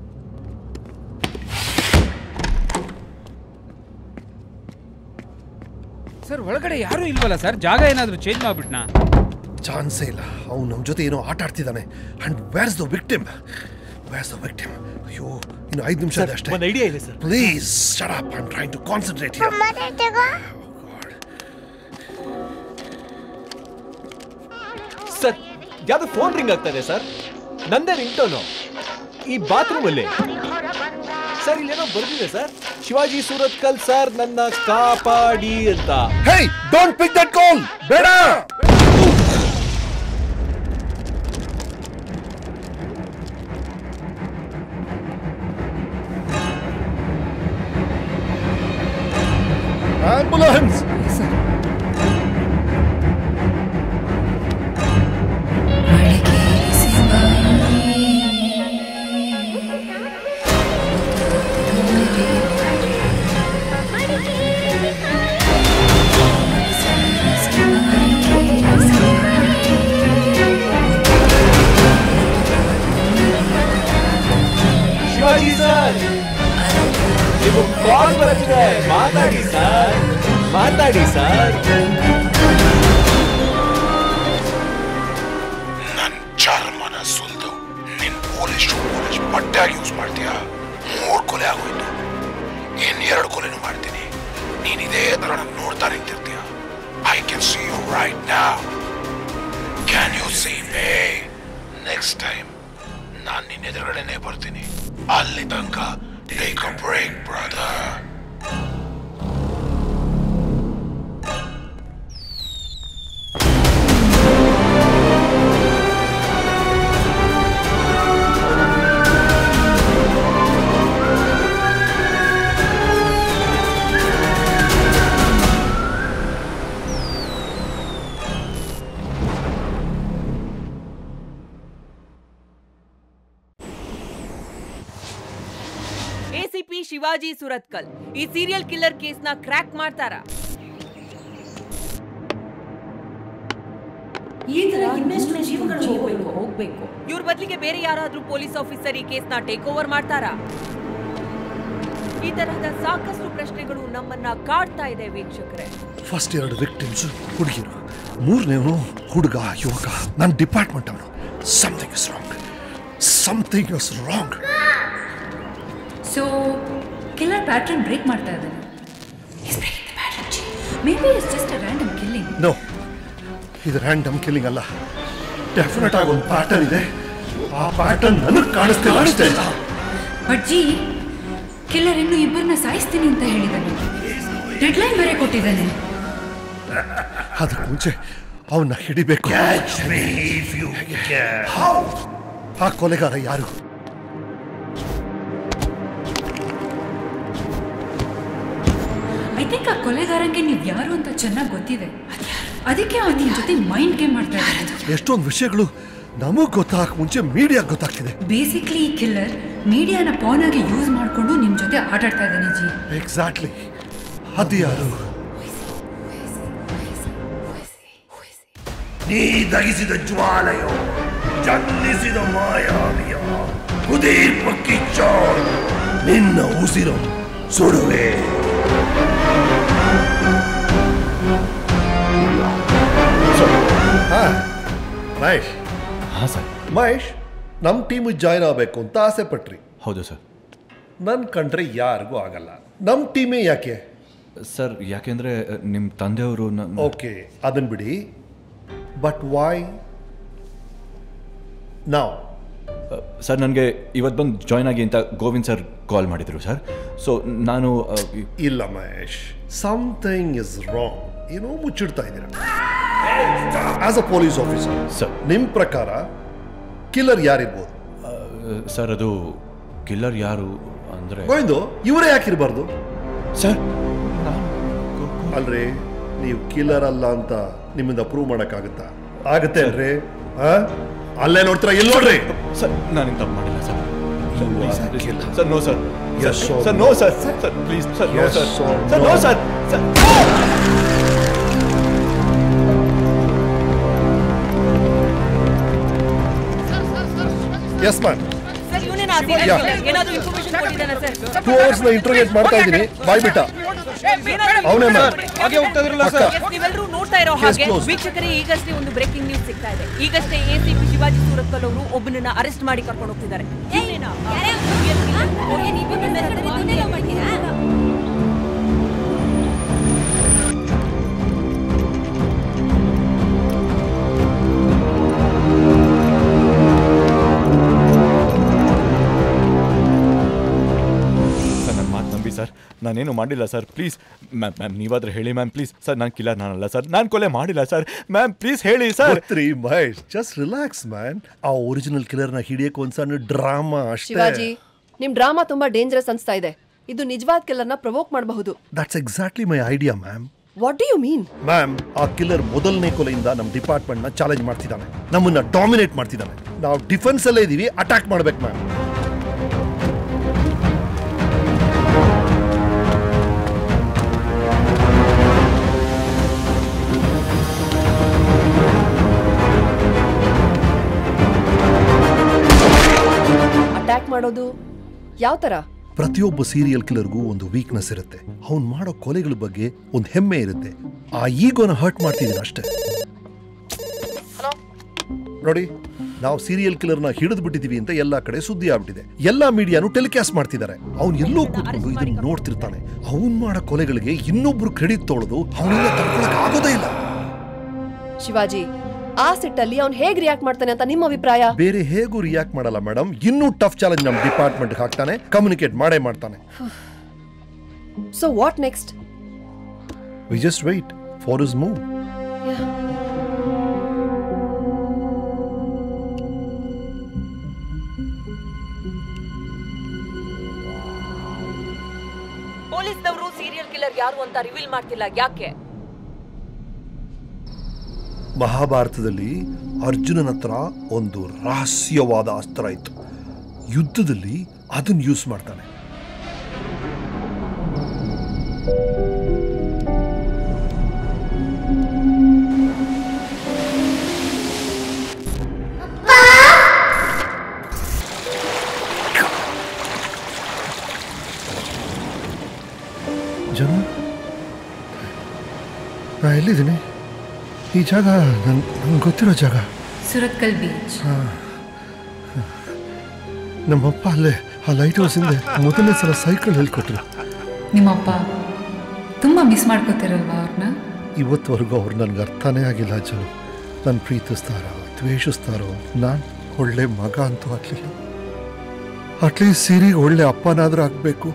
Sir ಒಳಗಡೆ ಯಾರು ಇಲ್ವಲ್ಲ ಸರ್? ಜಾಗ ಏನಾದ್ರೂ ಚೇಂಜ್ ಮಾಡ್ಬಿಟ್ನಾ? ಚಾನ್ಸೇ ಇಲ್ಲ. ಅವ್ನು ನಮ್ಮ ಜೊತೆ ಏನೋ ಆಟ ಆಡ್ತಿದ್ದಾನೆ. And where's the victim? ಅಯ್ಯೋ, ಇನ್ನು 5 ನಿಮಿಷ ಅಷ್ಟೇ. ಒಂದು ಐಡಿಯಾ ಇದೆ sir. Please shut up. I am trying to concentrate here. Sir, ಯಾವ್ದು ಫೋನ್ ರಿಂಗ್ ಆಗ್ತಾ ಇದೆ ಸರ್? ನಂದೇ ರಿಂಗ್ ಟೋನು. ಈ ಬಾತ್ರೂಮ್ ಅಲ್ಲಿ ಸರ್ ಇಲ್ಲೇನೋ ಬರ್ದಿದೆ ಸರ್, ಶಿವಾಜಿ ಸೂರತ್ಕಲ್ ಸರ್ ನನ್ನ ಕಾಪಾಡಿ ಅಂತ. ಹೇ, ಡೋಂಟ್ ಪಿಕ್ ದಟ್ ಕಾಲ್. ಬೇಡ. Ambulance! Yes, sir. Shivaji sir, ನೀವು ಕಾಲ್ ಬರ್ತಿದೆ, ಮಾತಾಡಿ ಸರ್, ಮಾತಾಡಿ ಸರ್. ನನ್ ಚರ್ಮನ ಸುಲ್ದು ನಿನ್ ಪೊಲೀಸ್ ಬಟ್ಟೆಯಾಗಿ ಯೂಸ್ ಮಾಡ್ತೀಯಾ? 3 ಕೊಲೆ ಆಗೋಯ್ತು. ಇನ್ 2 ಕೊಲೆನೂ ಮಾಡ್ತೀನಿ. ನೀನ್ ಇದೇ ತರ ನನ್ ನೋಡ್ತಾ ನಿಂತಿರ್ತೀಯ. I can see you right now. Can you see me? Next time ನಾನ್ ನಿನ್ನ ಎದುರುಗಡೆನೆ ಬರ್ತೀನಿ. ಅಲ್ಲಿ ತನಕ take a break brother. ACP Shivaji Surathkal ಈ ಸೀರಿಯಲ್ ಕಿಲ್ಲರ್ ಕೇಸ್ನ ಕ್ರ್ಯಾಕ್ ಮಾಡ್ತಾರಾ? ಈ ತರ ಇನ್ನೆಷ್ಟು ಜೀವಗಳು ಹೋಗ್ಬೇಕು. ಇವ್ರ ಬದಲಿಗೆ ಬೇರೆ ಯಾರಾದ್ರೂ ಪೊಲೀಸ್ ಆಫೀಸರ್ ಈ ಕೇಸ್ನ ಟೇಕ್ ಓವರ್ ಮಾಡ್ತಾರಾ? ಈ ತರಹದ ಸಾಕಷ್ಟು ಪ್ರಶ್ನೆಗಳು ನಮ್ಮನ್ನ ಕಾಡ್ತಾ ಇದೆ ವೀಕ್ಷಕರೇ. ಫಸ್ಟ್ 2 ವಿಕ್ಟಿಮ್ಸ್ ಹುಡುಗಿರು, 3ನೇವನು ಹುಡುಗ ಯುವಕ. ನನ್ನ ಡಿಪಾರ್ಟ್ಮೆಂಟ್ ಅವನು. Something is wrong. So killer pattern break ಮಾಡ್ತಾ ಇದ್ದಾನೆ. Maybe it's just a random killing. No, ಇದು ರ್ಯಾಂಡಮ್ ಕಿಲ್ಲಿಂಗ್ ಅಲ್ಲ. ಡೆಫಿನೆಟ್ ಆಗಿ ಒಂದು ಪ್ಯಾಟರ್ನ್ ಇದೆ. ಆ ಪ್ಯಾಟರ್ನ್ ನನಗೆ ಕಾಣಿಸ್ತಿಲ್ಲ ಅಷ್ಟೇ. ಬಟ್ ಜಿ, ಕಿಲ್ಲರ್ ಇನ್ನು ಇಬ್ಬರನ್ನ ಸಾಯಿಸ್ತೀನಿ ಅಂತ ಹೇಳಿದ್ದಾನೆ. ಡೆಡ್ಲೈನ್ ಬೇರೆ ಕೊಟ್ಟಿದ್ದಾನೆ. ಅದಕ್ಕೆ ಮುಂಚೆ ಅವನ್ನ ಹಿಡಿಬೇಕು. ಆ ಕೊಲೆಗಾರ ಯಾರು? ಐ ಥಿಂಕ್ ಆ ಕೊಲೆಗಾರಂಗೆ ನೀವು ಯಾರು ಅಂತ ಚೆನ್ನಾಗಿ ಗೊತ್ತಿದೆ. ಅದಕ್ಕೆ ಅವನು ನಿಮ್ ಜೊತೆ ಮೈಂಡ್ ಗೇಮ್ ಮಾಡ್ತಾ ಇದ್ದಾನೆ. ಎಷ್ಟೊಂದು ವಿಷಯಗಳು ನಮಗ್ ಗೊತ್ತಾಗ ಮುಂಚೆ ಮೀಡಿಯಾ ಗೊತ್ತಾಗ್ತಿದೆ. ಬೇಸಿಕ್ಲಿ ಈ ಕಿಲ್ಲರ್ ಮೀಡಿಯಾನ ಪಾನ್ ಆಗಿ ಯೂಸ್ ಮಾಡ್ಕೊಂಡು ನಿಮ್ ಜೊತೆ ಆಟ ಆಡ್ತಾ ಇದ್ದಾನೆ ಜಿ. ಎಕ್ಸಾಕ್ಟ್ಲಿ. ಅದು ಯಾರು? ನೀ ದಗಿಸಿದ ಜ್ವಾಲೆಯೋ, ಜನ್ನಿಸಿದ ಮಾಯಾವಿಯ, ಉದೀಪ ಕಿಚ್ಚೋ, ನಿನ್ನ ಉಸಿರು ಸುಡುವೆ. ಮಹೇಶ್. ಹಾಂ ಸರ್. ಮಹೇಶ್, ನಮ್ಮ ಟೀಮ್ ಜಾಯ್ನ್ ಆಗಬೇಕು ಅಂತ ಆಸೆ ಪಟ್ರಿ. ಹೌದು ಸರ್. ನನ್ನ ಕಂಡ್ರೆ ಯಾರಿಗೂ ಆಗಲ್ಲ. ನಮ್ಮ ಟೀಮೇ ಯಾಕೆ ಸರ್? ಯಾಕೆಂದರೆ ನಿಮ್ಮ ತಂದೆಯವರು. ಓಕೆ, ಅದನ್ನು ಬಿಡಿ. ಬಟ್ ವೈ ನಾವು? ಸರ್, ನನಗೆ ಇವತ್ತು ಬಂದು ಜಾಯ್ನ್ ಆಗಿ ಅಂತ ಗೋವಿಂದ್ ಸರ್ ಕಾಲ್ ಮಾಡಿದರು ಸರ್. ಸೊ ನಾನು ಇಲ್ಲ ಮಹೇಶ್, ಸಮಥಿಂಗ್ ಇಸ್ ರಾಂಗ್. ಏನೋ ಮುಚ್ಚಿಡ್ತಾ ಇದ್ದೀರ. As a police officer sir, ನಿಮ್ಮ ಪ್ರಕಾರ ಕಿಲ್ಲರ್ ಯಾರಿರ್ಬೋದು? ಸರ್, ಅದು ಕಿಲ್ಲರ್ ಯಾರು ಅಂದರೆ ಗೋವಿಂದು ಇವರೇ ಯಾಕಿರಬಾರ್ದು ಸರ್? ಅಲ್ರಿ, ನೀವು ಕಿಲ್ಲರ್ ಅಲ್ಲ ಅಂತ ನಿಮ್ಮಿಂದ ಪ್ರೂವ್ ಮಾಡೋಕ್ಕಾಗುತ್ತಾ? ಆಗುತ್ತೆ ಅಲ್ರಿ? ಅಲ್ಲೇ ನೋಡ್ತೀರಾ, ಎಲ್ಲಿ ನೋಡ್ರಿ. ಸರ್, ನಾನೇನು ತಪ್ಪು ಮಾಡಿಲ್ಲ sir. Sir, no sir. Yes, sir, no sir. Sir, please sir, no sir. Sir, no sir. Yes ma'am. Sir, ಇವನೇನಾ serial killer? ಏನಾದ್ರೂ ಇನ್ಫಾರ್ಮೇಷನ್ ಕೊಟ್ಟಿದ್ದಾನಾ ಸರ್? 2 hours ಇಂಟ್ರೋಗೇಟ್ ಮಾಡ್ತಾ ಇದ್ದೀನಿ. ಬಾಯ್ಬಿಟ್ಟ ಅವನೇ ಮ್ಯಾಮ್. ಹಾಗೆ ಹೋಗ್ತಾ ಇದ್ರಲ್ಲ ಸರ್. ನೀವೆಲ್ಲರೂ ನೋಡ್ತಾ ಇರೋ ಹಾಗೆ ವೀಕ್ಷಕರೇ, ಈಗಷ್ಟೇ ಒಂದು ಬ್ರೇಕಿಂಗ್ ನ್ಯೂಸ್ ಸಿಗ್ತಾ ಇದೆ. ಈಗಷ್ಟೇ ACP ಶಿವಾಜಿ ಸೂರತ್ಕಲ್ ಅವರು ಒಬ್ಬನನ್ನ ಅರೆಸ್ಟ್ ಮಾಡಿ ಕರ್ಕೊಂಡು ಹೋಗ್ತಿದ್ದಾರೆ. ಸರ್, ನಾನೇನು ಮಾಡಿಲ್ಲ ಸರ್. ಪ್ಲೀಸ್ ಮ್ಯಾಮ್, ನೀವಾದ್ರೆ ಹೇಳಿ ಮ್ಯಾಮ್, ಪ್ಲೀಸ್ ಸರ್. ನಾನು ಕಿಲ್ಲರ್ ನಾನಲ್ಲ ಸರ್. ನಾನು ಕೊಲೆ ಮಾಡಿಲ್ಲ ಸರ್. ಮ್ಯಾಮ್, ಪ್ಲೀಸ್ ಹೇಳಿ sir. Mahesh, just relax man. ಆ ಒರಿಜಿನಲ್ ಕಿಲ್ಲರ್ನ ಹಿಡಿಯಕ್ಕೆ ಒಂದು ಸಣ್ಣ ಡ್ರಾಮಾ ಅಷ್ಟೇ. ಶಿವಾಜಿ, ನಿಮ್ ಡ್ರಾಮಾ ತುಂಬಾ ಡೇಂಜರಸ್ ಅನ್ಸ್ತಾ ಇದೆ. ಇದು ನಿಜವಾದ ಕಿಲ್ಲರ್ನ ಪ್ರವೋಕ್ ಮಾಡಬಹುದು. That's exactly my idea ma'am. What do you mean? Ma'am, ಆ ಕಿಲ್ಲರ್ ಮೊದಲನೇ ಕೊಲೆಯಿಂದ ನಮ್ಮ ಡಿಪಾರ್ಟ್ಮೆಂಟ್ನ ಚಾಲೆಂಜ್ ಮಾಡ್ತಿದ್ದಾನೆ. ನಮ್ಮನ್ನ ಡಾಮಿನೇಟ್ ಮಾಡ್ತಿದ್ದಾನೆ. ನಾವು ಡಿಫೆನ್ಸ್ ಅಲ್ಲೇ ಇದೀವಿ, ಅಟ್ಯಾಕ್ ಮಾಡ್ಬೇಕು ಮ್ಯಾಮ್. ಅಟ್ಯಾಕ್ ಮಾಡೋದು ಯಾವ ತರ? ಪ್ರತಿಯೊಬ್ಬ ಸೀರಿಯಲ್ ಕಿಲ್ಲರ್ಗೂ ಒಂದು ವೀಕ್ನೆಸ್ ಇರುತ್ತೆ. ಅವ್ನು ಮಾಡೋ ಕೊಲೆಗಳ ಬಗ್ಗೆ ಒಂದು ಹೆಮ್ಮೆ ಇರುತ್ತೆ. ಆ ಈಗೋನ ಹರ್ಟ್ ಮಾಡ್ತಿದ್ದೀನಿ ಅಷ್ಟೇ. ನೋಡಿ, ನಾವು ಸೀರಿಯಲ್ ಕಿಲ್ಲರ್ನ ಹಿಡಿದು ಬಿಟ್ಟಿದೀವಿ ಅಂತ ಎಲ್ಲಾ ಕಡೆ ಸುದ್ದಿ ಆಗ್ಬಿಟ್ಟಿದೆ. ಎಲ್ಲಾ ಮೀಡಿಯಾನು ಟೆಲಿಕಾಸ್ಟ್ ಮಾಡ್ತಿದ್ದಾರೆ. ಅವ್ನು ಎಲ್ಲೋ ಕೂತ್ಕೊಂಡು ಇದನ್ನ ನೋಡ್ತಿರ್ತಾನೆ. ಅವ್ನು ಮಾಡೋ ಕೊಲೆಗಳಿಗೆ ಇನ್ನೊಬ್ರು ಕ್ರೆಡಿಟ್ ತೊಗೊಳ್ಳೋದು ಅವನಿಂದ ತಡ್ಕೊಳಕ್ ಆಗೋದೇ ಇಲ್ಲ. ಶಿವಾಜಿ, ಆ ಸಿಟ್ಟಲ್ಲಿ ಅವ್ನು ಹೇಗೆ ರಿಯಾಕ್ಟ್ ಮಾಡ್ತಾನೆ ಅಂತ ನಿಮ್ಮ ಅಭಿಪ್ರಾಯ? ಬೇರೆ ಹೇಗೂ ರಿಯಾಕ್ಟ್ ಮಾಡಲ್ಲ ಮೇಡಮ್. ಇನ್ನೂ ಟಫ್ ಚಾಲೆಂಜ್ ನಮ್ಮ ಡಿಪಾರ್ಟ್ಮೆಂಟ್ ಹಾಕ್ತಾನೆ. ಕಮ್ಯುನಿಕೇಟ್ ಮಾಡೇ ಮಾಡ್ತಾನೆ. So what next? We just wait for his move. ಪೊಲೀಸ್ನವರು ಸೀರಿಯಲ್ ಕಿಲ್ಲರ್ ಯಾರು ಅಂತ ರಿವೀಲ್ ಮಾಡ್ತಿಲ್ಲ. ಯಾಕೆ? ಮಹಾಭಾರತದಲ್ಲಿ ಅರ್ಜುನನ ಹತ್ರ ಒಂದು ರಹಸ್ಯವಾದ ಅಸ್ತ್ರ ಇತ್ತು. ಯುದ್ಧದಲ್ಲಿ ಅದನ್ನು ಯೂಸ್ ಮಾಡ್ತಾನೆ. ನಾ ಎಲ್ಲಿದ್ದೀನಿ? ಈ ಜಾಗ ನಂಗೆ ಗೊತ್ತಿರೋ ಜಾಗ. ಸುರತ್ಕಲ್ ಬೀಚ್. ನಮ್ಮಪ್ಪ ಅಲ್ಲೇ ಆ ಲೈಟ್ ಹೌಸ್ ಹಿಂದೆ ಮೊದಲನೇ ಸಲ ಸೈಕಲ್ ಹೇಳ್ಕೊಟ್ರು. ನಿಮ್ಮಪ್ಪ ತುಂಬ ಮಿಸ್ ಮಾಡ್ಕೋತಿರಲ್ವಾ ಅವ್ರನ್ನ? ಇವತ್ತುವರೆಗೂ ಅವ್ರು ನನಗೆ ಅರ್ಥನೇ ಆಗಿಲ್ಲ ಜನ. ನಾನು ಪ್ರೀತಿಸ್ತಾರೋ ದ್ವೇಷಿಸ್ತಾರೋ, ನಾನು ಒಳ್ಳೆ ಮಗ ಅಂತೂ ಆಗಲಿಲ್ಲ. ಅಟ್ಲೀಸ್ಟ್ ಸಿರಿಗೆ ಒಳ್ಳೆ ಅಪ್ಪನಾದರೂ ಆಗಬೇಕು,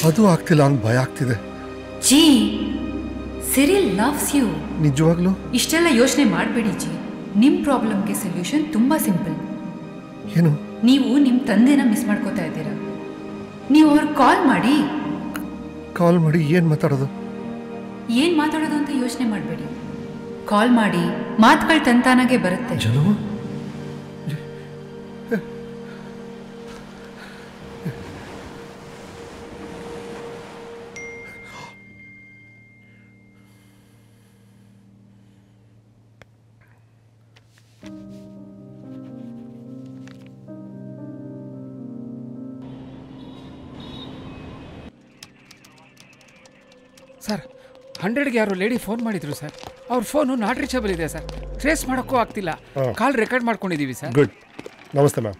ಅದು ಆಗ್ತಿಲ್ಲ ಅಂತ ಭಯ ಆಗ್ತಿದೆ. ಜಿ, ಸಿರಿ ಲವ್ಸ್ ಯು. ನಿಜವಾಗ್ಲೂ? ಇಷ್ಟೆಲ್ಲ ಯೋಚನೆ ಮಾಡಬೇಡಿ ಜಿ. ನಿಮ್ಮ ಪ್ರಾಬ್ಲಮ್ಗೆ ಸೊಲ್ಯೂಷನ್ ತುಂಬ ಸಿಂಪಲ್. ಏನು? ನೀವು ನಿಮ್ಮ ತಂದೆನ ಮಿಸ್ ಮಾಡ್ಕೋತಾ ಇದ್ದೀರಾ. ನೀವು ಅವ್ರಿಗೆ ಕಾಲ್ ಮಾಡಿ. ಕಾಲ್ ಮಾಡಿ ಏನು ಮಾತಾಡೋದು? ಏನು ಮಾತಾಡೋದು ಅಂತ ಯೋಚನೆ ಮಾಡಬೇಡಿ. ಕಾಲ್ ಮಾಡಿ, ಮಾತುಗಳು ತಂತಾನಾಗೆ ಬರುತ್ತೆ. ಜನು, ಸರ್ 100ಗೆ ಯಾರೋ ಲೇಡಿ ಫೋನ್ ಮಾಡಿದ್ರು ಸರ್. ಅವ್ರ ಫೋನು ನಾಟ್ ರೀಚಬಲ್ ಇದೆ ಸರ್. ಟ್ರೇಸ್ ಮಾಡೋಕ್ಕೂ ಆಗ್ತಿಲ್ಲ. ಕಾಲ್ ರೆಕಾರ್ಡ್ ಮಾಡ್ಕೊಂಡಿದ್ದೀವಿ ಸರ್. ಗುಡ್. ನಮಸ್ತೆ ಮ್ಯಾಮ್.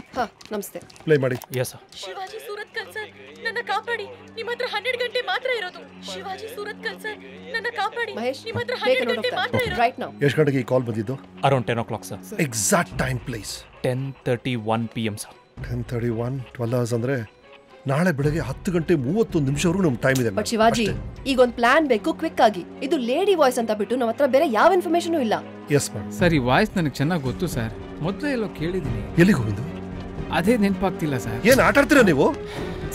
ನಮಸ್ತೆ. ಪ್ಲೇ ಮಾಡಿ. Yes sir. Shivaji Surathkal sir, ನನ್ನ ಕಾಪಾಡಿ. ನಿಮ್ಮ ಹತ್ರ 12 ಗಂಟೆ ಮಾತ್ರ ಇರೋದು. ಶಿವಾಜಿ ಸೂರತ್ಕಲ್ ಸರ್, ನನ್ನ ಕಾಪಾಡಿ. ನಿಮ್ಮ ಹತ್ರ 12 ಗಂಟೆ ಮಾತ್ರ ಇರೋದು. Right now. ಎಷ್ಟು ಗಂಟೆಗೆ ಈ ಕಾಲ್ ಬಂದಿದ್ದು? Around 10 o'clock sir. Exact time place? 10:31 PM sir. 10:31, 12 hours ಅಂದರೆ ನಾಳೆ ಬೆಳಗ್ಗೆ 10:31 ನಮ್ಗೆ ಟೈಮ್ ಇದೆ. ಬಟ್ ಶಿವಾಜಿ, ಈಗ ಒಂದು ಪ್ಲಾನ್ ಬೇಕು ಕ್ವಿಕ್ ಆಗಿ. ಇದು ಲೇಡಿ ವಾಯ್ಸ್ ಅಂತ ಬಿಟ್ಟು ನಮ್ಮ ಹತ್ರ ಬೇರೆ ಯಾವ ಇನ್ಫಾರ್ಮೇಶನ್ ಇಲ್ಲ. S ma'am. ಸರ್, ಈ ವಾಯ್ಸ್ ನನಗೆ ಚೆನ್ನಾಗಿ ಗೊತ್ತು ಸರ್. ಮೊದಲೇ ಎಲ್ಲೋ ಕೇಳಿದ್ದೀನಿ. ಎಲ್ಲಿಗೆ ಹೋಗಿದ್ದು? ಅದೇ ನೆನಪಾಗ್ತಿಲ್ಲ ಸರ್. ಏನು ಆಟ ಆಡ್ತೀರಾ ನೀವು?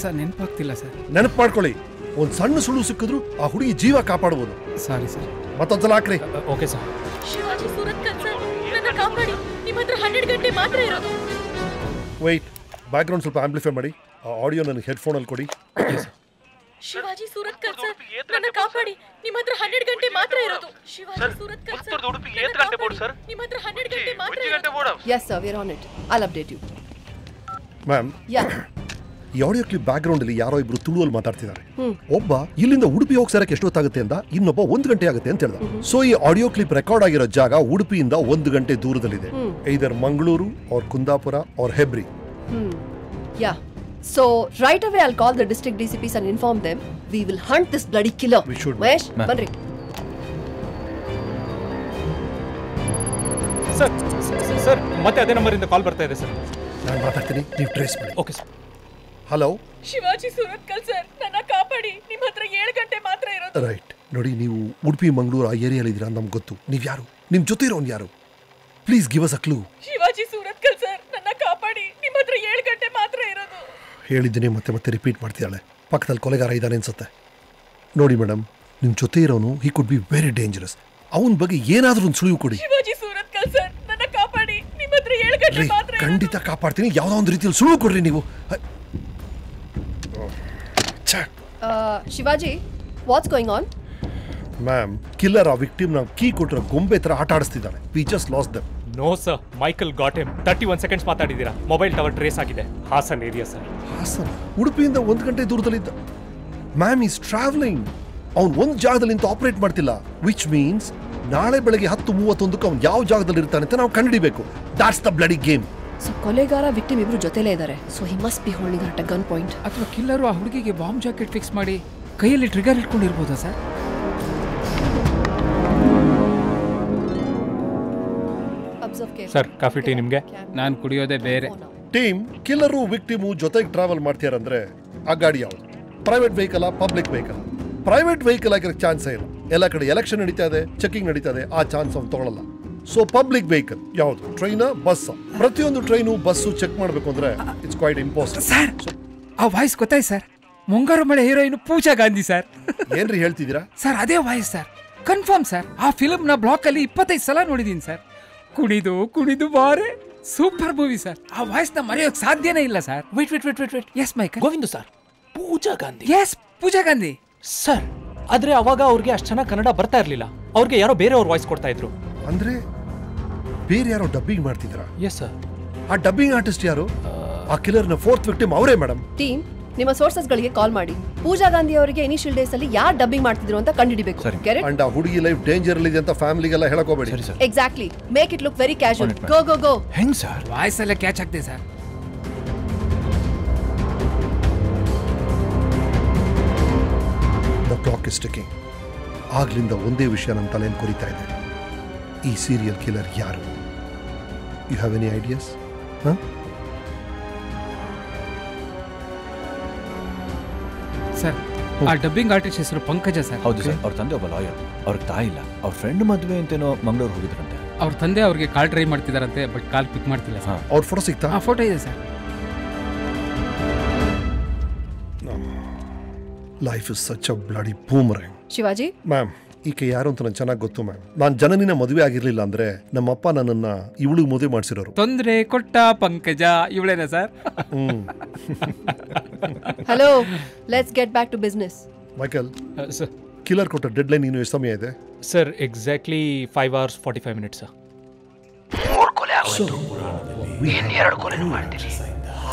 ಸರ್, ನೆನಪಾಗ್ತಿಲ್ಲ ಸರ್. ನೆನಪು ಮಾಡ್ಕೊಳ್ಳಿ, ಒಂದು ಸಣ್ಣ ಸುಳ್ಳು ಸಿಕ್ಕಿದ್ರು ಆ ಹುಡುಗಿ ಜೀವ ಕಾಪಾಡಬಹುದು. ಸಾರಿ ಸರ್. ಮತ್ತೊಂದ್ಸಲ ಹಾಕ್ರಿ. Okay sir. Shivaji Surathkal sir, ನನ್ನ ಕಾಪಾಡಿ. ನಿಮ್ಮ ಹತ್ರ 12 ಗಂಟೆ ಮಾತ್ರ ಇರೋದು. ವೆಯ್ಟ್, ಬ್ಯಾಕ್ಗ್ರೌಂಡ್ ಸ್ವಲ್ಪ ಆಂಪ್ಲಿಫೈ ಮಾಡಿ. ಆ ಆಡಿಯೋ ನನಗೆ ಹೆಡ್ಫೋನಲ್ಲಿ ಕೊಡಿ. ಶಿವಾಜಿ ಸೂರತ್ಕಲ್ ಸರ್, ನನ್ನ ಕಾಪಾಡಿ. ನಿಮ್ಮ ಹತ್ರ 12 ಗಂಟೆ ಮಾತ್ರ ಇರೋದು. ಶಿವಾಜಿ ಸೂರತ್ಕಲ್ ಸರ್, ನಿಮ್ಮ ಹತ್ರ 12 ಗಂಟೆ ಮಾತ್ರ ಇರೋದು. Yes sir, we are on it. I'll update you. Ma'am, ಈ ಆಡಿಯೋ ಕ್ಲಿಪ್ ಬ್ಯಾಕ್ಗ್ರೌಂಡ್ ಅಲ್ಲಿ ಯಾರೋ ಇಬ್ರು ತುಳುವಲ್ಲಿ ಮಾತಾಡ್ತಿದ್ದಾರೆ. ಒಬ್ಬ ಇಲ್ಲಿಂದ ಉಡುಪಿ ಹೋಗಿ ಸೇರಕ್ಕೆ ಎಷ್ಟೊತ್ತಾಗುತ್ತೆ ಅಂತ, ಇನ್ನೊಬ್ಬ 1 ಗಂಟೆ ಆಗುತ್ತೆ ಅಂತ ಹೇಳ್ದ. ಸೊ ಈ ಆಡಿಯೋ ಕ್ಲಿಪ್ ರೆಕಾರ್ಡ್ ಆಗಿರೋ ಜಾಗ ಉಡುಪಿಯಿಂದ 1 ಗಂಟೆ ದೂರದಲ್ಲಿದೆ. ಇದರ್ Mangaluru R Kundapura R Hebri. Yeah. So right away I'll call the district DCPs and inform them. We will hunt this bloody killer. We should. Mahesh, banri. Sir, ಮತ್ತೆ ಅದೇ ನಂಬರಿಂದ ಕಾಲ್ ಬರ್ತಾ ಇದೆ ಸರ್. ನಾನು ಮಾತಾಡ್ತೀನಿ, ನೀವು ಟ್ರೇಸ್ ಮಾಡಿ. Okay sir. Hello. Shivaji Surathkal sir, ನನ್ನ ಕಾಪಾಡಿ. ನಿಮ್ಮ ಹತ್ರ 7 ಗಂಟೆ ಮಾತ್ರ ಇರೋದು. ರೈಟ್. ನೋಡಿ, ನೀವು ಉಡುಪಿ ಮಂಗಳೂರು ಆ ಏರಿಯಲ್ಲಿ ಇದ್ದೀರಾ ನಮ್ಗೆ ಗೊತ್ತು. ನೀವು ಯಾರು? ನಿಮ್ಮ ಜೊತೆ ಇರೋನು ಯಾರು? Please give us a clue. Shivaji Surathkal sir, ನನ್ನ ಕಾಪಾಡಿ. ನಿಮ್ಮ ಹತ್ರ 7 ಗಂಟೆ ಮಾತ್ರ ಇರೋದು. ಹೇಳಿದ್ದೀನಿ, ಮತ್ತೆ ಮತ್ತೆ ರಿಪೀಟ್ ಮಾಡ್ತಿದ್ದಾಳೆ. ಪಕ್ಕದಲ್ಲಿ ಕೊಲೆಗಾರ ಇದ್ದಾನೆ ಅನ್ಸುತ್ತೆ. ನೋಡಿ ಮೇಡಮ್, ನಿಮ್ಮ ಜೊತೆ ಇರೋನು ಹಿ ಕುಡ್ ಬಿ ವೆರಿ ಡೇಂಜರಸ್. ಅವನ ಬಗ್ಗೆ ಏನಾದರೂ ಒಂದು ಸುಳಿವು ಕೊಡಿ. ಶಿವಾಜಿ ಸೂರತ್ಕಲ್ ಸರ್, ನನ್ನ ಕಾಪಾಡಿ. ನಿಮ್ಮ ಹತ್ರ 7 ಗಂಟೆ ಮಾತ್ರ ಇರೋದು. ಖಂಡಿತ ಕಾಪಾಡ್ತೀನಿ. ಯಾವುದೋ ಒಂದು ರೀತಿಯಲ್ಲಿ ಸುಳಿವು ಕೊಡ್ರಿ ನೀವು. Shivaji, what's going on? Ma'am, killer ಆ ವಿಕ್ಟಿಮ್ ನಾವು ಕೀ ಕೊಟ್ಟರೆ ಗೊಂಬೆ ಥರ ಆಟ ಆಡಿಸ್ತಿದ್ದಾನೆ. We just lost them. No sir, Michael got him. 31 seconds ಮಾತಾಡಿದ್ದೀರಾ. ಮೊಬೈಲ್ ಟವರ್ ಟ್ರೇಸ್ ಆಗಿದೆ. Hassan area sir. ಹಾಸನ್? ಉಡುಪಿಯಿಂದ 1 ಗಂಟೆ ದೂರದಲ್ಲಿದ್ದ. Ma'am is travelling. ಅವ್ನು ಒಂದು ಜಾಗದಲ್ಲಿ ನಿಂತು ಆಪರೇಟ್ ಮಾಡ್ತಿಲ್ಲ. ವಿಚ್ ಮೀನ್ಸ್ ನಾಳೆ ಬೆಳಗ್ಗೆ 10:31 ಅವ್ನು ಯಾವ ಜಾಗದಲ್ಲಿ ಇರ್ತಾನೆ ಅಂತ ನಾವು ಕಂಡುಹಿಡಿಬೇಕು. That's the bloody game. So ಕೊಲೆಗಾರ ವಿಕ್ಟಿಮ್ ಇಬ್ರು ಜೊತೆಲೇ ಇದ್ದಾರೆ. So he must be holding at a gun point. ಅಥವಾ ಕಿಲ್ಲರು ಆ ಹುಡುಗಿಗೆ ಬಾಂಬ್ ಜಾಕೆಟ್ ಫಿಕ್ಸ್ ಮಾಡಿ ಕೈಯಲ್ಲಿ ಟ್ರಿಗರ್ ಇಟ್ಕೊಂಡಿರ್ಬೋದಾ ಸರ್? ಸರ್, ಕಾಫಿ ಟೀ ನಿಮಗೆ? ನಾನು ಕುಡಿಯೋದೇ ಬೇರೆ. ಟೀಮ್, ಕಿಲ್ಲರು ವಿಕ್ಟಿಮು ಜೊತೆಗೆ ಟ್ರಾವೆಲ್ ಮಾಡ್ತೀರಂದ್ರೆ ಆ ಗಾಡಿ ಯಾವುದು? Private vehicle, public vehicle? Private vehicle ಆಗಿರೋ ಚಾನ್ಸೇ ಇಲ್ಲ. ಎಲ್ಲ ಕಡೆ ಎಲೆಕ್ಷನ್ ನಡೀತಾ ಇದೆ, ಚೆಕಿಂಗ್ ನಡೀತಾ ಇದೆ. ಆ ಚಾನ್ಸ್ ಅವ್ನು ತಗೊಳ್ಳಲ್ಲ. ಸೊ ಪಬ್ಲಿಕ್ ವೆಹಿಕಲ್ ಯಾವುದು? ಟ್ರೈನಾ, ಬಸ್? ಪ್ರತಿಯೊಂದು ಟ್ರೈನು ಬಸ್ಸು ಚೆಕ್ ಮಾಡಬೇಕು ಅಂದ್ರೆ ಇಟ್ಸ್ ಕ್ವೈಟ್ ಇಂಪಾಸಿಬಲ್. ಸರ್, ಆ ವಾಯ್ಸ್ ಗೊತ್ತಾಯ್ತು ಸರ್. ಮುಂಗಾರು ಮಳೆ ಹೀರೋಯಿನ್ ಪೂಜಾ ಗಾಂಧಿ ಸರ್. ಏನ್ರಿ ಹೇಳ್ತಿದ್ದೀರಾ ಸರ್? ಅದೇ ವಾಯ್ಸ್ ಸರ್, ಕನ್ಫರ್ಮ್ ಸರ್. ಆ ಫಿಲ್ಮ್ ನ ಬ್ಲಾಕ್ ಅಲ್ಲಿ 25 ಸಲ ನೋಡಿದೀನಿ ಸರ್. ಕುಣಿದು ಕುಣಿದು ಬಾರೆ ಸೂಪರ್ ಮೂವಿ ಸರ್. ಆ ವಾಯ್ಸ್ ನ ಮರೆಯೋಕ್ ಸಾಧ್ಯನೇ ಇಲ್ಲ sir. Wait. Yes Michael. Govindu sir, Pooja Gandhi. Yes, Pooja Gandhi sir. ಆದ್ರೆ ಅವಾಗ ಅವ್ರಿಗೆ ಅಷ್ಟು ಚೆನ್ನಾಗಿ ಕನ್ನಡ ಬರ್ತಾ ಇರ್ಲಿಲ್ಲ. ಅವ್ರಿಗೆ ಯಾರೋ ಬೇರೆಯವ್ರ ವಾಯ್ಸ್ ಕೊಡ್ತಾ ಇದ್ರು. ಅಂದ್ರೆ ಬೇರೆ ಯಾರೋ ಡಬ್ಬಿಂಗ್ ಮಾಡ್ತಿದ್ರಾ? Yes sir. ಆ ಡಬ್ಬಿಂಗ್ ಆರ್ಟಿಸ್ಟ್ ಯಾರು? ಆ ಕಿಲ್ಲರ್ ನ 4th ವಿಕ್ಟಿಮ್ ಅವರೇ ಮೇಡಮ್. ಟೀಮ್, ನಿಮ್ಮ ಸೋರ್ಸಸ್ಗಳಿಗೆ ಕಾಲ್ ಮಾಡಿ ಪೂಜಾ ಗಾಂಧಿ ಅವರಿಗೆ ಇನಿಷಿಯಲ್ ಡೇಸ್ ಅಲ್ಲಿ ಯಾರು ಡಬ್ಬಿಂಗ್ ಮಾಡ್ತಿದ್ರು ಅಂತ ಕಂಡುಹಿಡಿಬೇಕು. ಅಂಡ್ ಆ ಹುಡುಗಿ ಲೈಫ್ ಡೇಂಜರ್ ಅಲ್ಲಿ ಅಂತ ಫ್ಯಾಮಿಲಿಗೆಲ್ಲ ಹೇಳಕೋಬೇಡಿ. Exactly, make it look very casual. Go go go. ಹೆಂಗ್ ಸರ್? ವಾಯ್ಸ್ ಎಲ್ಲ ಕ್ಯಾಚ್ ಆಗ್ತಿದೆ sir. The clock is ticking. ಆಗ್ಲಿಂದ ಒಂದೇ ವಿಷಯ ನನ್ನ ತಲೆಯನ್ನು ಕೊರಿತಾ ಇದೆ. ಈ ಸೀರಿಯಲ್ ಕಿಲ್ಲರ್ ಯಾರು? You have any ideas? Sir, ಆ ಡಬ್ಬಿಂಗ್ ಆರ್ಟಿಸ್ಟ್ ಹೆಸರು ಪಂಕಜ ಸರ್. ಹೌದು ಸರ್. ಅವ್ರ ತಂದೆ ಒಬ್ಬ ಲಾಯರ್. ಅವ್ರಿಗೆ ತಾಯಿ ಇಲ್ಲ. ಅವ್ರ ಫ್ರೆಂಡ್ ಮದುವೆ ಅಂತೇನೋ ಮಂಗಳೂರು ಹೋಗಿದ್ರಂತೆ. ಅವ್ರ ತಂದೆ ಅವ್ರಿಗೆ ಕಾಲ್ ಟ್ರೈ ಮಾಡ್ತಿದಾರಂತೆ, ಬಟ್ ಕಾಲ್ ಪಿಕ್ ಮಾಡ್ತಿಲ್ಲ ಸರ್. ಅವ್ರ ಫೋಟೋ ಸಿಗ್ತಾ? ಫೋಟೋ ಇದೆ sir. Life is such a bloody boomerang. Shivaji ma'am, ಈಕೆ ಯಾರು ಅಂತ ನಂಗೆ ಚೆನ್ನಾಗಿ ಗೊತ್ತು ಮ್ಯಾಮ್. ನಾನು ಜನನಿನ ಮದುವೆ ಆಗಿರ್ಲಿಲ್ಲ ಅಂದ್ರೆ ನಮ್ಮಪ್ಪ ನನ್ನನ್ನ ಇವಳಿಗೆ ಮದುವೆ ಮಾಡಿಸಿರೋರು. ತೊಂದ್ರೆ ಕೊಟ್ಟ ಪಂಕಜ ಇವಳೇನಾ sir? Hello, let's get back to business. Michael, killer ಕೊಟ್ಟ ಡೆಡ್ ಲೈನ್ ಇನ್ನು ಎಷ್ಟು ಸಮಯ ಇದೆ? Sir, exactly 5 hours 45 minutes sir. 3 ಕೊಲೆ ಆಗೋಯ್ತು. ಇನ್ನು 2 ಕೊಲೆನೂ ಮಾಡ್ತೀನಿ.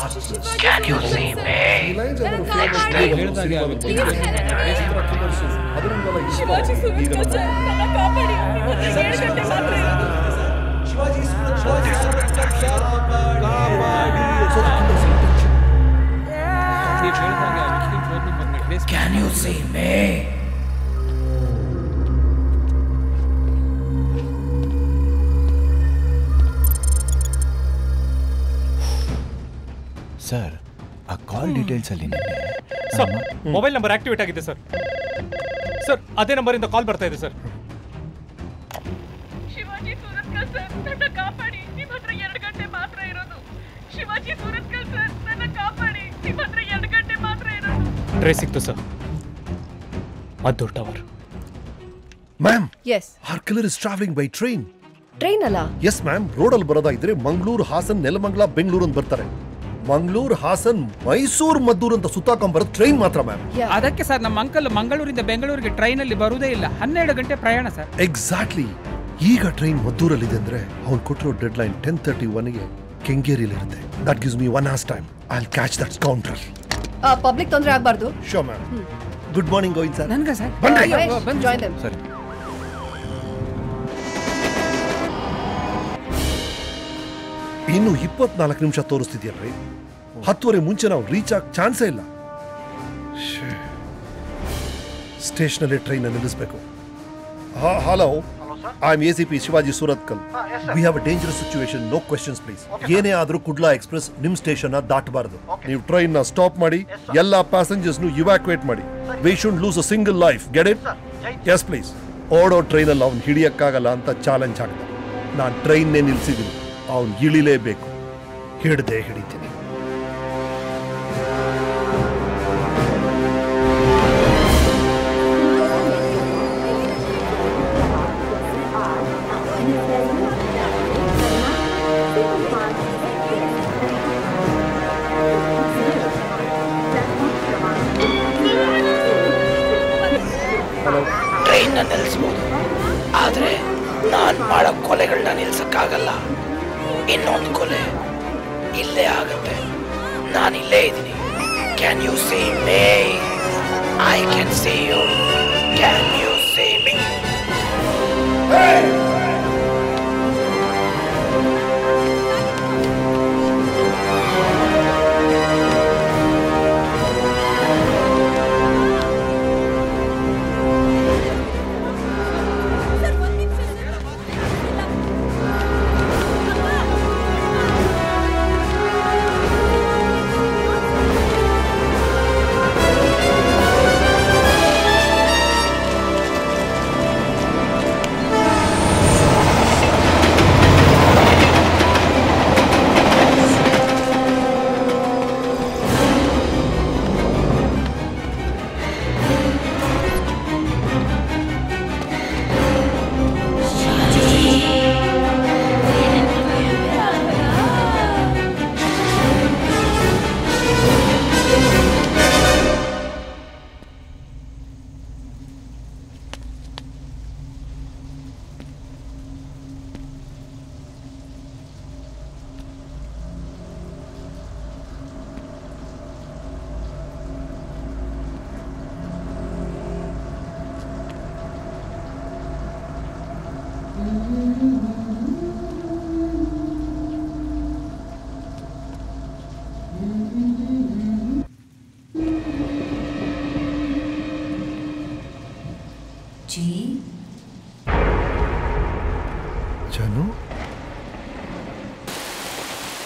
Can you see me? Shivaji Surathkal sir, ನನ್ನ ಕಾಪಾಡಿ. 7 ಗಂಟೆ ಮಾತ್ರ ಇರೋದು. Shivaji Surathkal sir, Can you see me? Sir, ಆ ಕಾಲ್ ಡೀಟೇಲ್ಸ್ ಅಲ್ಲಿ ಸರ್, ಮೊಬೈಲ್ ನಂಬರ್ ಆಕ್ಟಿವೇಟ್ ಆಗಿದೆ ಸರ್. ಸರ್, ಅದೇ ನಂಬರಿಂದ ಕಾಲ್ ಬರ್ತಾ ಇದೆ ಸರ್. ಶಿವಾಜಿ ಸುರತ್ಕಲ್ ಸರ್, ನನ್ನ ಕಾಪಾಡಿ. ನಿಮ್ಮ ಹತ್ರ 2 ಗಂಟೆ ಮಾತ್ರ ಇರೋದು. ಶಿವಾಜಿ ಸುರತ್ಕಲ್ ಸರ್, ನನ್ನ ಕಾಪಾಡಿ. ನಿಮ್ಮ ಹತ್ರ 2 ಗಂಟೆ ಮಾತ್ರ ಇರೋದು. ಟ್ರೇಸ್ ಸಿಕ್ತು sir. Maddur tower. Ma'am, yes, our killer is travelling by train. Train ಅಲ್ಲ? Yes ma'am. ರೋಡಲ್ಲಿ ಬರೋದಾಗಿದ್ರೆ ಮಂಗಳೂರು, ಹಾಸನ್, ನೆಲಮಂಗಲ, ಬೆಂಗಳೂರು ಅಂತ ಬರ್ತಾರೆ. ಮಂಗಳೂರು, ಹಾಸನ್, ಮೈಸೂರು, ಮದ್ದೂರು ಅಂತ ಸುತ್ತಾಕೊಂಡ್ ಬರೋದು ಟ್ರೈನ್ ಮಾತ್ರ ಮ್ಯಾಮ್. ಅದಕ್ಕೆ ಸರ್, ನಮ್ಮ ಅಂಕಲ್ ಮಂಗಳೂರಿಂದ ಬೆಂಗಳೂರಿಗೆ ಟ್ರೈನಲ್ಲಿ ಬರುವುದೇ ಇಲ್ಲ. 12 ಗಂಟೆ ಪ್ರಯಾಣ ಸರ್. ಎಕ್ಸಾಕ್ಟ್ಲಿ. ಈಗ ಟ್ರೈನ್ ಮದ್ದೂರಲ್ಲಿದೆ ಅಂದ್ರೆ ಅವ್ನು ಕೊಟ್ಟಿರೋ ಡೆಡ್ ಲೈನ್ 10:31ಗೆ ಕೆಂಗೇರಿಯಲ್ಲಿರುತ್ತೆ. That gives me 1 hour's time. I'll catch that scoundrel. Public ತೊಂದರೆ ಆಗಬಾರ್ದು. Sure ma'am. Good morning Govind sir. ನನ್ಗೆ ಸರ್ ಜಾಯಿನ್ ದೆಮ್. ಸರಿ. ಇನ್ನು 24 ನಿಮಿಷ ತೋರಿಸ್ತಿದ್ಯಲ್ರಿ. 10:30 ಮುಂಚೆ ನಾವು ರೀಚ್ ಆಗ ಚಾನ್ಸೇ ಇಲ್ಲ. ಸ್ಟೇಷನಲ್ಲಿ ಟ್ರೈನ್ ನಿಲ್ಲಿಸಬೇಕು. Hello, I am ACP Shivaji Surathkal. We have a dangerous situation. No questions please. ಏನೇ ಆದ್ರೂ ಕುಡ್ಲಾ ಎಕ್ಸ್ಪ್ರೆಸ್ ನಿಮ್ ಸ್ಟೇಷನ್ ದಾಟಬಾರದು. ನೀವು ಟ್ರೈನ್ ನ ಸ್ಟಾಪ್ ಮಾಡಿ ಎಲ್ಲಾ ಪ್ಯಾಸೆಂಜರ್ಸ್ ಇವ್ಯಾಕ್ಯುಯೇಟ್ ಮಾಡಿ. We should lose a single life. Get it? Yes please. ಓಡೋ ಟ್ರೈನಲ್ಲಿ ಅವ್ನು ಹಿಡಿಯಕ್ಕಾಗಲ್ಲ ಅಂತ ಚಾಲೆಂಜ್ ಹಾಕ್ತಾನೆ. ನಾನು ಟ್ರೈನ್ನೇ ನಿಲ್ಸಿದ್ದೀನಿ. ಅವನು ಇಳಿಲೇಬೇಕು. ಹಿಡ್ದೆ ಹಿಡಿತೀನಿ. ಟ್ರೈನ್ ನಿಲ್ಲಿಸ್ಬೋದು, ಆದ್ರೆ ನಾನ್ ಮಾಡೋ ಕೊಲೆಗಳನ್ನ ನಿಲ್ಸಕ್ಕಾಗಲ್ಲ. ಇನ್ನೊಂದು ಕೊಲೆ ಇಲ್ಲೇ ಆಗುತ್ತೆ. ನಾನು ಇಲ್ಲೇ ಇದ್ದೀನಿ. Can you see me? I can see you. Can you see me? Janu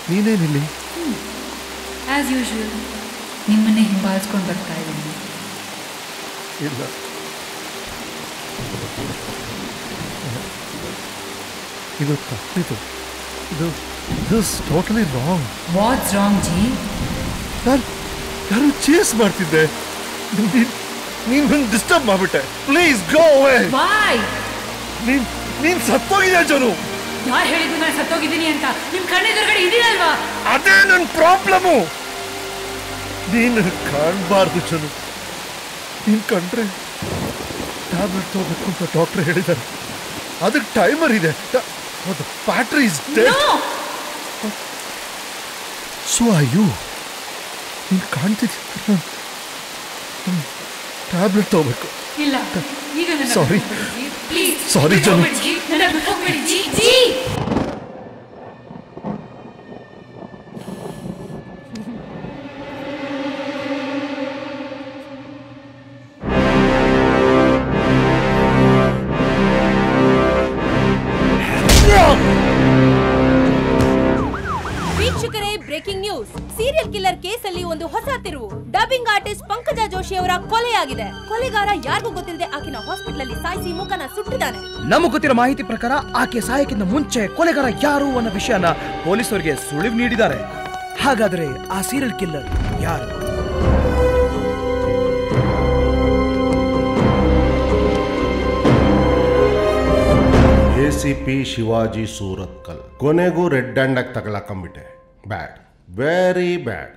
ನೀನೇನಿಲ್ಲಿ? ಆ್ಯಸ್ ಯೂಶುವಲ್ ನಿಮ್ಮನ್ನೇ ಹಿಂಬಾಲಿಸ್ಕೊಂಡು ಬರ್ತಾ ಇದ್ದೀನಿ. ಇಲ್ಲ, ಇದು ತಪ್ಪಿತು. ಇದು this totally wrong. What's wrong ji? ಯಾರು ಚೇಸ್ ಮಾಡ್ತಿದ್ದೆ, ನೀನು ನಂಗೆ ಡಿಸ್ಟರ್ಬ್ ಮಾಡ್ಬಿಟ್ಟೆ. Please go away. ಬಾಯ್. ನೀನ್ ಸತ್ತೋಗಿದ್ಯಾ ಜನು? ಯಾರು ಹೇಳಿದ್ದು ನಾನು ಸತ್ತೋಗಿದ್ದೀನಿ ಅಂತ? ನಿಮ್ ಕಣ್ಣೆದುರುಗಡೆ ಇದೆಯಲ್ವಾ? ಅದೇ ನನ್ನ ಪ್ರಾಬ್ಲಮು. ನೀನು ಕಾಣಬಾರ್ದು ಜನು. ನೀನ್ ಕಂಡ್ರೆ ಟ್ಯಾಬ್ಲೆಟ್ ತಗೋಬೇಕು ಅಂತ ಡಾಕ್ಟರ್ ಹೇಳಿದ್ದಾರೆ. ಅದಕ್ಕೆ ಟೈಮರ್ ಇದೆ. Battery is dead. So are you. ನೀನು ಕಾಣ್ತಿದ್ದ ಟ್ಯಾಬ್ಲೆಟ್ ತಗೋಬೇಕು. ಇಲ್ಲ, ಈಗ ನನ್ನ ಸಾರಿ ಪ್ಲೀಸ್. ಸಾರಿ ಜನು. ನನ್ನ ಬಿಟ್ಟು ಹೋಗ್ಬೇಡಿ ಜಿ. ಜಿ ವೀಕ್ಷಕರೇ, ಬ್ರೇಕಿಂಗ್ ನ್ಯೂಸ್. ಸೀರಿಯಲ್ ಕಿಲ್ಲರ್ ಕೇಸಲ್ಲಿ ಒಂದು ಹೊಸ ತಿರುವು. ಡಬ್ಬಿಂಗ್ ಆರ್ಟಿಸ್ಟ್ ಪಂಕಜ ಜೋಶಿ ಅವರ ಕೊಲೆಯಾಗಿದೆ. ಕೊಲೆಗಾರ ಯಾರಿಗೂ ಗೊತ್ತಿಲ್ಲದೆ ಆಕಿನ ಹಾಸ್ಪಿಟಲ್ ಅಲ್ಲಿ ಸಾಯಿಸಿ ಮುಖನ ಸುಟ್ಟಿದ್ದಾನೆ. ನಮಗೆ ಗೊತ್ತಿರೋ ಮಾಹಿತಿ ಪ್ರಕಾರ ಆಕೆ ಸಾಯಕ್ಕಿಂತ ಮುಂಚೆ ಕೊಲೆಗಾರ ಯಾರು ಅನ್ನೋ ವಿಷಯನ ಪೊಲೀಸರಿಗೆ ಸುಳಿವು ನೀಡಿದ್ದಾರೆ. ಹಾಗಾದ್ರೆ ಆ ಸೀರಿಯಲ್ ಕಿಲ್ಲರ್ ಯಾರು? ACP ಶಿವಾಜಿ ಸೂರತ್ಕಲ್. ಕೊನೆಗೂ ರೆಡ್ ಹ್ಯಾಂಡ್ ಆಗಿ ತಗೊಳಕೊಂಬಿಟ್ಟೆ. ಬ್ಯಾಡ್, ವೆರಿ ಬ್ಯಾಡ್.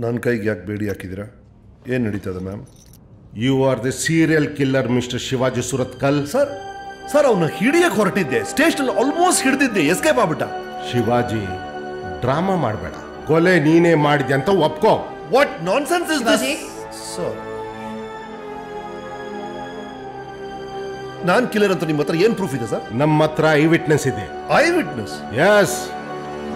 ನನ್ನ ಕೈಗೆ ಯಾಕೆ ಬೇಡಿ ಹಾಕಿದ್ದೀರಾ? ಏನು ನಡೀತದೆ ma'am? You are the serial killer mister Shivaji Surathkal. Sir ಅವನ್ನ ಹಿಡಿಯಕ್ಕೆ ಹೊರಟಿದ್ದೆ. ಸ್ಟೇಷನ್ ಆಲ್ಮೋಸ್ಟ್ ಹಿಡಿದಿದ್ದೆ, ಎಸ್ಕೇಪ್ ಆಗ್ಬಿಟ್ಟ. ಶಿವಾಜಿ, ಡ್ರಾಮಾ ಮಾಡಬೇಡ. ಕೊಲೆ ನೀನೇ ಮಾಡಿದೆ ಅಂತ ಒಪ್ಕೋ. What nonsense is this? Sir, ನಾನ್ ಕಿಲ್ಲರ್ ಅಂತ ನಿಮ್ಮ ಹತ್ರ ಏನ್ ಪ್ರೂಫ್ ಇದೆ ಸರ್? ನಮ್ಮ ಹತ್ರ ಐ ವಿಟ್ನೆಸ್ ಇದೆ. Eyewitness? Yes,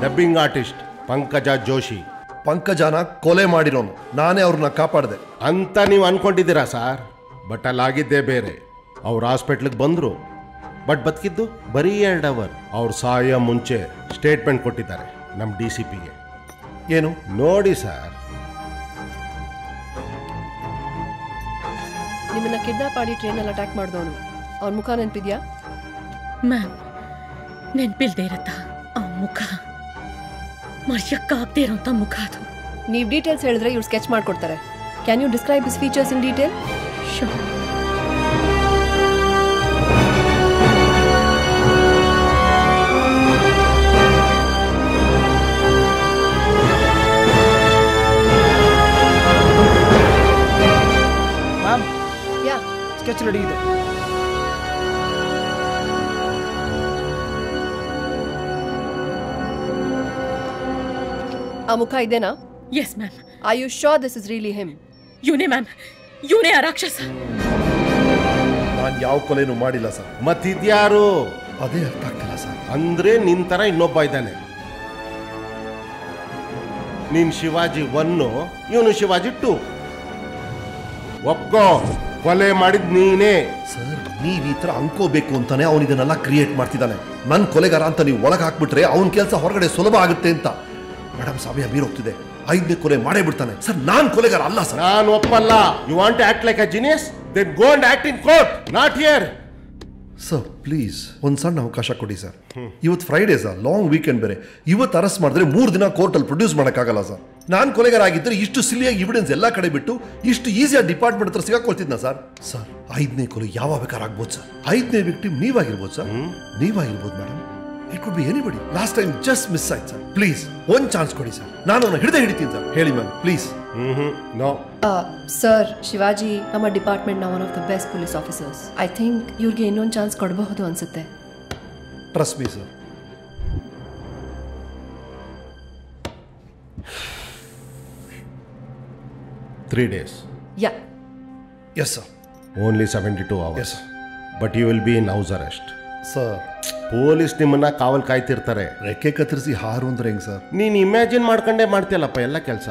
dubbing artist Pankaja Joshi. ಪಂಕಜನ ಕೊಲೆ ಮಾಡಿರೋನು ನಾನೇ, ಅವ್ರನ್ನ ಕಾಪಾಡಿದೆ ಅಂತ ನೀವು ಅನ್ಕೊಂಡಿದ್ದೀರಾ ಸರ್? ಬಟ್ ಅಲ್ಲಾಗಿದ್ದೇ ಬೇರೆ. ಅವ್ರು ಹಾಸ್ಪಿಟ್ಲಿಗೆ ಬಂದರು, ಬಟ್ ಬದುಕಿದ್ದು ಬರೀ 2 ಅವರ್. ಅವ್ರು ಸಾಯೋ ಮುಂಚೆ ಸ್ಟೇಟ್ಮೆಂಟ್ ಕೊಟ್ಟಿದ್ದಾರೆ ನಮ್ಮ DCPಗೆ. ಏನು ನೋಡಿ ಸರ್. ನಿಮ್ಮನ್ನ ಕಿಡ್ನಾಪ್ ಮಾಡಿ ಟ್ರೈನಲ್ಲಿ ಅಟ್ಯಾಕ್ ಮಾಡಿದವನು, ಅವನ ಮುಖ ನೆನಪಿದ್ಯಾ? ಮ್ಯಾಮ್, ನೆನಪಿಲ್ದೇ ಇರತ್ತಾ? ಆ ಮುಖ ಮರ್ಯಕ್ಕಾಗದೇ ಇರೋಂಥ ಮುಖ ಅದು. ನೀವು ಡೀಟೇಲ್ಸ್ ಹೇಳಿದ್ರೆ ಇವ್ರು ಸ್ಕೆಚ್ ಮಾಡ್ಕೊಡ್ತಾರೆ. Can you describe his features in detail? Sure. Ma'am, yeah, sketch ready ಇದೆ. ಆ ಮುಖ ಇದೇನಾ? Yes ma'am. Are you sure this is really him? ಇವನೇ ಮ್ಯಾಮ್, ಇವನೇ ಆ ರಾಕ್ಷಸ. ನಾನು ಯಾವ ಕೊಲೆನೂ ಮಾಡಿಲ್ಲ ಸರ್. ಮತ್ತಿದ್ಯಾರು? ಅದೇ ಅರ್ಥ ಆಗ್ತಿಲ್ಲ ಸರ್. ಅಂದ್ರೆ ನಿನ್ ತರ ಇನ್ನೊಬ್ಬ ಇದ್ದಾನೆ. ನೀನ್ ಶಿವಾಜಿ 1, ಇವನು ಶಿವಾಜಿ 2. ಒಪ್ಕೋ, ಕೊಲೆ ಮಾಡಿದ್ ನೀನೇ. ಸರ್, ನೀವ್ ಈ ತರ ಅನ್ಕೋಬೇಕು ಅಂತಾನೆ ಅವನು ಇದನ್ನೆಲ್ಲ ಕ್ರಿಯೇಟ್ ಮಾಡ್ತಿದ್ದಾನೆ. ನನ್ ಕೊಲೆಗಾರ ಅಂತ ನೀವು ಒಳಗೆ ಹಾಕ್ಬಿಟ್ರೆ ಅವನ ಕೆಲಸ ಹೊರಗಡೆ ಸುಲಭ ಆಗುತ್ತೆ ಅಂತ. ಮೇಡಮ್, ಸಮಯ ಮೀರೋಗ್ತಿದೆ. 5ನೇ ಕೊಲೆ ಮಾಡೇ ಬಿಡ್ತಾನೆ ಸರ್. ನಾನ್ ಕೊಲೆಗಾರ ಅಲ್ಲ ಸರ್. ನಾನು ಒಪ್ಪಲ್ಲ. You want to act like a genius? Then go and act in court, not here. Sir please ಒಂದು ಸಣ್ಣ ಅವಕಾಶ ಕೊಡಿ ಸರ್. ಇವತ್ತು ಫ್ರೈಡೇ ಸರ್, ಲಾಂಗ್ ವೀಕೆಂಡ್ ಬೇರೆ. ಇವತ್ತು ಅರೆಸ್ಟ್ ಮಾಡಿದ್ರೆ 3 ದಿನ ಕೋರ್ಟಲ್ಲಿ ಪ್ರೊಡ್ಯೂಸ್ ಮಾಡೋಕ್ಕಾಗಲ್ಲ ಸರ್. ನಾನು ಕೊಲೆಗಾರ ಆಗಿದ್ದರೆ ಇಷ್ಟು ಸಿಲಿಯಾಗಿ ಎವಿಡೆನ್ಸ್ ಎಲ್ಲ ಕಡೆ ಬಿಟ್ಟು ಇಷ್ಟು ಈಸಿಯಾಗಿ ಡಿಪಾರ್ಟ್ಮೆಂಟ್ ಹತ್ರ ಸಿಗಾಕೊಳ್ತಿದ್ನ ಸರ್. ಸರ್, 5ನೇ ಕೊಲೆ ಯಾವ ಬೇಕಾದ್ರೆ ಆಗ್ಬೋದು ಸರ್. 5ನೇ ವಿಕ್ಟಿಮ್ ನೀವಾಗಿರ್ಬೋದು ಸರ್. ನೀವಾಗಿರ್ಬೋದು madam. It could be anybody. Last time just miss ಆಯ್ತು ಸರ್. ಪ್ಲೀಸ್ ಒಂದು ಚಾನ್ಸ್ ಕೊಡಿ ಸರ್. ನಾನು ಅವನ್ನ ಹಿಡಿತೀನಿ ಸರ್. ಹೇಳಿ ma'am please. No sir, Shivaji ನಮ್ಮ ಡಿಪಾರ್ಟ್ಮೆಂಟ್ನ one of the best police officers. I think ಇವ್ರಿಗೆ ಇನ್ನೊಂದು ಚಾನ್ಸ್ ಕೊಡಬಹುದು ಅನ್ಸುತ್ತೆ. Trust me sir. Three days. Yeah. Yes, sir. Only 72 hours. Yes, sir. But you will be in house arrest. Sir police ನಿಮ್ಮನ್ನ ಕಾವಲ್ ಕಾಯ್ತಿರ್ತಾರೆ. ರೆಕ್ಕೆ ಕತ್ತರಿಸಿ ಹಾರು ಅಂದ್ರೆ ಹೆಂಗ್ ಸರ್? ನೀನು ಇಮ್ಯಾಜಿನ್ ಮಾಡ್ಕೊಂಡೇ ಮಾಡ್ತೀಯಲ್ಲಪ್ಪ ಎಲ್ಲ ಕೆಲಸ.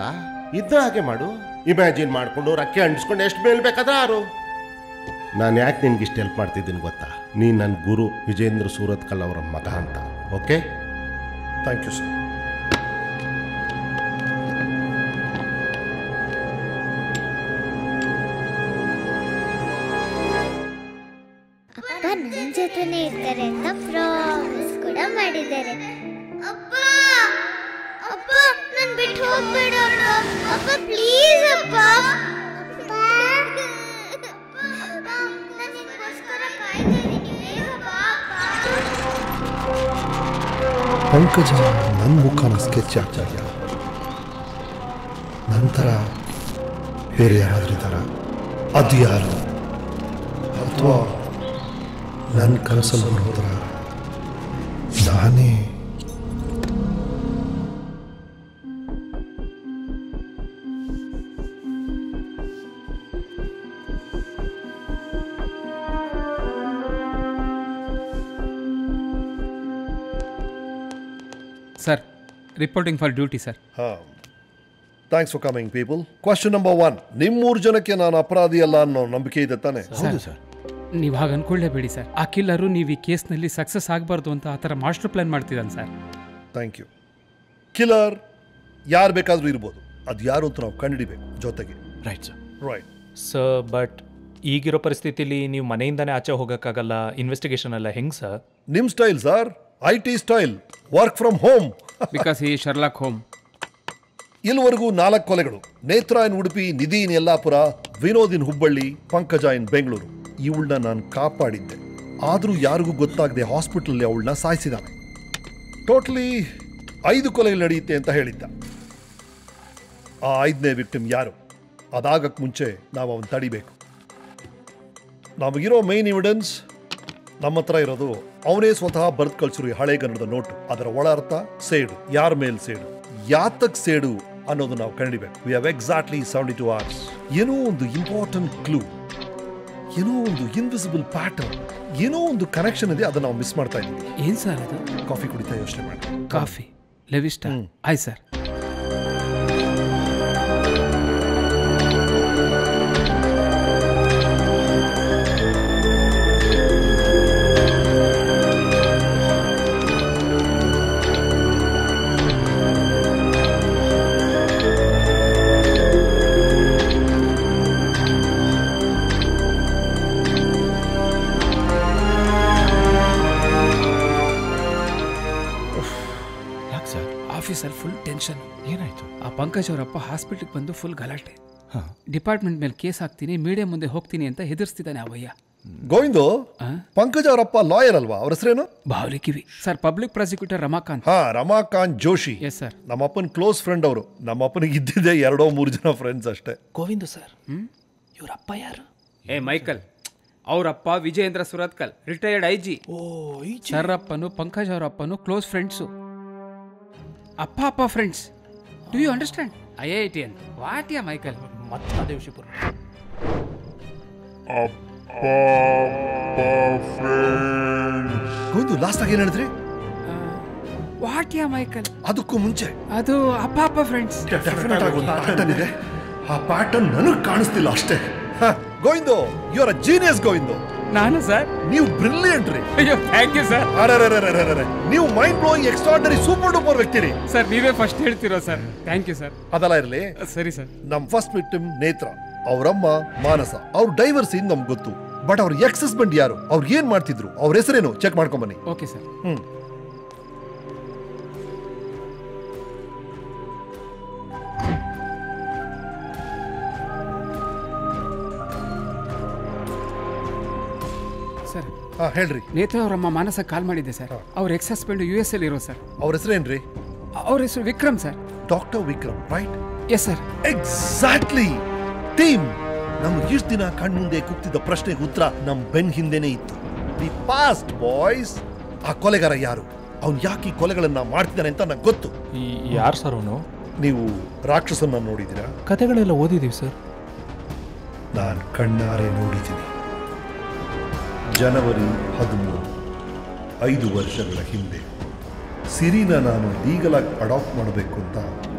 ಇದ್ದ ಹಾಗೆ ಮಾಡು. ಇಮ್ಯಾಜಿನ್ ಮಾಡ್ಕೊಂಡು ರಕ್ಕೆ ಅಂಟಿಸ್ಕೊಂಡು ಎಷ್ಟು ಮೇಲೆ ಬೇಕಾದ್ರೆ ಹಾರು. ನಾನು ಯಾಕೆ ನಿನ್ಗೆ ಇಷ್ಟು ಹೆಲ್ಪ್ ಮಾಡ್ತಿದ್ದೀನಿ ಗೊತ್ತಾ? ನೀನು ನನ್ನ ಗುರು ವಿಜೇಂದ್ರ ಸೂರತ್ಕಲ್ ಅವರ ಮಗ ಅಂತ. Okay, thank you sir. ಅಪ್ಪ ನನ್ನ ಜೊತೆನೇ ಇರ್ತಾರೆ ಅಂತ ಪ್ರಾಮಿಸ್ ಕೂಡ ಮಾಡಿದ್ದಾರೆ. ಅಪ್ಪ ಅಪ್ಪ ನನ್ ಬಿಟ್ಟು ಹೋಗ್ಬೇಡ ಅಪ್ಪ, ಪ್ಲೀಸ್ ಅಪ್ಪ. ಪಂಕಜ ನನ್ನ ಮುಖನ ಸ್ಕೆಚ್ ಆಗ್ತಾಯಿಲ್ಲ. ನಂತರ ಬೇರೆ ಯಾರಾದ್ರೂ ಇದ್ದಾರ? ಅದು ಯಾರು? ಅಥವಾ ನನ್ನ ಕನಸಲ್ಲಿ ಬರೋದ್ರ ನಾನೇ? Sir, reporting for duty sir. Thanks for coming people. Question number 1, ನಿಮ್ಮ 3 ಜನಕ್ಕೆ ನಾನು ಅಪರಾಧಿ ಅಲ್ಲ ಅನ್ನೋ ನಂಬಿಕೆ ಇದೆ ತಾನೆ? ಹೌದು ಸರ್. ನೀವು ಹಾಗೆ ಅನ್ಕೊಳ್ಳೇಬೇಡಿ ಸರ್. ಆ ಕಿಲ್ಲರು ನೀವು ಈ ಕೇಸ್ನಲ್ಲಿ ಸಕ್ಸಸ್ ಆಗಬಾರ್ದು ಅಂತ ಆ ಥರ ಮಾಸ್ಟರ್ ಪ್ಲಾನ್ ಮಾಡ್ತಿದ್ದಾನೆ ಸರ್. Thank you. ಕಿಲ್ಲರ್ ಯಾರು ಬೇಕಾದರೂ ಇರ್ಬೋದು, ಅದು ಯಾರು ಅಂತ ನಾವು ಕಂಡುಹಿಡಿಬೇಕು ಜೊತೆಗೆ. Right sir. Right sir, but ಈಗಿರೋ ಪರಿಸ್ಥಿತಿಲಿ ನೀವು ಮನೆಯಿಂದನೇ ಆಚೆ ಹೋಗೋಕ್ಕಾಗಲ್ಲ. ಇನ್ವೆಸ್ಟಿಗೇಷನ್ ಎಲ್ಲ ಹೆಂಗೆ ಸರ್? ನಿಮ್ಮ style sir, IT style, work from home. Because ಈ ಶರ್ಲಾಕ್ ಹೋಮ್. ಇಲ್ಲಿವರೆಗೂ 4 ಕೊಲೆಗಳು. ನೇತ್ರಾ ಇನ್ ಉಡುಪಿ, ನಿಧಿ ಇನ್ ಯಲ್ಲಾಪುರ, ವಿನೋದ್ ಇನ್ ಹುಬ್ಬಳ್ಳಿ, ಪಂಕಜ ಇನ್ ಬೆಂಗಳೂರು. ಇವಳನ್ನ ನಾನು ಕಾಪಾಡಿದ್ದೆ. ಆದರೂ ಯಾರಿಗೂ ಗೊತ್ತಾಗದೆ ಹಾಸ್ಪಿಟಲಲ್ಲಿ ಅವಳನ್ನ ಸಾಯಿಸಿದಾನೆ. ಟೋಟಲಿ 5 ಕೊಲೆಗಳು ನಡೆಯುತ್ತೆ ಅಂತ ಹೇಳಿದ್ದ. ಆ 5ನೇ ವಿಕ್ಟಿಮ್ ಯಾರು? ಅದಾಗಕ್ಕೆ ಮುಂಚೆ ನಾವು ಅವನ್ನ ತಡಿಬೇಕು. ನಮಗಿರೋ ಮೇನ್ ಎವಿಡೆನ್ಸ್ ನಮ್ಮ ಹತ್ರ ಇರೋದು ಅವನೇ ಸ್ವತಃ ಬರೆದು ಕಳಿಸಿರೋ ಹಳೆಗನ್ನಡದ ನೋಟು. ಅದರ ಒಳ ಅರ್ಥ ಸೇಡು. ಯಾರ ಮೇಲೆ ಸೇಡು, ಯಾತಕ್ ಸೇಡು ಅನ್ನೋದು ನಾವು ಕಂಡಿಬೇಕು. We have exactly 72 hours. ಏನೋ ಒಂದು ಇಂಪಾರ್ಟೆಂಟ್ ಕ್ಲೂ, ಏನೋ ಒಂದು ಇನ್ವಿಸಿಬಲ್ ಪ್ಯಾಟರ್ನ್, ಏನೋ ಒಂದು ಕನೆಕ್ಷನ್ ಇದೆ. ಅದನ್ನ ನಾವು ಮಿಸ್ ಮಾಡ್ತಾ ಇದ್ದೀವಿ. ಏನು ಸರ್ ಅದು? ಕಾಫಿ ಕುಡಿತಾ ಯೋಚನೆ ಮಾಡಿ. ಕಾಫಿ ಲೆವಿಸ್ಟಾ? ಆಯ್ತು ಸರ್. ಆಫೀಸಲ್ಲಿ ಫುಲ್ ಟೆನ್ಷನ್. ಏನಾಯ್ತು? ಆ ಪಂಕಜ್ ಅವರಪ್ಪ ಹಾಸ್ಪಿಟ್ಲಿಗೆ ಬಂದು ಫುಲ್ ಗಲಾಟೆ. ಡಿಪಾರ್ಟ್ಮೆಂಟ್ ಮೇಲೆ ಕೇಸ್ ಹಾಕ್ತೀನಿ, ಮೀಡಿಯಾ ಮುಂದೆ ಹೋಗ್ತೀನಿ ಅಂತ ಹೆದರ್ಸ್ತಿದ್ದಾನೆ ಅವಯ್ಯ. ಗೋವಿಂದು, ಪಂಕಜ್ ಅವರಪ್ಪ ಲಾಯರ್ ಅಲ್ವಾ? ಅವ್ರ ಹೆಸರೇನು? ಬಾವಲಿ ಕಿವಿ sir. Public prosecutor Ramakant. Ramakant Joshi. Yes sir. ನಮ್ಮಪ್ಪನ ಕ್ಲೋಸ್ ಫ್ರೆಂಡ್ ಅವರು. ನಮ್ಮಪ್ಪನಿಗೆ ಇದ್ದಿದ್ದೆ 2-3 ಜನ ಫ್ರೆಂಡ್ಸ್ ಅಷ್ಟೇ. ಗೋವಿಂದು ಸರ್, ಇವರಪ್ಪ ಯಾರು? ಮೈಕಲ್ ಅವರಪ್ಪ Vijendra Surathkal, retired IG. Sir ಅಪ್ಪನು ಪಂಕಜ್ ಅವರಪ್ಪನು ಕ್ಲೋಸ್ ಫ್ರೆಂಡ್ಸು. ಅಪ್ಪ friends. Do you understand? IITN. What yeah Michael? ಮತ್ತದೇ ಶಿವಪುರ. ಗೋವಿಂದು, ಲಾಸ್ಟ್ ಆಗಿ ಏನು ಹೇಳಿದ್ರಿ? What yeah Michael? ಅದಕ್ಕೂ ಮುಂಚೆ ಅದು ಅಪ್ಪ ಫ್ರೆಂಡ್ಸ್. ಡೆಫಿನೆಟ್ ಆಗಿ ಒಂದು ಪ್ಯಾಟರ್ನ್ ಇದೆ. ಆ ಪ್ಯಾಟರ್ನ್ ನನಗೆ ಕಾಣಿಸ್ತಿಲ್ಲ ಅಷ್ಟೇ. Govindu, you are a genius Govindu. ನಾನು ಸರ್? ನೀವು ಬ್ರಿಲಿಯಂಟ್ ರೀ. ಅಯ್ಯೋ, ಥ್ಯಾಂಕ್ ಯು ಸರ್. ಅರೆ, ನೀವು mind blowing extraordinary super duper ವ್ಯಕ್ತಿ ರೀ. ಸರ್, ನೀವೇ ಫಸ್ಟ್ ಹೇಳ್ತಿರೋ ಸರ್. Thank you sir. ಅದೆಲ್ಲ ಇರಲಿ. ಸರಿ ಸರ್. ನಮ್ಮ ಫಸ್ಟ್ ವಿಕ್ಟಿಮ್ ನೇತ್ರಾ, ಅವರಮ್ಮ ಮಾನಸ. ಅವ್ರ ಡೈವರ್ಸ್ ಇನ್ ನಮ್ಗೆ ಗೊತ್ತು. ಬಟ್ ಅವ್ರ ಎಕ್ಸ್ ಹಸ್ಬೆಂಡ್ ಯಾರು, ಅವ್ರು ಏನ್ ಮಾಡ್ತಿದ್ರು, ಅವ್ರ ಹೆಸರೇನು ಚೆಕ್ ಮಾಡ್ಕೊಂಡ್ ಬನ್ನಿ. Okay sir. ಸರ್, ಹೇಳ್ರಿ. ನೇತ್ರ ಅವರಮ್ಮ ಮಾನಸ ಕಾಲ್ ಮಾಡಿದ್ದೆ ಸರ್. ಅವ್ರ ಎಕ್ಸ್ ಹಸ್ಬೆಂಡ್ US ಅಲ್ಲಿ ಇರೋ ಸರ್. ಅವ್ರ ಹೆಸರೇನ್ರಿ? ಅವ್ರ ಹೆಸರು Vikram sir. Doctor Vikram, right? Yes sir. Exactly. Team, ನಮ್ಗೆ ಇಷ್ಟು ದಿನ ಕಣ್ಮುಂದೆ ಕೂಗ್ತಿದ್ದ ಪ್ರಶ್ನೆಗೆ ಉತ್ತರ ನಮ್ ಬೆನ್ ಹಿಂದೆನೆ ಇತ್ತು. The past boys. ಆ ಕೊಲೆಗಾರ ಯಾರು, ಅವ್ನು ಯಾಕೆ ಈ ಕೊಲೆಗಳನ್ನ ಮಾಡ್ತಿದ್ದಾನೆ ಅಂತ ನಂಗೆ ಗೊತ್ತು. ಯಾರು ಸರ್ ಅವನು? ನೀವು ರಾಕ್ಷಸನ್ನ ನೋಡಿದ್ದೀರಾ? ಕಥೆಗಳೆಲ್ಲ ಓದಿದೀವಿ ಸರ್. ನಾನು ಕಣ್ಣಾರೆ ನೋಡಿದ್ದೀನಿ. ಜನವರಿ 13 5 ವರ್ಷಗಳ ಹಿಂದೆ ಸಿರಿನ ನಾನು ಲೀಗಲಾಗಿ ಅಡಾಪ್ಟ್ ಮಾಡಬೇಕು ಅಂತ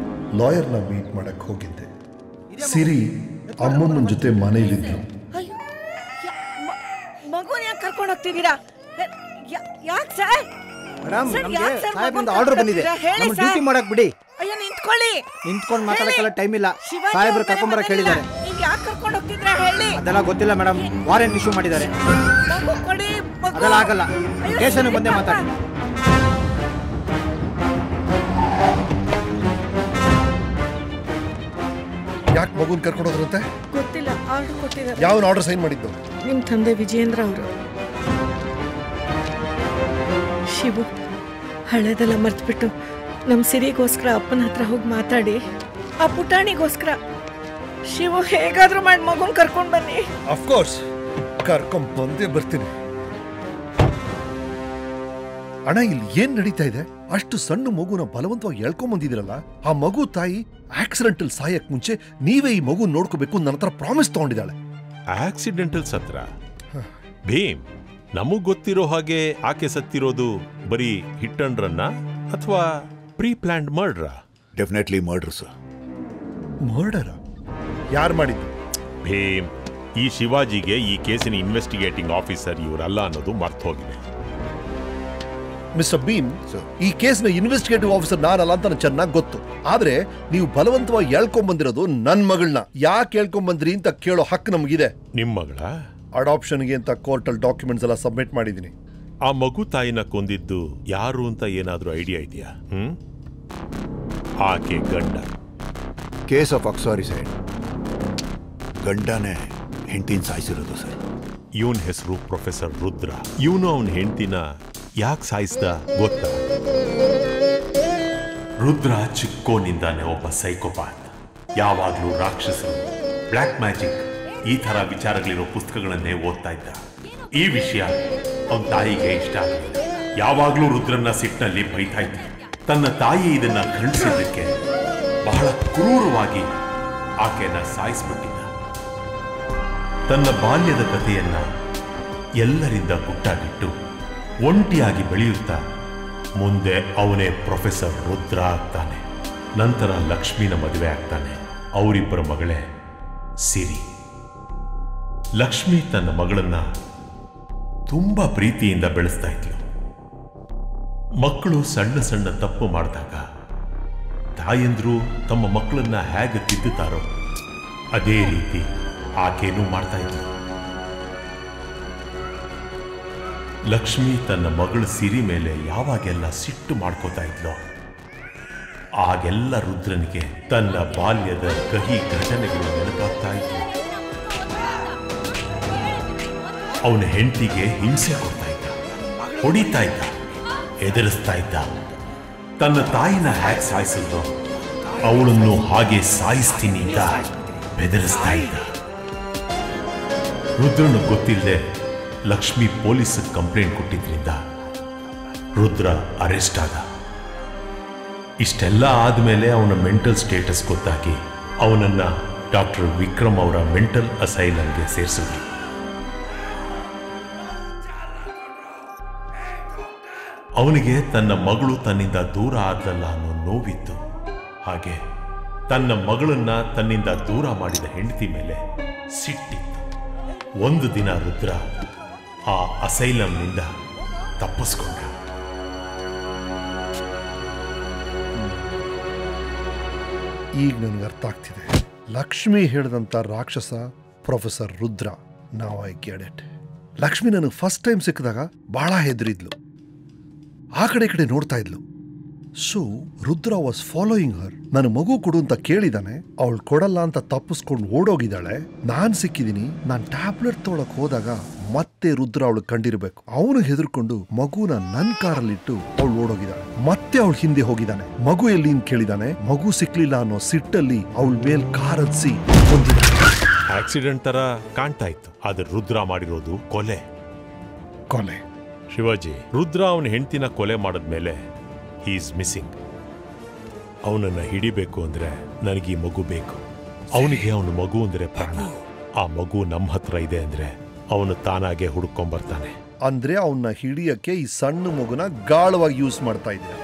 ಲಾಯರ್ನ ಮೀಟ್ ಮಾಡಕ್ಕೆ ಹೋಗಿದ್ದೆ. ಸಿರಿ ಅಮ್ಮಮ್ಮನ ಜೊತೆ ಮನೇಲಿದ್ಲು. ಮಗುನ ಯಾಕೆ ಕರ್ಕೊಂಡು ಹೋಗ್ತಿದ್ದೀರಾ? ಯಾಕೆ ಸರ್? ಮೇಡಮ್, ನಮಗೆ ಸಾಹೇಬ್ರಿಂದ ಆರ್ಡರ್ ಬಂದಿದೆ. ನಮ್ಮ ಡ್ಯೂಟಿ ಮಾಡಕ್ ಬಿಡಿ. ಅಯ್ಯೋ ನಿಂತ್ಕೊಳ್ಳಿ. ನಿಂತ್ಕೊಂಡು ಮಾತಾಡಕ್ಕೆಲ್ಲ ಟೈಮ್ ಇಲ್ಲ. ಸಾಹೇಬ್ರು ಕರ್ಕೊಂಬರಕ್ಕೆ ಹೇಳಿದ್ದಾರೆ. ನೀವು ಯಾಕೆ ಕರ್ಕೊಂಡು ಹೋಗ್ತಿದ್ದೀರಾ ಹೇಳಿ? ಅದೆಲ್ಲ ಗೊತ್ತಿಲ್ಲ ಮೇಡಮ್, ವಾರೆಂಟ್ ಇಶ್ಯೂ ಮಾಡಿದ್ದಾರೆ. ಮಗು ಕೊಡಿ, ಮಗು. ಅದೆಲ್ಲ ಆಗಲ್ಲ. ಕೇಸನ್ನು ಬಂದೇ ಮಾತಾಡಿ. ಯಾಕೆ ಮಗುನ ಕರ್ಕೊಂಡೋದ್ರಂತೆ? ಗೊತ್ತಿಲ್ಲ, ಆರ್ಡರ್ ಕೊಟ್ಟಿದ್ದಾರೆ. ಯಾವ ಆರ್ಡರ್ ಸೈನ್ ಮಾಡಿದ್ದು? ನಿಮ್ಮ ತಂದೆ ವಿಜಯೇಂದ್ರ ಅವರು. ಶಿವು, ಹಳೆದೆಲ್ಲ ಮರ್ತ್ಬಿಟ್ಟು ನಮ್ಮ ಸಿರಿಗೋಸ್ಕರ ಅಪ್ಪನ ಹತ್ರ ಹೋಗಿ ಮಾತಾಡಿ ಆ ಪುಟಾಣಿಗೋಸ್ಕರ ಶಿವು ಹೇಗಾದ್ರೂ ಮಾಡಿ ಮಗುನ ಕರ್ಕೊಂಡು ಬನ್ನಿ. ಅಫ್ಕೋರ್ಸ್ ಕರ್ಕೊಂಡ್ ಬಂದೇ ಬರ್ತೀನಿ. ಅಣ್ಣ, ಇಲ್ಲಿ ಏನ್ ನಡೀತಾ ಇದೆ? ಅಷ್ಟು ಸಣ್ಣ ಮಗುನ ಬಲವಂತವಾಗಿ ಎಳ್ಕೊಂಬಂದಿದಿರಲ್ಲ. ಆ ಮಗು ತಾಯಿ ಆಕ್ಸಿಡೆಂಟಲ್ ಸಾಯಕ್ ಮುಂಚೆ ನೀವೇ ಈ ಮಗು ನೋಡ್ಕೋಬೇಕು ನನ್ನ ಹತ್ರ ಪ್ರಾಮಿಸ್ ತಗೊಂಡಿದ್ದಾಳೆ. ಆಕ್ಸಿಡೆಂಟಲ್ ಸತ್ರ? ಭೀಮ್, ನಮಗ್ ಗೊತ್ತಿರೋ ಹಾಗೆ ಆಕೆ ಸತ್ತಿರೋದು ಬರೀ ಹಿಟ್ ಅಂಡ್ ರನ್ನ ಅಥವಾ ಪ್ರೀ ಪ್ಲಾನ್ಡ್ ಮರ್ಡ್ರಾ? Definitely murder sir. ಮರ್ಡರ್? ಯಾರು ಮಾಡಿದ್ದು? ಭೀಮ್, ಈ ಶಿವಾಜಿಗೆ ಈ ಕೇಸಿನ ಇನ್ವೆಸ್ಟಿಗೇಟಿಂಗ್ ಆಫೀಸರ್ ಇವರಲ್ಲ ಅನ್ನೋದು ಮರ್ತು ಹೋಗಿದೆ. ಮಿಸ್ಟರ್ ಭೀಮ್, ಈ ಕೇಸ್ನ ಇನ್ವೆಸ್ಟಿಗೇಟಿವ್ ಆಫೀಸರ್ ನಾನಲ್ಲ ಅಂತ ನನಗೆ ಚೆನ್ನಾಗಿ ಗೊತ್ತು. ಆದ್ರೆ ನೀವು ಬಲವಂತವಾಗಿ ಎಳ್ಕೊಂಡ್ಬಂದಿರೋದು ನನ್ನ ಮಗಳನ್ನ. ಯಾಕೆ ಎಳ್ಕೊಂಡ್ಬಂದ್ರಿ ಅಂತ ಕೇಳೋ ಹಕ್ಕು ನಮಗಿದೆ. ನಿಮ್ಮ ಮಗಳ ಅಡಾಪ್ಷನ್ಗೆ ಅಂತ ಕೋರ್ಟಲ್ ಡಾಕ್ಯುಮೆಂಟ್ಸ್ ಎಲ್ಲ ಸಬ್ಮಿಟ್ ಮಾಡಿದ್ದೀನಿ. ಆ ಮಗು ತಾಯಿನ ಕೊಂದಿದ್ದು ಯಾರು ಅಂತ ಏನಾದ್ರೂ ಐಡಿಯಾ ಇದೆಯಾ? ಆಕೆ ಗಂಡ. Case of uxoricide. ಗಂಡನೇ ಹೆಂಡತಿನ ಸಾಯಿಸಿರೋದು ಸರ್. ಇವನ್ ಹೆಸರು ಪ್ರೊಫೆಸರ್ ರುದ್ರ. ಇವನು ಅವನ ಹೆಂಡತಿನ ಯಾಕೆ ಸಾಯಿಸ್ದ ಗೊತ್ತಾ? ರುದ್ರ ಚಿಕ್ಕೋನಿಂದಾನೆ ಒಬ್ಬ ಸೈಕೋಪಾತ್. ಯಾವಾಗ್ಲೂ ರಾಕ್ಷಸರು, ಬ್ಲ್ಯಾಕ್ ಮ್ಯಾಜಿಕ್ ಈ ತರ ವಿಚಾರಗಳಿರೋ ಪುಸ್ತಕಗಳನ್ನೇ ಓದ್ತಾ ಇದ್ದ. ಈ ವಿಷಯ ಅವನ ತಾಯಿಗೆ ಇಷ್ಟ ಆಗಲಿಲ್ಲ. ಯಾವಾಗ್ಲೂ ರುದ್ರನ್ನ ಸಿಟ್ಟಿನಲ್ಲಿ ಬೈತಾ ಇದ್ದ. ತನ್ನ ತಾಯಿ ಇದನ್ನ ಖಂಡಿಸಿದ್ದಕ್ಕೆ ಬಹಳ ಕ್ರೂರವಾಗಿ ಆಕೆಯನ್ನ ಸಾಯಿಸ್ಬಿಟ್ಟಿದ್ದ. ತನ್ನ ಬಾಲ್ಯದ ಕಥೆಯನ್ನ ಎಲ್ಲರಿಂದ ಗುಟ್ಟಾಗಿಟ್ಟು ಒಂಟಿಯಾಗಿ ಬೆಳೆಯುತ್ತಾ ಮುಂದೆ ಅವನೇ ಪ್ರೊಫೆಸರ್ ರುದ್ರ ಆಗ್ತಾನೆ. ನಂತರ ಲಕ್ಷ್ಮಿನ ಮದುವೆ ಆಗ್ತಾನೆ. ಅವರಿಬ್ಬರ ಮಗಳೇ ಸಿರಿ. ಲಕ್ಷ್ಮಿ ತನ್ನ ಮಗಳನ್ನ ತುಂಬಾ ಪ್ರೀತಿಯಿಂದ ಬೆಳೆಸ್ತಾ ಇದ್ಲು. ಮಕ್ಕಳು ಸಣ್ಣ ಸಣ್ಣ ತಪ್ಪು ಮಾಡಿದಾಗ ತಾಯಂದ್ರು ತಮ್ಮ ಮಕ್ಕಳನ್ನ ಹೇಗೆ ತಿದ್ದುತ್ತಾರೋ ಅದೇ ರೀತಿ ಆಕೆನೂ ಮಾಡ್ತಾ ಇದ್ಲು. ಲಕ್ಷ್ಮಿ ತನ್ನ ಮಗಳು ಸಿರಿ ಮೇಲೆ ಯಾವಾಗೆಲ್ಲ ಸಿಟ್ಟು ಮಾಡ್ಕೋತಾ ಇದ್ಲೋ ಆಗೆಲ್ಲ ರುದ್ರನಿಗೆ ತನ್ನ ಬಾಲ್ಯದ ಕಹಿ ಘಟನೆಗಳು ನೆನಪಾಗ್ತಾ ಇದ್ವು. ಅವನ ಹೆಂಡತಿಗೆ ಹಿಂಸೆ ಕೊಡ್ತಾ ಇದ್ದ, ಹೊಡಿತಾ ಇದ್ದ, ಎದುರಿಸ್ತಾ ಇದ್ದ. ತನ್ನ ತಾಯಿನ ಹ್ಯಾಕ್ ಸಾಯಿಸಿದ್ರು ಅವಳನ್ನು ಹಾಗೆ ಸಾಯಿಸ್ತೀನಿ ಅಂತ ಬೆದರಿಸ್ತಾ ಇದ್ದ. ರುದ್ರನು ಗೊತ್ತಿಲ್ಲದೆ ಲಕ್ಷ್ಮಿ ಪೊಲೀಸ್ ಕಂಪ್ಲೇಂಟ್ ಕೊಟ್ಟಿದ್ರಿಂದ ರುದ್ರ ಅರೆಸ್ಟ್ ಆದ. ಇಷ್ಟೆಲ್ಲ ಆದಮೇಲೆ ಅವನ ಮೆಂಟಲ್ ಸ್ಟೇಟಸ್ ಗೊತ್ತಾಗಿ ಅವನನ್ನ ಡಾಕ್ಟರ್ ವಿಕ್ರಮ್ ಅವರ ಮೆಂಟಲ್ ಅಸೈಲಮ್ಗೆ ಸೇರಿಸಿದ್ರು. ಅವನಿಗೆ ತನ್ನ ಮಗಳು ತನ್ನಿಂದ ದೂರ ಆದಲ್ಲ ಅನ್ನೋ ನೋವಿತ್ತು. ಹಾಗೆ ತನ್ನ ಮಗಳನ್ನ ತನ್ನಿಂದ ದೂರ ಮಾಡಿದ ಹೆಂಡತಿ ಮೇಲೆ ಸಿಟ್ಟಿತ್ತು. ಒಂದು ದಿನ ರುದ್ರ ಆ ಅಸೈಲಂನಿಂದ ತಪ್ಪಿಸ್ಕೊಂಡ. ಈಗ ನನಗೆ ಅರ್ಥ ಆಗ್ತಿದೆ. ಲಕ್ಷ್ಮಿ ಹೇಳಿದಂಥ ರಾಕ್ಷಸ ಪ್ರೊಫೆಸರ್ ರುದ್ರ. ನಾವ್ ಐ ಗೆಟ್ ಇಟ್. ಲಕ್ಷ್ಮಿ ನನಗೆ ಫಸ್ಟ್ ಟೈಮ್ ಸಿಕ್ಕಿದಾಗ ಬಹಳ ಹೆದರಿದ್ಲು, ಆ ಕಡೆ ನೋಡ್ತಾ ಇದ್ಲು. ಸೊ ರುದ್ರ ವಾಸ್ ಫಾಲೋಯಿಂಗ್ ಹರ್. ನನ್ನ ಮಗು ಕೊಡು ಅಂತ ಕೇಳಿದಾನೆ, ಅವಳು ಕೊಡಲ್ಲ ಅಂತ ತಪ್ಪಿಸ್ಕೊಂಡು ಓಡೋಗಿದ್ದಾಳೆ. ನಾನ್ ಸಿಕ್ಕಿದೀನಿ. ನಾನ್ ಟ್ಯಾಬ್ಲೆಟ್ ತೊಗೊಳಕ್ ಹೋದಾಗ ಮತ್ತೆ ರುದ್ರ ಅವಳು ಕಂಡಿರ್ಬೇಕು. ಅವನು ಹೆದರ್ಕೊಂಡು ಮಗುನ ನನ್ ಕಾರಲ್ಲಿಟ್ಟು ಅವಳು ಓಡೋಗಿದ್ದಾಳೆ. ಮತ್ತೆ ಅವಳು ಹಿಂದೆ ಹೋಗಿದ್ದಾನೆ. ಮಗು ಎಲ್ಲಿ ಅಂತ ಕೇಳಿದಾನೆ. ಮಗು ಸಿಕ್ಲಿಲ್ಲ ಅನ್ನೋ ಸಿಟ್ಟಲ್ಲಿ ಅವಳ ಮೇಲ್ ಕಾರದ್ಸಿ ಆಕ್ಸಿಡೆಂಟ್ ತರ ಕಾಣ್ತಾ ಇತ್ತು. ಆದ್ರೆ ರುದ್ರ ಮಾಡಿರೋದು ಕೊಲೆ. ಶಿವಾಜಿ, ರುದ್ರ ಅವನ ಹೆಂಡತಿನ ಕೊಲೆ ಮಾಡಿದ್ಮೇಲೆ ಹಿ ಈಸ್ ಮಿಸ್ಸಿಂಗ್. ಅವನನ್ನ ಹಿಡಿಬೇಕು ಅಂದ್ರೆ ನನಗೆ ಈ ಮಗು ಬೇಕು. ಅವನಿಗೆ ಅವನ ಮಗು ಅಂದ್ರೆ ಪ್ರಾಣ. ಆ ಮಗು ನಮ್ಮ ಹತ್ರ ಇದೆ ಅಂದ್ರೆ ಅವನು ತಾನಾಗೆ ಹುಡ್ಕೊಂಬರ್ತಾನೆ. ಅಂದ್ರೆ ಅವನ್ನ ಹಿಡಿಯಕ್ಕೆ ಈ ಸಣ್ಣ ಮಗುನ ಗಾಳವಾಗಿ ಯೂಸ್ ಮಾಡ್ತಾ ಇದ್ದೀರಾ?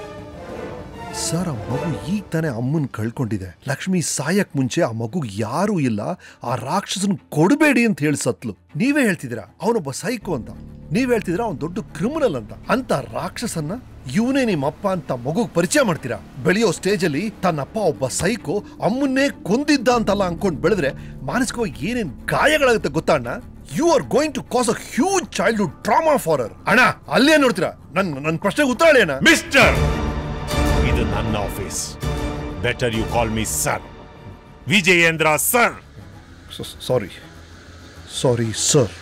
ಸರ್, ಆ ಮಗು ಈಗ ತಾನೇ ಅಮ್ಮನ್ ಕಳ್ಕೊಂಡಿದೆ. ಲಕ್ಷ್ಮಿ ಸಾಯಕ್ ಮುಂಚೆ ಆ ಮಗು ಯಾರೂ ಇಲ್ಲ, ಆ ರಾಕ್ಷಸನ್ ಕೊಡಬೇಡಿ ಅಂತ ಹೇಳಿ ಸತ್ಲು. ನೀವೇ ಹೇಳ್ತಿದ್ದೀರಾ ಅವನೊಬ್ಬ ಸೈಕೋ ಅಂತ. ನೀವ್ ಹೇಳ್ತಿದ್ರ ಅವನ್ ದೊಡ್ಡ ಕ್ರಿಮಿನಲ್ ಅಂತ ರಾಕ್ಷಸನ್ನ ಇವನೇ ನಿಮ್ಮಪ್ಪ ಅಂತ ಮಗುಗ್ ಪರಿಚಯ ಮಾಡ್ತೀರಾ? ಬೆಳೆಯೋ ಸ್ಟೇಜ್ ಅಲ್ಲಿ ತನ್ನಪ್ಪ ಒಬ್ಬ ಸೈಕೋ ಅಮ್ಮನ್ನೇ ಕೊಂದಿದ್ದ ಅಂತಲ್ಲ ಅನ್ಕೊಂಡ್ ಬೆಳೆದ್ರೆ ಮಾನಸಿಕವಾಗಿ ಏನೇನ್ ಗಾಯಗಳಾಗುತ್ತೆ ಗೊತ್ತಾ ಅಣ್ಣ? You are going to cause a huge childhood trauma for her. ಅಣ್ಣ ಅಲ್ಲೇ ನೋಡ್ತೀರಾ? ನನ್ನ ಪ್ರಶ್ನೆಗೆ ಉತ್ತರ ಹೇಳಿ ಅಣ್ಣ. ಮಿಸ್ಟರ್, ಇದು ನನ್ನ office. Better you call me sir. Vijayendra sir. Sorry sir.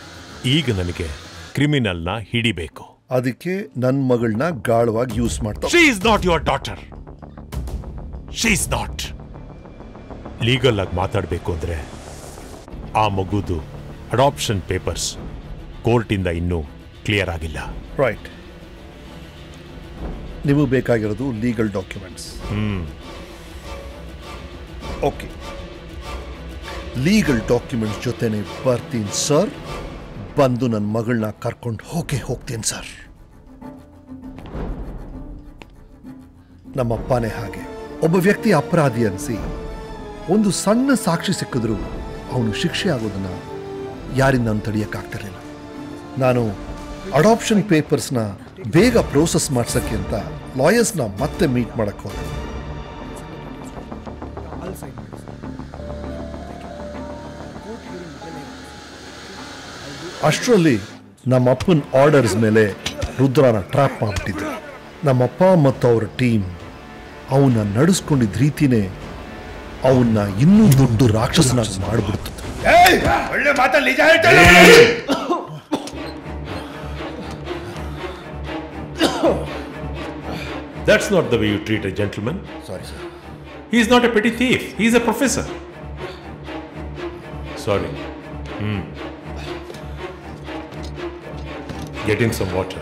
ಈಗ ನನಗೆ ಕ್ರಿಮಿನಲ್ನ ಹಿಡಿಬೇಕು. ಅದಕ್ಕೆ ನನ್ನ ಮಗಳನ್ನ ಗಾಳವಾಗಿ ಯೂಸ್ ಮಾಡ್ತಾ. She is not your daughter. She is not. Legal ಆಗಿ ಮಾತಾಡಬೇಕು ಅಂದ್ರೆ ಆ ಮಗುದು ಅಡಾಪ್ಷನ್ ಪೇಪರ್ಸ್ ಕೋರ್ಟಿಂದ ಇನ್ನೂ ಕ್ಲಿಯರ್ ಆಗಿಲ್ಲ. ರೈಟ್. ನಿಮಗೆ ಬೇಕಾಗಿರೋದು legal documents. Okay, legal documents ಜೊತೆನೆ ಬರ್ತೀನಿ ಸರ್. ಬಂದು ನನ್ನ ಮಗಳನ್ನ ಕರ್ಕೊಂಡು ಹೋಗ್ತೀನಿ ಸರ್. ನಮ್ಮಪ್ಪನೇ ಹಾಗೆ ಒಬ್ಬ ವ್ಯಕ್ತಿ ಅಪರಾಧಿ ಅನಿಸಿ ಒಂದು ಸಣ್ಣ ಸಾಕ್ಷಿ ಸಿಕ್ಕಿದ್ರು ಅವನು ಶಿಕ್ಷೆ ಆಗೋದನ್ನ ಯಾರಿಂದ ತಡೆಯಕ್ಕಾಗ್ತಿರ್ಲಿಲ್ಲ. ನಾನು ಅಡಾಪ್ಷನ್ ಪೇಪರ್ಸ್ನ ಬೇಗ ಪ್ರೋಸೆಸ್ ಮಾಡ್ಸಕ್ಕೆ ಅಂತ ಲಾಯರ್ಸ್ನ ಮತ್ತೆ ಮೀಟ್ ಮಾಡಕ್ಕೆ ಹೋದೆ. ಅಷ್ಟರಲ್ಲಿ ನಮ್ಮಪ್ಪನ ಆರ್ಡರ್ಸ್ ಮೇಲೆ ರುದ್ರನ ಟ್ರ್ಯಾಪ್ ಮಾಡ್ಬಿಟ್ಟಿದ್ರು. ನಮ್ಮಪ್ಪ ಮತ್ತು ಅವರ ಟೀಮ್ ಅವನ್ನ ನಡೆಸ್ಕೊಂಡಿದ್ದ ರೀತಿನೇ ಅವನ್ನ ಇನ್ನೂ ದೊಡ್ಡ ರಾಕ್ಷಸನಾಗಿ ಮಾಡ್ಬಿಡ್ತು. ಒಳ್ಳೆ ಮಾತಲ್ಲಿ ನಿಜ ಹೇಳ್ತಾರೆ. That's not the way you treat a gentleman. Sorry, sir. He is not a petty thief. He is a professor. Sorry. Get him some water.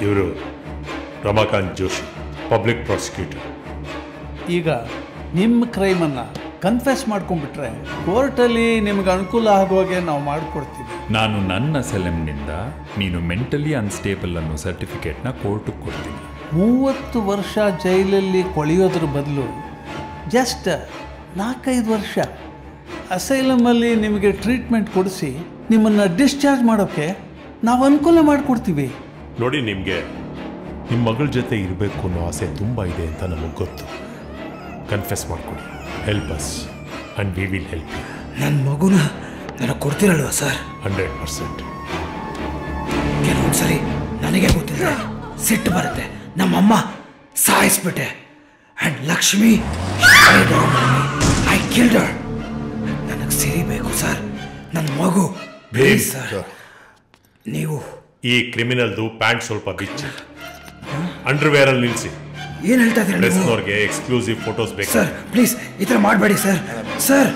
ಇವರು ರಮಾಕಾಂತ್ ಜೋಶಿ, ಪಬ್ಲಿಕ್ ಪ್ರಾಸಿಕ್ಯೂಟರ್. ಈಗ ನಿಮ್ಮ ಕ್ರೈಮನ್ನು ಕನ್ಫೆಸ್ ಮಾಡ್ಕೊಂಡ್ಬಿಟ್ರೆ ಕೋರ್ಟಲ್ಲಿ ನಿಮ್ಗೆ ಅನುಕೂಲ ಆಗುವಾಗೆ ನಾವು ಮಾಡಿಕೊಡ್ತೀವಿ. ನಾನು ನನ್ನ ಸೆಲೆಮ್ನಿಂದ ನೀನು ಮೆಂಟಲಿ ಅನ್ಸ್ಟೇಬಲ್ ಅನ್ನೋ ಸರ್ಟಿಫಿಕೇಟ್ನ ಕೋರ್ಟಿಗೆ ಕೊಡ್ತೀನಿ. 30 ವರ್ಷ ಜೈಲಲ್ಲಿ ಕೊಳೆಯೋದ್ರ ಬದಲು ಜಸ್ಟ್ 4-5 ವರ್ಷ ಅಸೈಲಮಲ್ಲಿ ನಿಮಗೆ ಟ್ರೀಟ್ಮೆಂಟ್ ಕೊಡಿಸಿ ನಿಮ್ಮನ್ನು ಡಿಸ್ಚಾರ್ಜ್ ಮಾಡೋಕ್ಕೆ ನಾವು ಅನುಕೂಲ ಮಾಡಿಕೊಡ್ತೀವಿ. ನೋಡಿ, ನಿಮಗೆ ನಿಮ್ಮ ಮಗಳ ಜೊತೆ ಇರಬೇಕು ಅನ್ನೋ ಆಸೆ ತುಂಬ ಇದೆ ಅಂತ ನಮಗೆ ಗೊತ್ತು. ಕನ್ಫೆಸ್ ಮಾಡ್ಕೊಡಿ. Help us and we will help you. ನನ್ನ ಮಗುನ ನನಗೆ ಕೊಡ್ತೀರಲ್ವಾ ಸರ್? 100%. ಕೆಲವೊಂದ್ಸರಿ ನನಗೆ ಗೊತ್ತಿಲ್ಲ, ಸಿಟ್ಟು ಬರುತ್ತೆ. ನಮ್ಮಮ್ಮ ಸಾಯಿಸ್ಬಿಟ್ಟೆ. ಆ್ಯಂಡ್ ಲಕ್ಷ್ಮಿ ಐ ಕಿಲ್ಡ್ ಹರ್. ನನಗೆ ಸಿರಿಬೇಕು ಸರ್, ನನ್ನ ಮಗು. ಪ್ಲೀಸ್ ಸರ್, ನೀವು ಈ ಕ್ರಿಮಿನಲ್ದು ಪ್ಯಾಂಟ್ ಸ್ವಲ್ಪ ಬಿಚ್ಚಿ ಅಂಡರ್ವೇರ್ ಅಲ್ಲಿ ನಿಲ್ಲಿಸಿ. ಏನು ಹೇಳ್ತಾ ಇದ್ದೀರಾ? ಪ್ರೆಸ್ನವ್ರಿಗೆ ಎಕ್ಸ್ಕ್ಲೂಸಿವ್ ಫೋಟೋಸ್ ಬೇಕು ಸರ್. ಪ್ಲೀಸ್ ಈ ಥರ ಮಾಡಬೇಡಿ ಸರ್. ಸರ್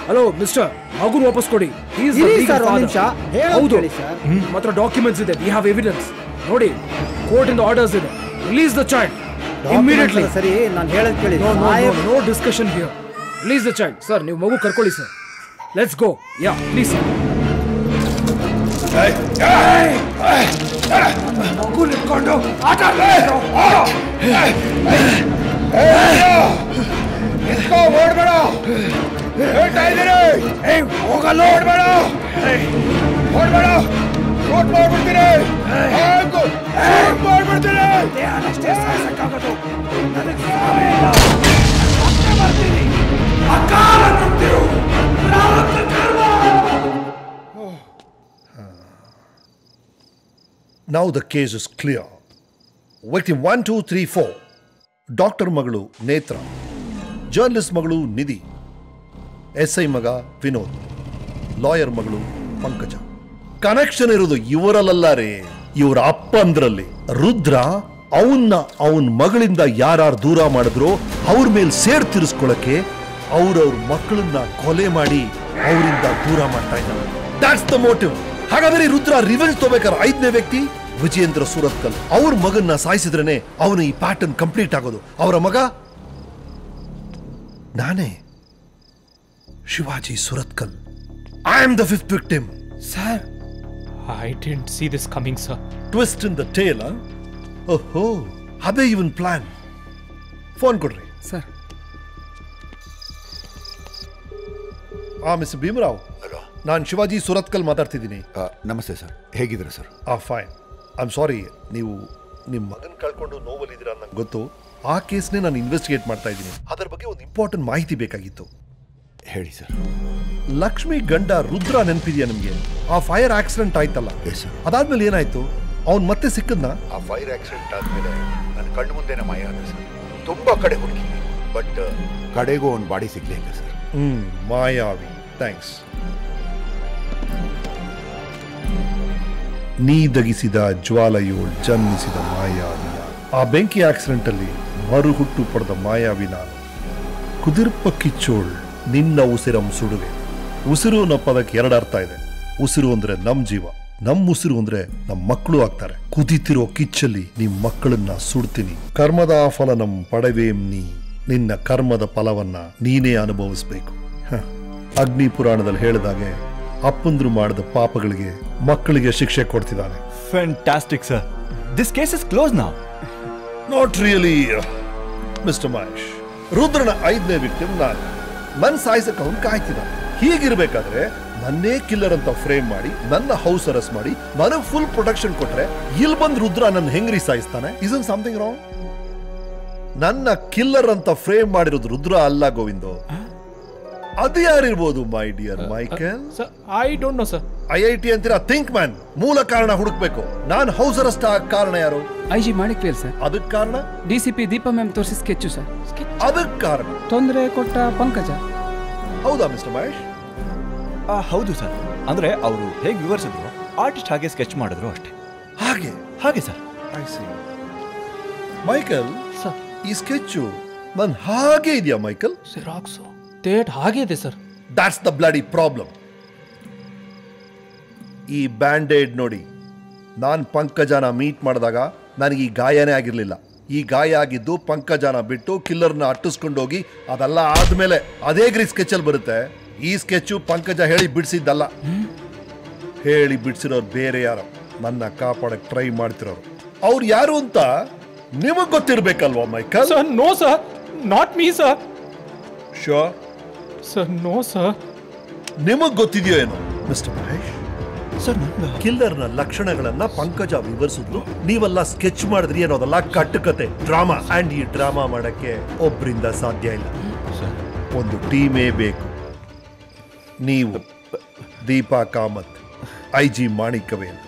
ಹಲೋ ಮಿಸ್ಟರ್, ಮಗುನ ವಾಪಸ್ ಕೊಡಿ. ಹೌದು, ಮಾತ್ರ ಡಾಕ್ಯುಮೆಂಟ್ಸ್ ಇದೆ. We have evidence. ನೋಡಿ, ಕೋರ್ಟ್ ಇಂದ ಆರ್ಡರ್ಸ್ ಇದೆ. Release the child immediately. ಸರಿ, ನಾನು ಹೇಳೋದು ಕೇಳಿ. No discussion here. Release the child. Sir, ನೀವು ಮಗು ಕರ್ಕೊಳ್ಳಿ sir. Let's go. Yeah please. ಮಗು ನಿಂತ್ಕೊಂಡು ಆಟ ಓಡ್ಬೇಡ, ಹೇಳ್ತಾ ಇದ್ದೀರಿ. ಹೋಗಲ್ಲ, ಓಡ್ಬೇಡ, ಓಡ್ಬೇಡ. ಶೂಟ್ ಮಾಡ್ಬಿಡ್ತೀನಿ, ಮಾಡ್ಬಿಡ್ತೀನಿ. Now the case is clear. Victim 1, 2, 3, 4. Doctor ಮಗಳು ನೇತ್ರ, ಜರ್ನಲಿಸ್ಟ್ ಮಗಳು ನಿಧಿ, SI ಮಗ ವಿನೋದ್, ಲಾಯರ್ ಮಗಳು ಪಂಕಜ. ಕನೆಕ್ಷನ್ ಇರೋದು ಇವರಲ್ಲ ರೀ, ಇವರ ಅಪ್ಪಂದ್ರಲ್ಲಿ. ರುದ್ರ ಅವನ ಮಗಳಿಂದ ಯಾರು ದೂರ ಮಾಡಿದ್ರು ಅವ್ರ ಮೇಲೆ ಸೇಡ್ ತೀರಿಸ್ಕೊಳ್ಳಕ್ಕೆ ಅವ್ರವ್ರ ಮಕ್ಕಳನ್ನ ಕೊಲೆ ಮಾಡಿ ಅವರಿಂದ ದೂರ ಮಾಡ್ತಾ ಇದ್ದಾನೆ. That's the motive. ಹಾಗಾದ್ರೆ ರುದ್ರ ರಿವೆಂಜ್ ತಗೋಬೇಕಾದ್ರೆ 5ನೇ ವ್ಯಕ್ತಿ ವಿಜಯೇಂದ್ರ ಸೂರತ್ಕಲ್. ಅವ್ರ ಮಗನ್ನ ಸಾಯಿಸಿದ್ರೇನೆ ಅವನು ಈ ಪ್ಯಾಟರ್ನ್ ಕಂಪ್ಲೀಟ್ ಆಗೋದು. ಅವರ ಮಗ ನಾನೇ, Shivaji Surathkal. I am the 5th victim. Sir, I didn't see this coming sir. Twist in the tale. ಓಹೋ, ಅದೇ ಇವನ್ ಪ್ಲಾನ್. ಫೋನ್ ಕೊಡ್ರಿ ಸರ್. ಮಿಸ್ಟರ್ ಭೀಮರಾವ್, ನಾನು ಶಿವಾಜಿ ಸುರತ್ಕಲ್ ಮಾತಾಡ್ತಿದ್ದೀನಿ. ನಮಸ್ತೆ ಸರ್, ಹೇಗಿದ್ದೀರಾ sir? Fine. I am sorry, ನೀವು ನಿಮ್ಮ ಮಗನ್ ಕಳ್ಕೊಂಡು ನೋವಲ್ಲಿದ್ದೀರಾ ನಂಗೆ ಗೊತ್ತು. ಆ ಕೇಸ್ನೇ ನಾನು ಇನ್ವೆಸ್ಟಿಗೇಟ್ ಮಾಡ್ತಾ ಇದ್ದೀನಿ. ಅದರ ಬಗ್ಗೆ ಒಂದು ಇಂಪಾರ್ಟೆಂಟ್ ಮಾಹಿತಿ ಬೇಕಾಗಿತ್ತು. ಹೇಳಿ ಸರ್. ಲಕ್ಷ್ಮಿ ಗಂಡ ರುದ್ರ ನೆನಪಿದೆಯಾ ನಿಮಗೆ? ಆ ಫೈರ್ ಆಕ್ಸಿಡೆಂಟ್ ಆಯ್ತಲ್ಲ, ಅದಾದ್ಮೇಲೆ ಏನಾಯ್ತು? ಅವ್ನು ಮತ್ತೆ ಸಿಕ್ಕದ್ನ? ಆ ಫೈರ್ ಆಕ್ಸಿಡೆಂಟ್ ಆದ್ಮೇಲೆ ನನ್ನ ಕಣ್ಣು ಮುಂದೆನೇ ಮಾಯ ಆದ ಸರ್. ತುಂಬಾ ಕಡೆ ಹುಡುಕಿದ್ವಿ, ಬಟ್ ಕಡೆಗೂ ಒಂದು ಬಾಡಿ ಸಿಗ್ಲಿಲ್ಲ ಸರ್. ಮಾಯಾವಿ, ಥ್ಯಾಂಕ್ಸ್. ನೀ ದಗಿಸಿದ ಜ್ವಾಲೆಯೋಳ್ ಜನ್ಮಿಸಿದ ಮಾಯಾವಿ. ಆ ಬೆಂಕಿ ಆಕ್ಸಿಡೆಂಟ್ ಅಲ್ಲಿ ಮರುಹುಟ್ಟು ಪಡೆದ ಮಾಯಾವಿ ನಾನು. ಕುದಿರ್ಪ ಕಿಚ್ಚೋಳ್ ನಿನ್ನ ಉಸಿರಂ ಸುಡುವೆ. ಉಸಿರು ಅನ್ನೋ ಪದಕ್ಕೆ 2 ಅರ್ಥ ಇದೆ. ಉಸಿರು ಅಂದ್ರೆ ನಮ್ ಜೀವ, ನಮ್ ಉಸಿರು ಅಂದ್ರೆ ನಮ್ ಮಕ್ಕಳು ಆಗ್ತಾರೆ. ಕುದಿತಿರೋ ಕಿಚ್ಚಲ್ಲಿ ನಿಮ್ ಮಕ್ಕಳನ್ನ ಸುಡ್ತೀನಿ. ಕರ್ಮದ ಫಲ ನಮ್ ಪಡವೇಂ ನೀ. ನಿನ್ನ ಕರ್ಮದ ಫಲವನ್ನ ನೀನೇ ಅನುಭವಿಸ್ಬೇಕು. ಅಗ್ನಿ ಪುರಾಣದಲ್ಲಿ ಹೇಳಿದಾಗೆ ಅಪ್ಪಂದ್ರು ಮಾಡಿದ ಪಾಪಗಳಿಗೆ ಮಕ್ಕಳಿಗೆ ಶಿಕ್ಷೆ ಕೊಡ್ತಿದ್ದಾನೆ. Fantastic sir. This case is close now. Not really mister Mahesh. ರುದ್ರನ 5ನೇ ವಿಕ್ಟಿಮ್ ನಾನು. ನನ್ನ ಸಾಯಿಸಕ್ಕೆ ಅವನು ಕಾಯ್ತಿದ್ದಾನೆ. ಹೀಗಿರ್ಬೇಕಾದ್ರೆ ನನ್ನೇ ಕಿಲ್ಲರ್ ಅಂತ ಫ್ರೇಮ್ ಮಾಡಿ ನನ್ನ ಹೌಸ್ ಅರೆಸ್ಟ್ ಮಾಡಿ ನನಗೆ ಫುಲ್ ಪ್ರೊಟೆಕ್ಷನ್ ಕೊಟ್ರೆ ಇಲ್ಲಿ ಬಂದ್ ರುದ್ರ ನನ್ನ ಹೆಂಗ್ರಿ ಸಾಯಿಸ್ತಾನೆ? Is something wrong? ನನ್ನ ಕಿಲ್ಲರ್ ಅಂತ ಫ್ರೇಮ್ ಮಾಡಿರೋದು ರುದ್ರ ಅಲ್ಲ ಗೋವಿಂದು. ಅದು ಯಾರಿರ್ಬೋದು my dear Michael? I don't know sir. IIT ಅಂತೀರಾ? Think man. ಮೂಲ ಕಾರಣ ಹುಡುಕ್ಬೇಕು. ನಾನು ಹೌಸ್ ಅರೆಸ್ಟ್ ಆಗ ಕಾರಣ ಯಾರು? IG Manikvel sir. ಅದಕ್ಕೆ ಕಾರಣ DCP ದೀಪಾ ಮ್ಯಾಮ್ ತೋರಿಸಿ ಸ್ಕೆಚ್ ಸರ್. ಅದಕ್ಕೆ ಕಾರಣ ತೊಂದರೆ ಕೊಟ್ಟ ಪಂಕಜ. ಹೌದಾ ಮಿಸ್ಟರ್ ಮಹೇಶ್? ಹೌದು ಸರ್. ಅಂದ್ರೆ ಅವರು ಹೇಗೆ ವಿವರಿಸಿದ್ರು, ಆರ್ಟಿಸ್ಟ್ ಹಾಗೆ ಸ್ಕೆಚ್ ಮಾಡಿದ್ರು ಅಷ್ಟೇ. ಹಾಗೆ ಸರ್. I C. ಮೈಕಲ್, ಈ ಸ್ಕೆಚ್ ನನ್ ಹಾಗೆ ಇದೆಯಾ ಮೈಕಲ್? ಸಿರಾಕ್ಸ್ ಡೇಟ್ ಹಾಗೆ ಇದೆ sir. That's the bloody problem. ಈ ಬ್ಯಾಂಡೇಡ್ ನೋಡಿ, ನಾನು ಪಂಕಜನ ಮೀಟ್ ಮಾಡಿದಾಗ ನನಗೆ ಈ ಗಾಯನೇ ಆಗಿರಲಿಲ್ಲ. ಈ ಗಾಯ ಆಗಿದ್ದು ಪಂಕಜನ ಬಿಟ್ಟು ಕಿಲ್ಲರ್ನ ಅಟ್ಟಿಸ್ಕೊಂಡೋಗಿ ಅದೆಲ್ಲ ಆದ್ಮೇಲೆ ಅದೇ ಗ್ರೀ ಸ್ಕೆಚಲ್ಲಿ ಬರುತ್ತೆ. ಈ ಸ್ಕೆಚ್ಚು ಪಂಕಜ ಹೇಳಿ ಬಿಡಿಸಿದ್ದಲ್ಲ. ಹೇಳಿ ಬಿಡಿಸಿರೋರು ಬೇರೆ ಯಾರೋ, ನನ್ನ ಕಾಪಾಡಕ್ಕೆ ಟ್ರೈ ಮಾಡ್ತಿರೋರು. ಅವ್ರು ಯಾರು ಅಂತ ನಿಮಗ್ ಗೊತ್ತಿರ್ಬೇಕಲ್ವಾ Michael? Sir, no sir, not me sir. Sure sir, no sir. ನಿಮಗ್ ಗೊತ್ತಿದೆಯೋ ಏನೋ ಮಿಸ್ಟರ್ ಮಹೇಶ್? ಸರ್, ಕಿಲ್ಲರ್ನ ಲಕ್ಷಣಗಳನ್ನ ಪಂಕಜ ವಿವರಿಸಿದ್ರು, ನೀವೆಲ್ಲ ಸ್ಕೆಚ್ ಮಾಡಿದ್ರಿ ಅನ್ನೋದಲ್ಲ ಕಟ್ಟುಕತೆ, ಡ್ರಾಮಾ. ಅಂಡ್ ಈ ಡ್ರಾಮಾ ಮಾಡಕ್ಕೆ ಒಬ್ರಿಂದ ಸಾಧ್ಯ ಇಲ್ಲ, ಒಂದು ಟೀಮೇ ಬೇಕು. ನೀವು, ದೀಪಾ ಕಾಮತ್, IG ಮಾಣಿಕವೇಲ್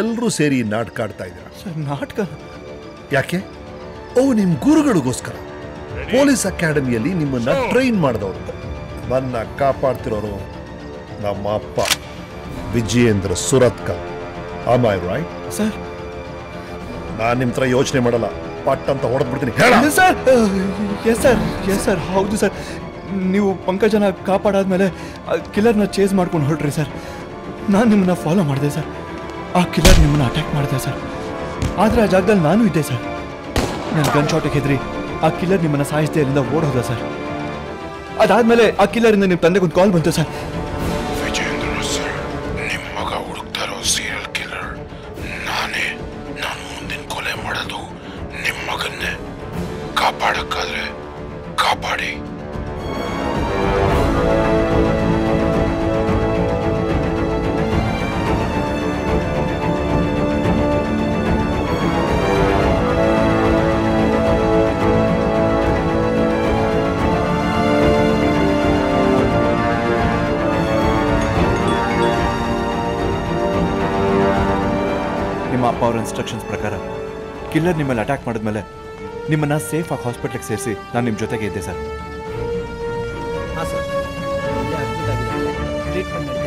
ಎಲ್ಲರೂ ಸೇರಿ ನಾಟಕ ಆಡ್ತಾ ಇದ್ದೀರಾ. ನಾಟಕ ಯಾಕೆ? ನಿಮ್ ಗುರುಗಳಿಗೋಸ್ಕರ. ಪೊಲೀಸ್ ಅಕಾಡೆಮಿಯಲ್ಲಿ ನಿಮ್ಮನ್ನ ಟ್ರೈನ್ ಮಾಡಿದವರು. ನನ್ನ ಕಾಪಾಡ್ತಿರೋರು ನಮ್ಮ ಅಪ್ಪ Vijayendra Surathkal. Am I right sir? ನಾನು ನಿಮ್ಮ ಹತ್ರ ಯೋಚನೆ ಮಾಡಲ್ಲ, ಪಟ್ ಅಂತ ಹೊಡೆದ್ಬಿಡ್ತೀನಿ. ಸರ್, ಎಸ್ ಸರ್, ಹೌದು ಸರ್. ನೀವು ಪಂಕಜನ ಕಾಪಾಡಾದ್ಮೇಲೆ ಕಿಲ್ಲರ್ನ ಚೇಸ್ ಮಾಡ್ಕೊಂಡು ಹೊರಟ್ರಿ ಸರ್. ನಾನು ನಿಮ್ಮನ್ನ ಫಾಲೋ ಮಾಡಿದೆ ಸರ್. ಆ ಕಿಲ್ಲರ್ ನಿಮ್ಮನ್ನ ಅಟ್ಯಾಕ್ ಮಾಡಿದೆ ಸರ್. ಆದರೆ ಆ ಜಾಗದಲ್ಲಿ ನಾನು ಇದ್ದೆ ಸರ್. ನನ್ನ ಗನ್ ಶಾಟಿಗೆ ಹೆದರಿ ಆ ಕಿಲ್ಲರ್ ನಿಮ್ಮನ್ನ ಸಾಯಿಸ್ದೆ ಅಲ್ಲಿಂದ ಓಡೋದ ಸರ್. ಅದಾದ್ಮೇಲೆ ಆ ಕಿಲ್ಲರಿಂದ ನಿಮ್ಮ ತಂದೆಗೆ ಒಂದು ಕಾಲ್ ಬಂತು ಸರ್. ವಿಜಯೇಂದ್ರ ಸರ್, ನಿಮ್ಮ ಮಗ ಹುಡುಕ್ತಾ ಇರೋ ಸೀರಿಯಲ್ ಕಿಲ್ಲರ್ ನಾನೇ. ನಾನು ಮುಂದಿನ ಕೊಲೆ ಮಾಡೋದು ನಿಮ್ಮ ಮಗನ್ನೇ. ಕಾಪಾಡಕ್ಕಾದ್ರೆ ಕಾಪಾಡಿ. ನಿಮ್ಮ ಅಪ್ಪ ಅವರ ಇನ್ಸ್ಟ್ರಕ್ಷನ್ಸ್ ಪ್ರಕಾರ ಕಿಲ್ಲರ್ ನಿಮ್ಮಲ್ಲಿ ಅಟ್ಯಾಕ್ ಮಾಡಿದ್ಮೇಲೆ ನಿಮ್ಮನ್ನ ಸೇಫ್ ಆಗಿ ಹಾಸ್ಪಿಟ್ಲಿಗೆ ಸೇರಿಸಿ ನಾನು ನಿಮ್ಮ ಜೊತೆಗೆ ಇದ್ದೆ ಸರ್. ಹಾಂ ಸರ್, ಟ್ರೀಟ್ಮೆಂಟ್ ಮಾಡಿದೆ.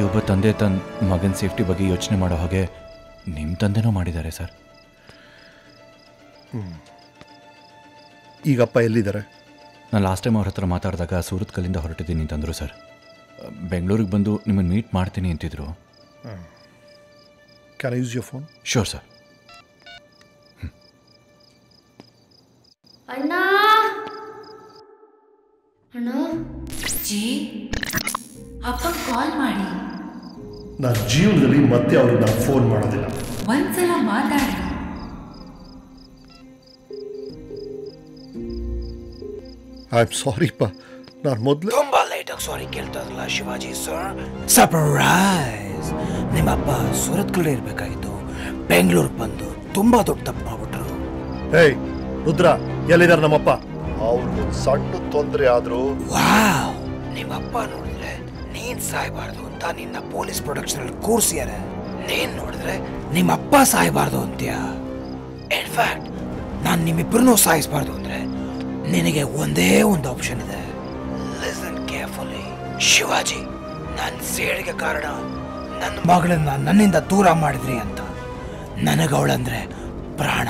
ಒಬ್ಬ ತಂದೆ ತನ್ನ ಮಗನ ಸೇಫ್ಟಿ ಬಗ್ಗೆ ಯೋಚನೆ ಮಾಡೋ ಹಾಗೆ ನಿಮ್ಮ ತಂದೆನೂ ಮಾಡಿದ್ದಾರೆ ಸರ್. ಈಗಪ್ಪ ಎಲ್ಲಿದ್ದಾರೆ? ನಾನು ಲಾಸ್ಟ್ ಟೈಮ್ ಅವ್ರ ಹತ್ರ ಮಾತಾಡಿದಾಗ ಸೂರತ್ ಕಲ್ಲಿಂದ ಹೊರಟಿದ್ದೀನಿ ಅಂತಂದರು ಸರ್. ಬೆಂಗಳೂರಿಗೆ ಬಂದು ನಿಮ್ಮನ್ನು ಮೀಟ್ ಮಾಡ್ತೀನಿ ಅಂತಿದ್ರು. Can I use your phone? Sure sir. ಅಣ್ಣ ಅಣ್ಣ ಜಿ ಅಪ್ಪ ಕಾಲ್ ಮಾಡಿ. ನಾನು ಜೀವನದಲ್ಲಿ ಮತ್ತೆ ಅವ್ರಿಗೆ ನಾನು ಫೋನ್ ಮಾಡೋದಿಲ್ಲ. ಒಂದ್ಸಲ ಮಾತಾಡಿ. ಐ ಆಮ್ ಸಾರಿಪ್ಪ. ನಾನು ಮೊದಲು ತುಂಬಾ ಲೇಟಾಗಿ ಸಾರಿ ಕೇಳ್ತಾ ಇರಲ್ಲ ಶಿವಾಜಿ ಸರ್. ಸರ್ಪ್ರೈಸ್! ನಿಮ್ಮಪ್ಪ ಸೂರತ್ ಕಡೆ ಇರಬೇಕಾಗಿತ್ತು, ಬೆಂಗಳೂರಿಗೆ ಬಂದು ತುಂಬಾ ದೊಡ್ಡ ತಪ್ಪು ಮಾಡ್ಬಿಟ್ರು. ಏಯ್ ರುದ್ರ, ಎಲ್ಲಿದ್ದಾರೆ ನಮ್ಮಪ್ಪ? ಅವ್ರಿಗೊಂದು ಸಣ್ಣ ತೊಂದರೆ ಆದ್ರು ವಾವ್! ನಿಮ್ಮಪ್ಪ ನೋಡಿದ್ರೆ ನೀನ್ ಸಾಯ್ಬಾರ್ದು ಅಂತ ನಿನ್ನ ಪೊಲೀಸ್ ಪ್ರೊಡಕ್ಷನ್ ಅಲ್ಲಿ ಕೂರ್ಸಿಯಾರೆ. ನೀನ್ ನೋಡಿದ್ರೆ ನಿಮ್ಮಪ್ಪ ಸಾಯ್ಬಾರ್ದು ಅಂತೀಯ. ಇನ್ಫ್ಯಾಕ್ಟ್ ನಾನು ನಿಮ್ಮಿಬ್ಬರನ್ನೂ ಸಾಯಿಸ್ಬಾರ್ದು ಅಂದ್ರೆ ನಿನಗೆ ಒಂದೇ ಒಂದು ಆಪ್ಷನ್ ಇದೆ. Listen carefully Shivaji. ನನ್ನ ಸೇಡಿಗೆ ಕಾರಣ ನನ್ನ ಮಗಳನ್ನ ನನ್ನಿಂದ ದೂರ ಮಾಡಿದ್ರಿ ಅಂತ. ನನಗೆ ಅವಳಂದ್ರೆ ಪ್ರಾಣ.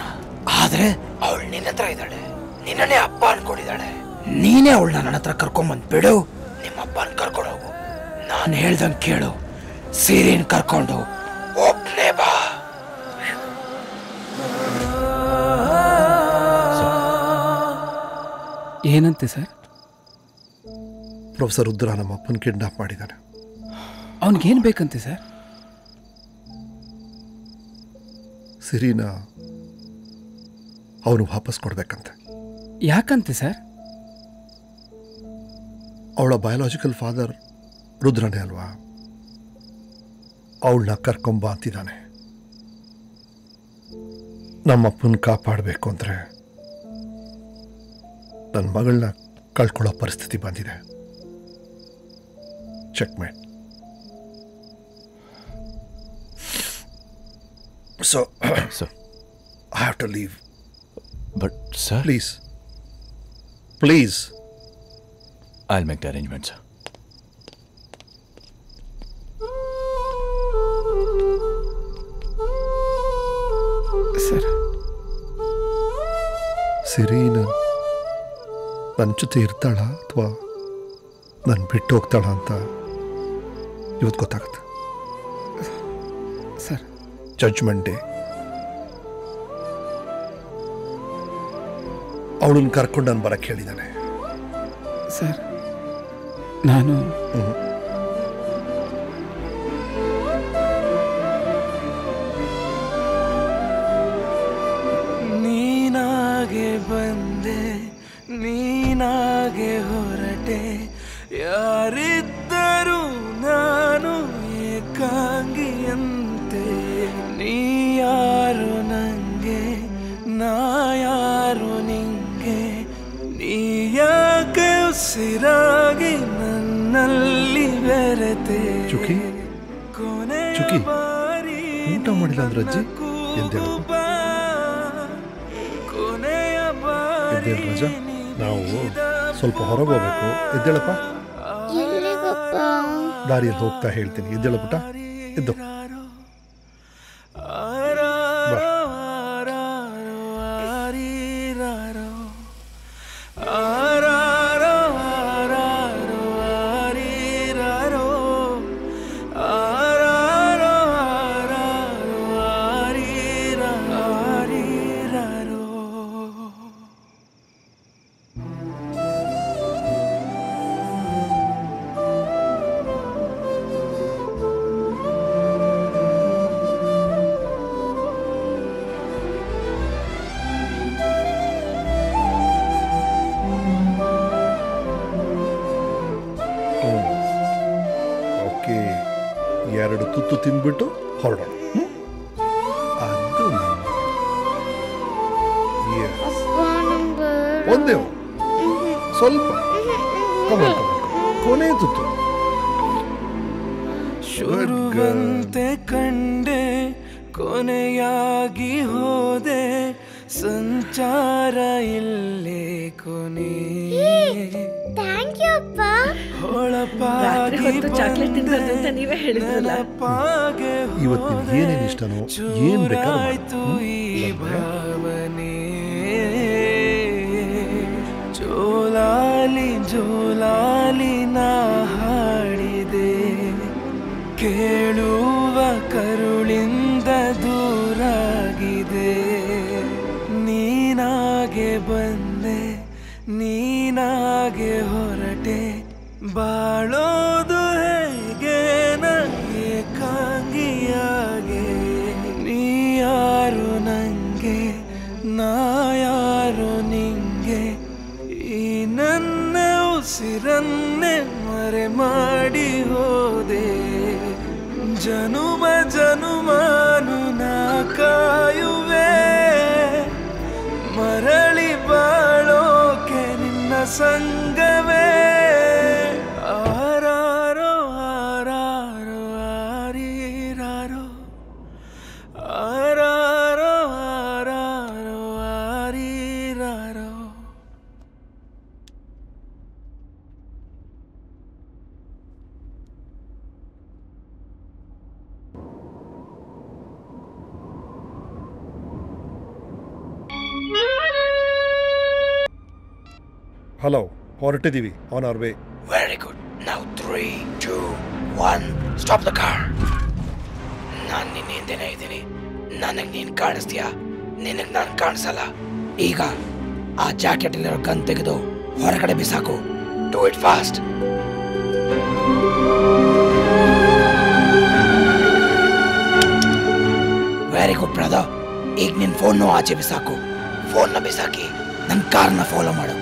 ಆದ್ರೆ ಅವಳು ನಿನ್ನ ಹತ್ರ ಇದ್ದಾಳೆ, ನಿನ್ನನ್ನೇ ಅಪ್ಪ ಅನ್ಕೊಂಡಿದ್ದಾಳೆ. ನೀನೇ ಅವಳನ್ನ ನನ್ನ ಹತ್ರ ಕರ್ಕೊಂಬಂದ್ ಬಿಡು. ನಿಮ್ಮ ಅಪ್ಪನ ಕರ್ಕೊಂಡು ಹೋಗು. ನಾನು ಹೇಳ್ದಂಗೆ ಕೇಳು. ಸೀರೆನ್ ಕರ್ಕೊಂಡು ಒಬ್ನೇ ಬಾ. ಏನಂತೆ ಸರ್? ಪ್ರೊಫೆಸರ್ ರುದ್ರ ನಮ್ಮ ಅಪ್ಪನ ಕಿಡ್ನಾಪ್ ಮಾಡಿದ್ದಾನೆ. ಅವನಿಗೇನು ಬೇಕಂತೆ ಸರ್? ಸಿರಿನ ಅವನು ವಾಪಸ್ ಕೊಡ್ಬೇಕಂತೆ. ಯಾಕಂತೆ ಸರ್? ಅವಳ ಬಯೋಲಾಜಿಕಲ್ ಫಾದರ್ ರುದ್ರನೇ ಅಲ್ವಾ? ಅವಳನ್ನ ಕರ್ಕೊಂಬ ಅಂತಿದ್ದಾನೆ. ನಮ್ಮಪ್ಪನ ಕಾಪಾಡಬೇಕು ಅಂದರೆ ನನ್ನ ಮಗಳನ್ನ ಕಳ್ಕೊಳ್ಳೋ ಪರಿಸ್ಥಿತಿ ಬಂದಿದೆ. Checkmate. So I have to leave. But sir please please I'll make the arrangements, sir. Sir, Siri ನನ್ನ ಜೊತೆ ಇರ್ತಾಳ ಅಥವಾ ನಾನು ಬಿಟ್ಟು ಹೋಗ್ತಾಳ ಅಂತ ಇವತ್ತು ಗೊತ್ತಾಗುತ್ತೆ ಸರ್. Judgment day. ಅವಳನ್ನ ಕರ್ಕೊಂಡು ನಾನು ಬರಕ್ಕೆ ಹೇಳಿದ್ದಾನೆ ಸರ್. ನಾನು ನೀನಾಗೆ ಬಂದೆ, ನೀನಾಗೆ ಹೊರಟೆ, ಯಾರಿದ್ದರೂ ನಾನು ಏಕಾಂಗಿಯಂತೆ. ನೀ ಯಾರು ನಂಗೆ, ನಾ ಯಾರು ನಿಂಗೆ, ನೀ ಯಾಕೆ ಉಸಿರಾಗಿ ನನ್ನಲ್ಲಿ ಬೆರೆತೆ. ಚುಕ್ಕಿ ಚುಕ್ಕಿ, ಊಟ ಮಾಡಿಲ್ಲ ಅಂದ್ರೆ ಅಜ್ಜಿ ಎದ್ದೇಳು. ಎದ್ದೇಳು ರಜಾ, ನಾವು ಸ್ವಲ್ಪ ಹೊರಗೆ ಹೋಗ್ಬೇಕು. ಎದ್ದೇಳಪ್ಪ. ದಾರಿಯಲ್ಲಿ ಹೋಗ್ತಾ ಹೇಳ್ತೀನಿ. ಎದ್ದೇಳ ಪುಟ್ಟ, ಎದ್ದು ಎರಡು ತುತ್ತು ತಿಂದ್ಬಿಟ್ಟು ಹೊರಡೋಣ. ಅದು ಒಂದೇ ಸ್ವಲ್ಪ ಕೊನೆ ತುತ್ತು. ಶುರುವಂತೆ ಕಂಡೆ, ಕೊನೆಯಾಗಿ ಹೋದೆ, ಸಂಚಾರ ಇಲ್ಲೇ ಕೊನೆ. ಥ್ಯಾಂಕ್ ಯು ಅಪ್ಪ. ರಾತ್ರಿ ಹೊತ್ತು ಚಾಕ್ಲೇಟ್ ತಿನ್ಬಾರ್ದು ಅಂತ ನೀವೇ ಹೇಳಿದ್ರಲ್ಲ. ಇವತ್ತು ನಿಮ್ಗೆ ಏನೇನು ಇಷ್ಟನೋ ಏನ್ ಬೇಕಾದ್ರೂ ಜೋಲಾಲಿ ಜೋಲಾಲಿ ನಾ ಹಾಡಿದೆ, ಕೇಳುವ ಕರುಳಿಂದ ದೂರಾಗಿದೆ. ನೀನಾಗೆ ಬಂದೆ, ನೀನಾಗೆ ಹೊರಟೆ, ಬಾಳೋದು ಹೇಗೆ ಏಕಾಂಗಿಯಾಗೆ. ನೀ ಯಾರು ನಂಗೆ, ನಾ ಯಾರು ನಿಂಗೆ, ಈ ನನ್ನ ಉಸಿರನ್ನೇ ಮರೆ ಮಾಡಿ ಹೋದೆ. ಜನುಮ ಜನುಮಾನು ನಾ ಕಾಯುವೆ, ಮರಳಿ ಬಾಳೋಕೆ ನಿನ್ನ ಸಂಗವೇ. ಆರಾರೋ ಆರಾರೋ ಆರೀರಾರೋ, ಆರಾರೋ ಆರಾರೋ ಆರೀರಾರೋ. ಹಲೋ, ಹೊರಟಿದ್ದೀವಿ. On our way. Very good. Now 3, 2, 1 stop the car. ನಾನು ನಿನ್ನ ಹಿಂದೆನೇ ಇದ್ದೀನಿ. ನನಗೆ ನೀನು ಕಾಣಿಸ್ತೀಯಾ? ನಿನಗೆ ನಾನು ಕಾಣಿಸಲ್ಲ. ಈಗ ಆ ಜಾಕೆಟಲ್ಲಿರೋ ಗನ್ ತೆಗೆದು ಹೊರಗಡೆ ಬಿಸಾಕು. Do it fast. Very good brother. ಈಗ ನಿನ್ನ ಫೋನ್ನು ಆಚೆ ಬಿಸಾಕು. ಫೋನ್ನ ಬಿಸಾಕಿ ನನ್ನ ಕಾರ್ನ ಫಾಲೋ ಮಾಡು.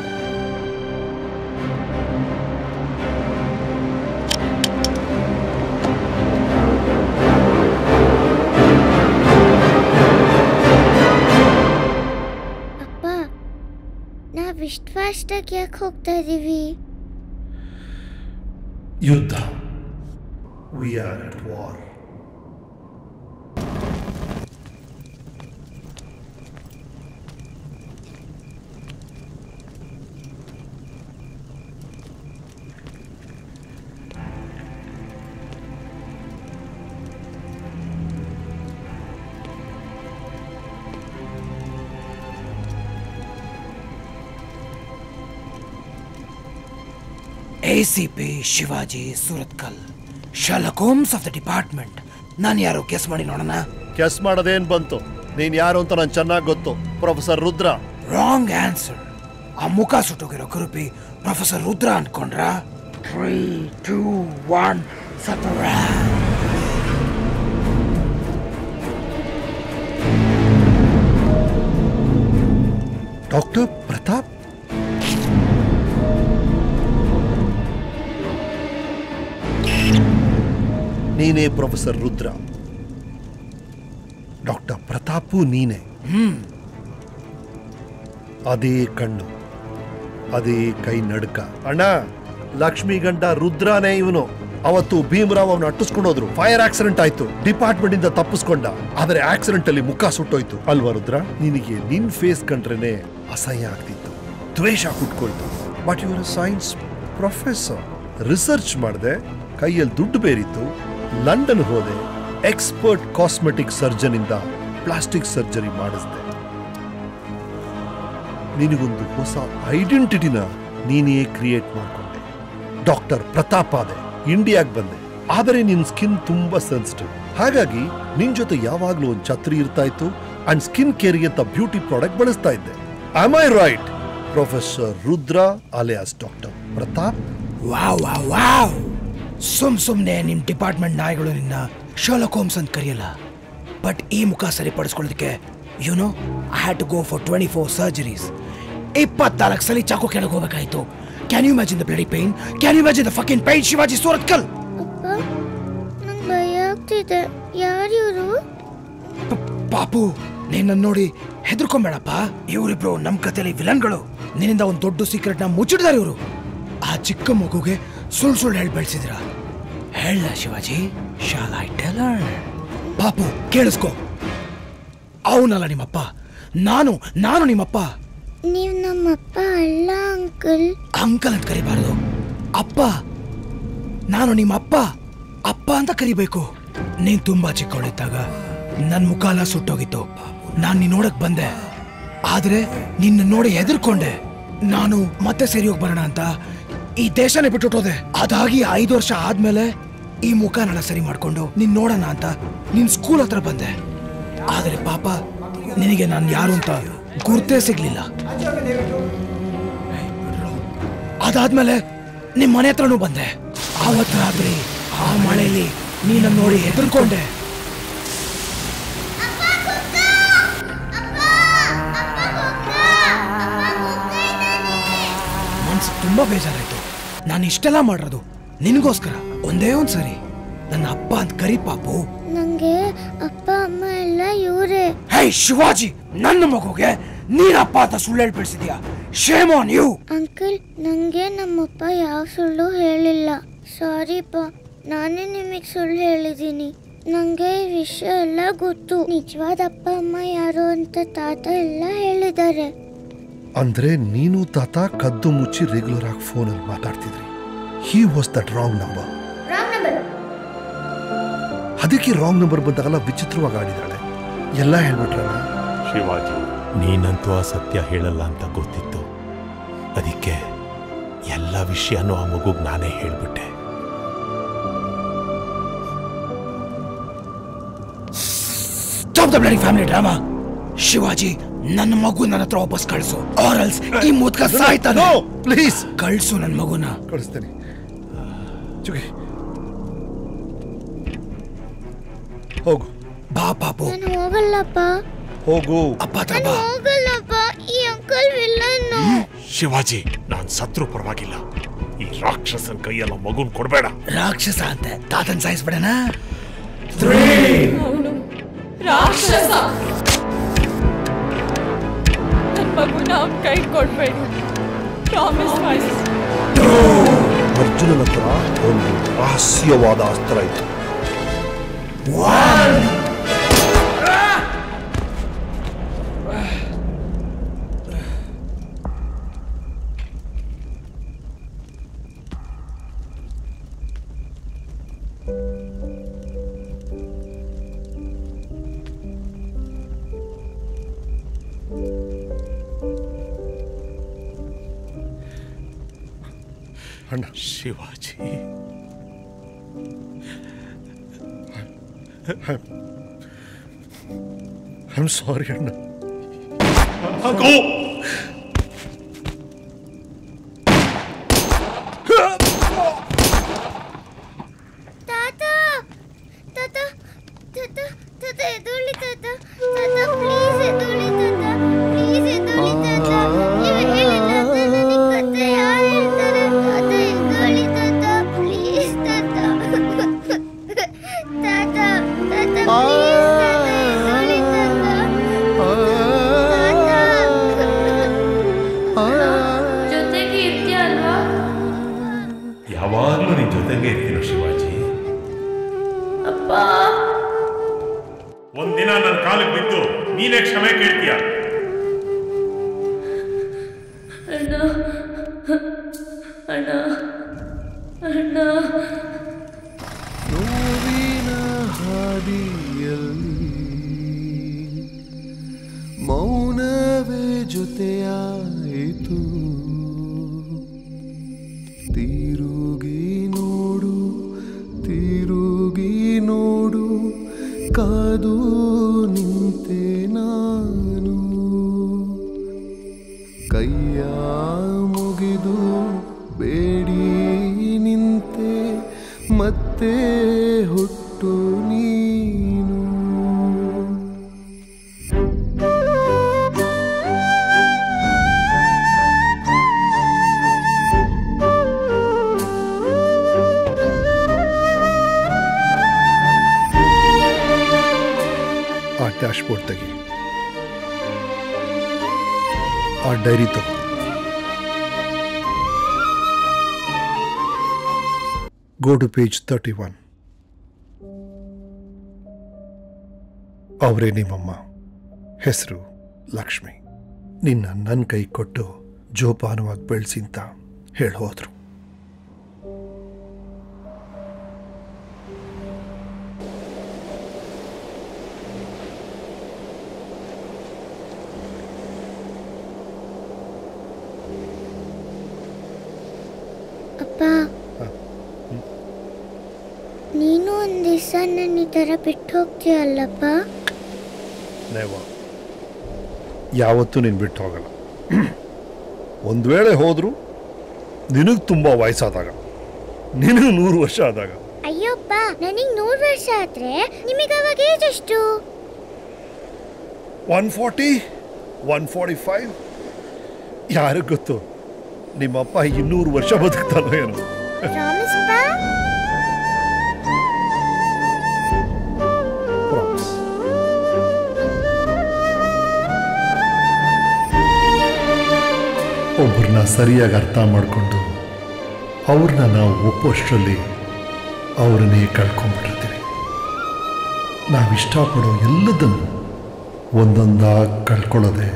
ಇಷ್ಟು ಫಾಸ್ಟಾಗಿ ಯಾಕೆ ಹೋಗ್ತಾ ಇದೀವಿ? ಯುದ್ಧ. We are at war. ACP Shivaji Surathkal, Sherlock Holmes of the department. ನಾನು ಯಾರು ಕೆಸ್ ಮಾಡಿ ನೋಡೋಣ. ಕೆಸ್ ಮಾಡೋದೇನ್ ಬಂತು? ನೀನ್ ಯಾರು ಅಂತ ನಂಗೆ ಚೆನ್ನಾಗಿ ಗೊತ್ತು. ಪ್ರೊಫೆಸರ್ ರುದ್ರ. Wrong answer. ಆ ಮುಖ ಸುಟ್ಟೋಗಿರೋ ಕುರುಪಿ ಪ್ರೊಫೆಸರ್ ರುದ್ರ ಅನ್ಕೊಂಡ್ರ? 3, 2, 1 ಸಪರೇಟ್. ಡಾಕ್ಟರ್ ಪ್ರತಾಪ್. ನೀನೇ ಪ್ರೊಫೆಸರ್ ರುದ್ರ. ಡಾಕ್ಟರ್ ಪ್ರತಾಪು ನೀನೇ. ಅದೇ ಕಣ್ಣು, ಅದೇ ಕೈ ನಡ್ಕ. ಅಣ್ಣ, ಲಕ್ಷ್ಮಿ ಗಂಡ ರುದ್ರಾನೇ ಇವನು. ಅವತ್ತು ಭೀಮರಾವ್ ಅವನು ಅಟ್ಟಿಸ್ಕೊಂಡೋದ್ರು. ಫೈರ್ ಆಕ್ಸಿಡೆಂಟ್ ಆಯ್ತು. ಡಿಪಾರ್ಟ್ಮೆಂಟ್ ಇಂದ ತಪ್ಪಿಸ್ಕೊಂಡ. ಆದ್ರೆ ಆಕ್ಸಿಡೆಂಟ್ ಅಲ್ಲಿ ಮುಖ ಸುಟ್ಟೋಯ್ತು ಅಲ್ವಾ ರುದ್ರ? ನಿನಗೆ ನಿನ್ ಫೇಸ್ ಕಂಡ್ರೇನೆ ಅಸಹ್ಯ ಆಗ್ತಿತ್ತು, ದ್ವೇಷ ಹುಟ್ಕೊಳ್ತು. ಬಟ್ ಇವರ ಸೈನ್ಸ್ ಪ್ರೊಫೆಸರ್. ರಿಸರ್ಚ್ ಮಾಡಿದೆ, ಕೈಯಲ್ಲಿ ದುಡ್ಡು ಬೇರಿತ್ತು. ಲಂಡನ್ ಹೋದೆ, ಎಕ್ಸ್ಪರ್ಟ್ ಕಾಸ್ಮೆಟಿಕ್ ಸರ್ಜನ್ ಇಂದ ಪ್ಲಾಸ್ಟಿಕ್ ಸರ್ಜರಿ ಮಾಡಿಸ್ದೆ. ನಿನಗೊಂದು ಹೊಸ ಐಡೆಂಟಿಟಿನ ನೀನೇ ಕ್ರಿಯೇಟ್ ಮಾಡ್ಕೊಂಡೆ. ಡಾಕ್ಟರ್ ಪ್ರತಾಪ್ ಆದೆ, ಇಂಡಿಯಾಗ್ ಬಂದೆ. ಆದರೆ ನಿನ್ ಸ್ಕಿನ್ ತುಂಬಾ ಸೆನ್ಸಿಟಿವ್. ಹಾಗಾಗಿ ನಿನ್ ಜೊತೆ ಯಾವಾಗ್ಲೂ ಒಂದು ಛತ್ರಿ ಇರ್ತಾ ಇತ್ತು ಅಂಡ್ ಸ್ಕಿನ್ ಕೇರ್ಗೆ ಅಂತ ಬ್ಯೂಟಿ ಪ್ರಾಡಕ್ಟ್ ಬಳಸ್ತಾ ಇದ್ದೆ. Am I right? Professor Rudra alias doctor Pratap. Wow wow wow. ಸುಮ್ನೆ ನಿಮ್ ಡಿಪಾರ್ಟ್ಮೆಂಟ್ ನಾಯಿಗಳು ನಿನ್ನ ಶಾರ್ಲಕ್ ಹೋಮ್ಸ್ ಅಂತ ಕರೆಯಲ್ಲ. ಬಟ್ ಈ ಮುಖ ಸರಿಪಡಿಸ್ಕೊಳ್ಳೋದಕ್ಕೆ you know I had to go for 24 surgeries. 24 ಸಲ ಚಾಕು ಕೆಳಗೆ ಹೋಗಬೇಕಾಯ್ತು. Can you imagine the bloody pain? Can you imagine the fucking pain? Shivaji Surathkal. ನಂಗೆ ಭಯ ಆಗ್ತಿದೆ. ಯಾರಿವರು? ಪಾಪು, ನಿನ್ನ ನೋಡಿ ಹೆದರ್ಕೊಂಬೇಡಪ್ಪ. ಇವರಿಬ್ರು ನಮ್ ಕಥೆಯಲ್ಲಿ ವಿಲನ್ಗಳು. ನಿನ್ನಿಂದ ಒಂದು ದೊಡ್ಡ ಸೀಕ್ರೆಟ್ ನ ಮುಚ್ಚಿಡ್ದಾರೆ ಇವರು. ಆ ಚಿಕ್ಕ ಮಗುಗೆ ಸುಳ್ಳು ಹೇಳಿ ಬೆಳೆಸಿದ್ರ. ಹೇಳ ಶಿವಾಜಿ, ಶಾಲ್ ಐ ಟೆಲ್ ಹರ್? ಪಾಪು ಕೇಳಿಸ್ಕೊ, ಅವನಲ್ಲ ನಿಮ್ಮಪ್ಪ, ನಾನು ನಿಮ್ಮಪ್ಪ. ನೀವು ನಮ್ಮಪ್ಪ ಅಲ್ಲ ಅಂಕಲ್. ಅಂಕಲ್ ಅಂತ ಕರಿಬಾರದು, ಅಪ್ಪ. ನಾನು ನಿಮ್ಮ ಅಪ್ಪ ಅಪ್ಪ ಅಂತ ಕರಿಬೇಕು. ನೀನ್ ತುಂಬಾ ಚಿಕ್ಕವಳಿದ್ದಾಗ ನನ್ ಮುಖ ಎಲ್ಲ ಸುಟ್ಟೋಗಿತ್ತು. ನಾನ್ ನೀನ್ ನೋಡಕ್ ಬಂದೆ, ಆದ್ರೆ ನಿನ್ನ ನೋಡಿ ಹೆದರ್ಕೊಂಡೆ. ನಾನು ಮತ್ತೆ ಸರಿ ಹೋಗಿ ಬರೋಣ ಅಂತ ಈ ದೇಶನೇ ಬಿಟ್ಟುಟ್ಟೋದೆ. ಅದಾಗಿ 5 ವರ್ಷ ಆದ್ಮೇಲೆ ಈ ಮುಖನೆಲ್ಲ ಸರಿ ಮಾಡ್ಕೊಂಡು ನೀನ್ ನೋಡೋಣ ಅಂತ ನಿನ್ ಸ್ಕೂಲ್ ಹತ್ರ ಬಂದೆ. ಆದ್ರೆ ಪಾಪ ನಿನಗೆ ನಾನು ಯಾರು ಅಂತ ಗುರ್ತೇ ಸಿಗ್ಲಿಲ್ಲ. ಅದಾದ್ಮೇಲೆ ನಿಮ್ ಮನೆ ಹತ್ರನೂ ಬಂದೆ. ಆವತ್ತು ರಾತ್ರಿ ಆ ಮಳೆಯಲ್ಲಿ ನೀನ ನೋಡಿ ಹೆದರ್ಕೊಂಡೆ. ಮನ್ಸು ತುಂಬಾ ಬೇಜಾರಾಯ್ತು. ನಾನು ಇಷ್ಟೆಲ್ಲ ಮಾಡಿರೋದು ನಿನ್ಗೋಸ್ಕರ. ಒಂದೇ ಒಂದ್ಸರಿ ನನ್ನ ಅಪ್ಪ ಅಂತ ಕರಿ ಪಾಪು. ನಂಗೆ ಅಪ್ಪ ಅಮ್ಮ ಎಲ್ಲ ಇವರೇ. ಹೇ ಶಿವಾಜಿ, ನನ್ನ ಮಗುಗೆ ನೀನಪ್ಪ ಅಂತ ಸುಳ್ಳು ಹೇಳ್ಬಿಡ್ಸಿದ್ಯಾ. Shame on you. ಅಂಕಲ್, ನಂಗೆ ನಮ್ಮಪ್ಪ ಯಾವ ಸುಳ್ಳು ಹೇಳಿಲ್ಲ. ಸಾರಿ ಪಾ, ನಾನೇ ನಿಮಗೆ ಸುಳ್ಳು ಹೇಳಿದ್ದೀನಿ. ನಂಗೆ ಈ ವಿಷಯ ಎಲ್ಲ ಗೊತ್ತು. ನಿಜವಾದ ಅಪ್ಪ ಅಮ್ಮ ಯಾರು ಅಂತ ತಾತ ಎಲ್ಲ ಹೇಳಿದ್ದಾರೆ. ಅಂದ್ರೆ ನೀನು ತಾತ ಕದ್ದು ಮುಚ್ಚಿ ರೆಗ್ಯುಲರ್ ಆಗಿ ಫೋನಲ್ಲಿ ಮಾತಾಡ್ತಿದ್ರಿ. He was that wrong number. ಅದಕ್ಕೆ ರಾಂಗ್ ನಂಬರ್ ಬಂದಾಗಲ್ಲ ವಿಚಿತ್ರವಾಗಿ ಆಡಿದಾಳೆ. ಎಲ್ಲ ಹೇಳ್ಬಿಟ್ರಲ್ಲ. ಶಿವಾಜಿ, ನೀನಂತೂ ಆ ಸತ್ಯ ಹೇಳಲ್ಲ ಅಂತ ಗೊತ್ತಿತ್ತು. ಅದಕ್ಕೆ ಎಲ್ಲ ವಿಷಯನೂ ಆ ಮಗುಗ್ ನಾನೇ ಹೇಳ್ಬಿಟ್ಟೆ. Stop the bloody family drama. Shivaji, ನನ್ನ ಮಗು ನನ್ನ ಹತ್ರ ವಾಪಸ್ ಕಳಿಸು, ಆರ್ ಎಲ್ಸ್ ಈ ಮುದ್ಕ ಸಾಯ್ತಾನೆ. ಪ್ಲೀಸ್ ಕಳಿಸು ನನ್ನ ಮಗುನ. ಕಳಿಸ್ತೇನೆ. ಚುಗಿ ಹೋಗು. ಬಾ ಪಾಪು. ನಾನು ಹೋಗಲ್ಲಪ್ಪ. ಹೋಗು. ಅಪ್ಪ ನಾನು ಹೋಗಲ್ಲಪ್ಪ. ಈ ಅಂಕಲ್ ವಿಲ್ಲನ್. ಶಿವಾಜಿ, ನಾನ್ ಸತ್ರು ಪರವಾಗಿಲ್ಲ. ಈ ರಾಕ್ಷಸನ್ ಕೈಯೆಲ್ಲ ಮಗುನ್ ಕೊಡ್ಬೇಡ. ರಾಕ್ಷಸ ಅಂತೆ ತಾತನ್ ಸಾಯಿಸ್ಬೇಡಣ. ಅವನು ರಾಕ್ಷಸ. ನನ್ನ ಮಗುನ ಅವನ ಕೈ ಕೊಡ್ಬೇಡಿ. ಪ್ರಾಮಿಸ್ ಮಾಡಿ. ಅರ್ಜುನನ ಹತ್ರ ಒಂದು ರಹಸ್ಯವಾದ ಅಸ್ತ್ರ ಇತ್ತು. ಅಣ್ಣ ಶಿವಾಜಿ, ಐ ಆಮ್ ಸಾರಿ ಅಣ್ಣ. ತಾತ ತಾತ ತಾತ ತಾತ ಎದುಳಿ ತಾತ ತಾತ ಪ್ಲೀಸ್ ಎದುಳಿ ತಾತ ಪ್ಲೀಸ್ ಎದುಳಿ ತಾತ. ನೀವು ಹೇಳಿದ ನನಗೆ ಕತೆ ಯಾರು ಹೇಳ್ತಾರೆ? ತಾತ ಎದುಳಿ ತಾತ ಪ್ಲೀಸ್ ತಾತ. ತಾತ ತಾತ ಪ್ಲೀಸ್ ತಾತ ಎದುಳಿ ತಾತ. ಜೊತೆಗೆ ಇರ್ತೀಯ ಅಲ್ವಾ? ಯಾವಾಗ್ಲೂ ನಿನ್ ಜೊತೆಗೆ ಇರ್ತೀನೋ ಶಿವಾಜಿ. ಅಪ್ಪ, ಒಂದಿನ ನನ್ನ ಕಾಲಿಗೆ ಬಿದ್ದು ನೀನೇ ಕ್ಷಮೆ ಕೇಳ್ತೀಯ. ಅಣ್ಣ ಅಣ್ಣ ಅಣ್ಣ. ನೋವಿನ ಹಾದಿಯಲ್ಲಿ ಮೌನವೇ ಜೊತೆಯಾಯಿತು. ತಿರುಗಿ ನೋಡು, ತಿರುಗಿ ನೋಡು, ಕಾದು ನಿಂತೆ ನಾನು. ಕೈಯ ಮುಗಿದು ಬೇಡಿ ನಿಂತೆ, ಮತ್ತೆ ಹುಟ್ಟು ನೀನು. ಆ ಡ್ಯಾಶ್ ಬೋರ್ಡ್ ತೆಗಿ, ಆ ಡೈರಿ ತಗೋ. Go to page 31. ಅವರೇ ನಿಮ್ಮಮ್ಮ, ಹೆಸರು ಲಕ್ಷ್ಮಿ. ನಿನ್ನ ನನ್ನ ಕೈ ಕೊಟ್ಟು ಜೋಪಾನವಾಗಿ ಬೆಳೆಸಿ ಅಂತ ಹೇಳಿ ಹೋದ್ರು. ನೀನು ಒಂದು ದಿವಸ ನನ್ನ ಈ ಥರ ಬಿಟ್ಟು ಹೋಗ್ತೀಯಲ್ಲಪ್ಪ? ನೇವ ಯಾವತ್ತೂ ನೀನು ಬಿಟ್ಟು ಹೋಗಲ್ಲ. ಒಂದು ವೇಳೆ ಹೋದರೂ ನಿನಗೆ ತುಂಬ ವಯಸ್ಸಾದಾಗ, ನಿನಗೆ 100 ವರ್ಷ ಆದಾಗ. ಅಯ್ಯಪ್ಪ, ನನಗೆ 100 ವರ್ಷ ಆದ್ರೆ ನಿಮಗೆ ಅವಾಗ ಏಜ್ ಎಷ್ಟು? 140, 145 ಯಾರಿಗೆ ಗೊತ್ತು? ನಿಮ್ಮಪ್ಪ 200 ವರ್ಷ ಬದುಕ್ತಾನೋ ಏನೋ. ಪ್ರಾಮಿಸ್ ಪಾ? ಒಬ್ಬರನ್ನ ಸರಿಯಾಗಿ ಅರ್ಥ ಮಾಡಿಕೊಂಡು ಅವ್ರನ್ನ ನಾವು ಒಪ್ಪೋಷ್ಟರಲ್ಲಿ ಅವರನ್ನೇ ಕಳ್ಕೊಂಡ್ಬಿಟ್ಟಿರ್ತೀವಿ. ನಾವಿಷ್ಟಪಡೋ ಎಲ್ಲದನ್ನು ಒಂದೊಂದಾಗಿ ಕಳ್ಕೊಳ್ಳೋದೇ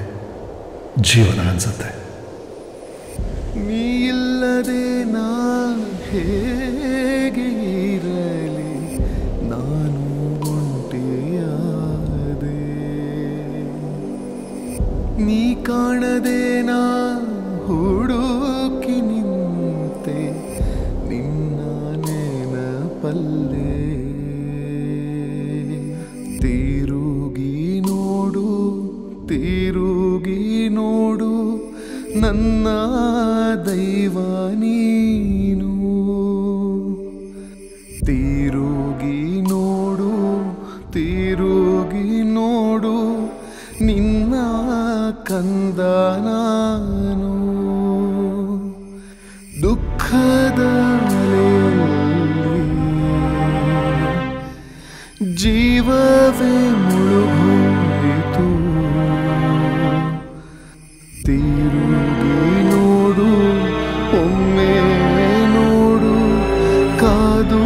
ಜೀವನ ಅನ್ಸುತ್ತೆ. ನೀ ಇಲ್ಲದೆ ನಾ ಹೇಗೆ ಇರಲಿ, ನಾನು ಒಂಟಿಯಾದೆ. ನೀ ಕಾಣದೆ ನಾ ಹುಡುಕಿ ನಿಂತೆ, ನಿನ್ನ ನೆನಪಲ್ಲೇ. ತಿರುಗಿ ನೋಡು, ತಿರುಗಿ ನೋಡು, ನನ್ನ ದೈವ ನೀನು. ತಿರುಗಿ ನೋಡು, ತಿರುಗಿ ನೋಡು, ನಿನ್ನ ಕಂದ ನಾನು. ದುಃಖದ ಜೀವವೇ ಮುಳುಗೋಯಿತು. ತಿರುಗಿ ನೋಡು, ಒಮ್ಮೆ ನೋಡು, ಕಾದು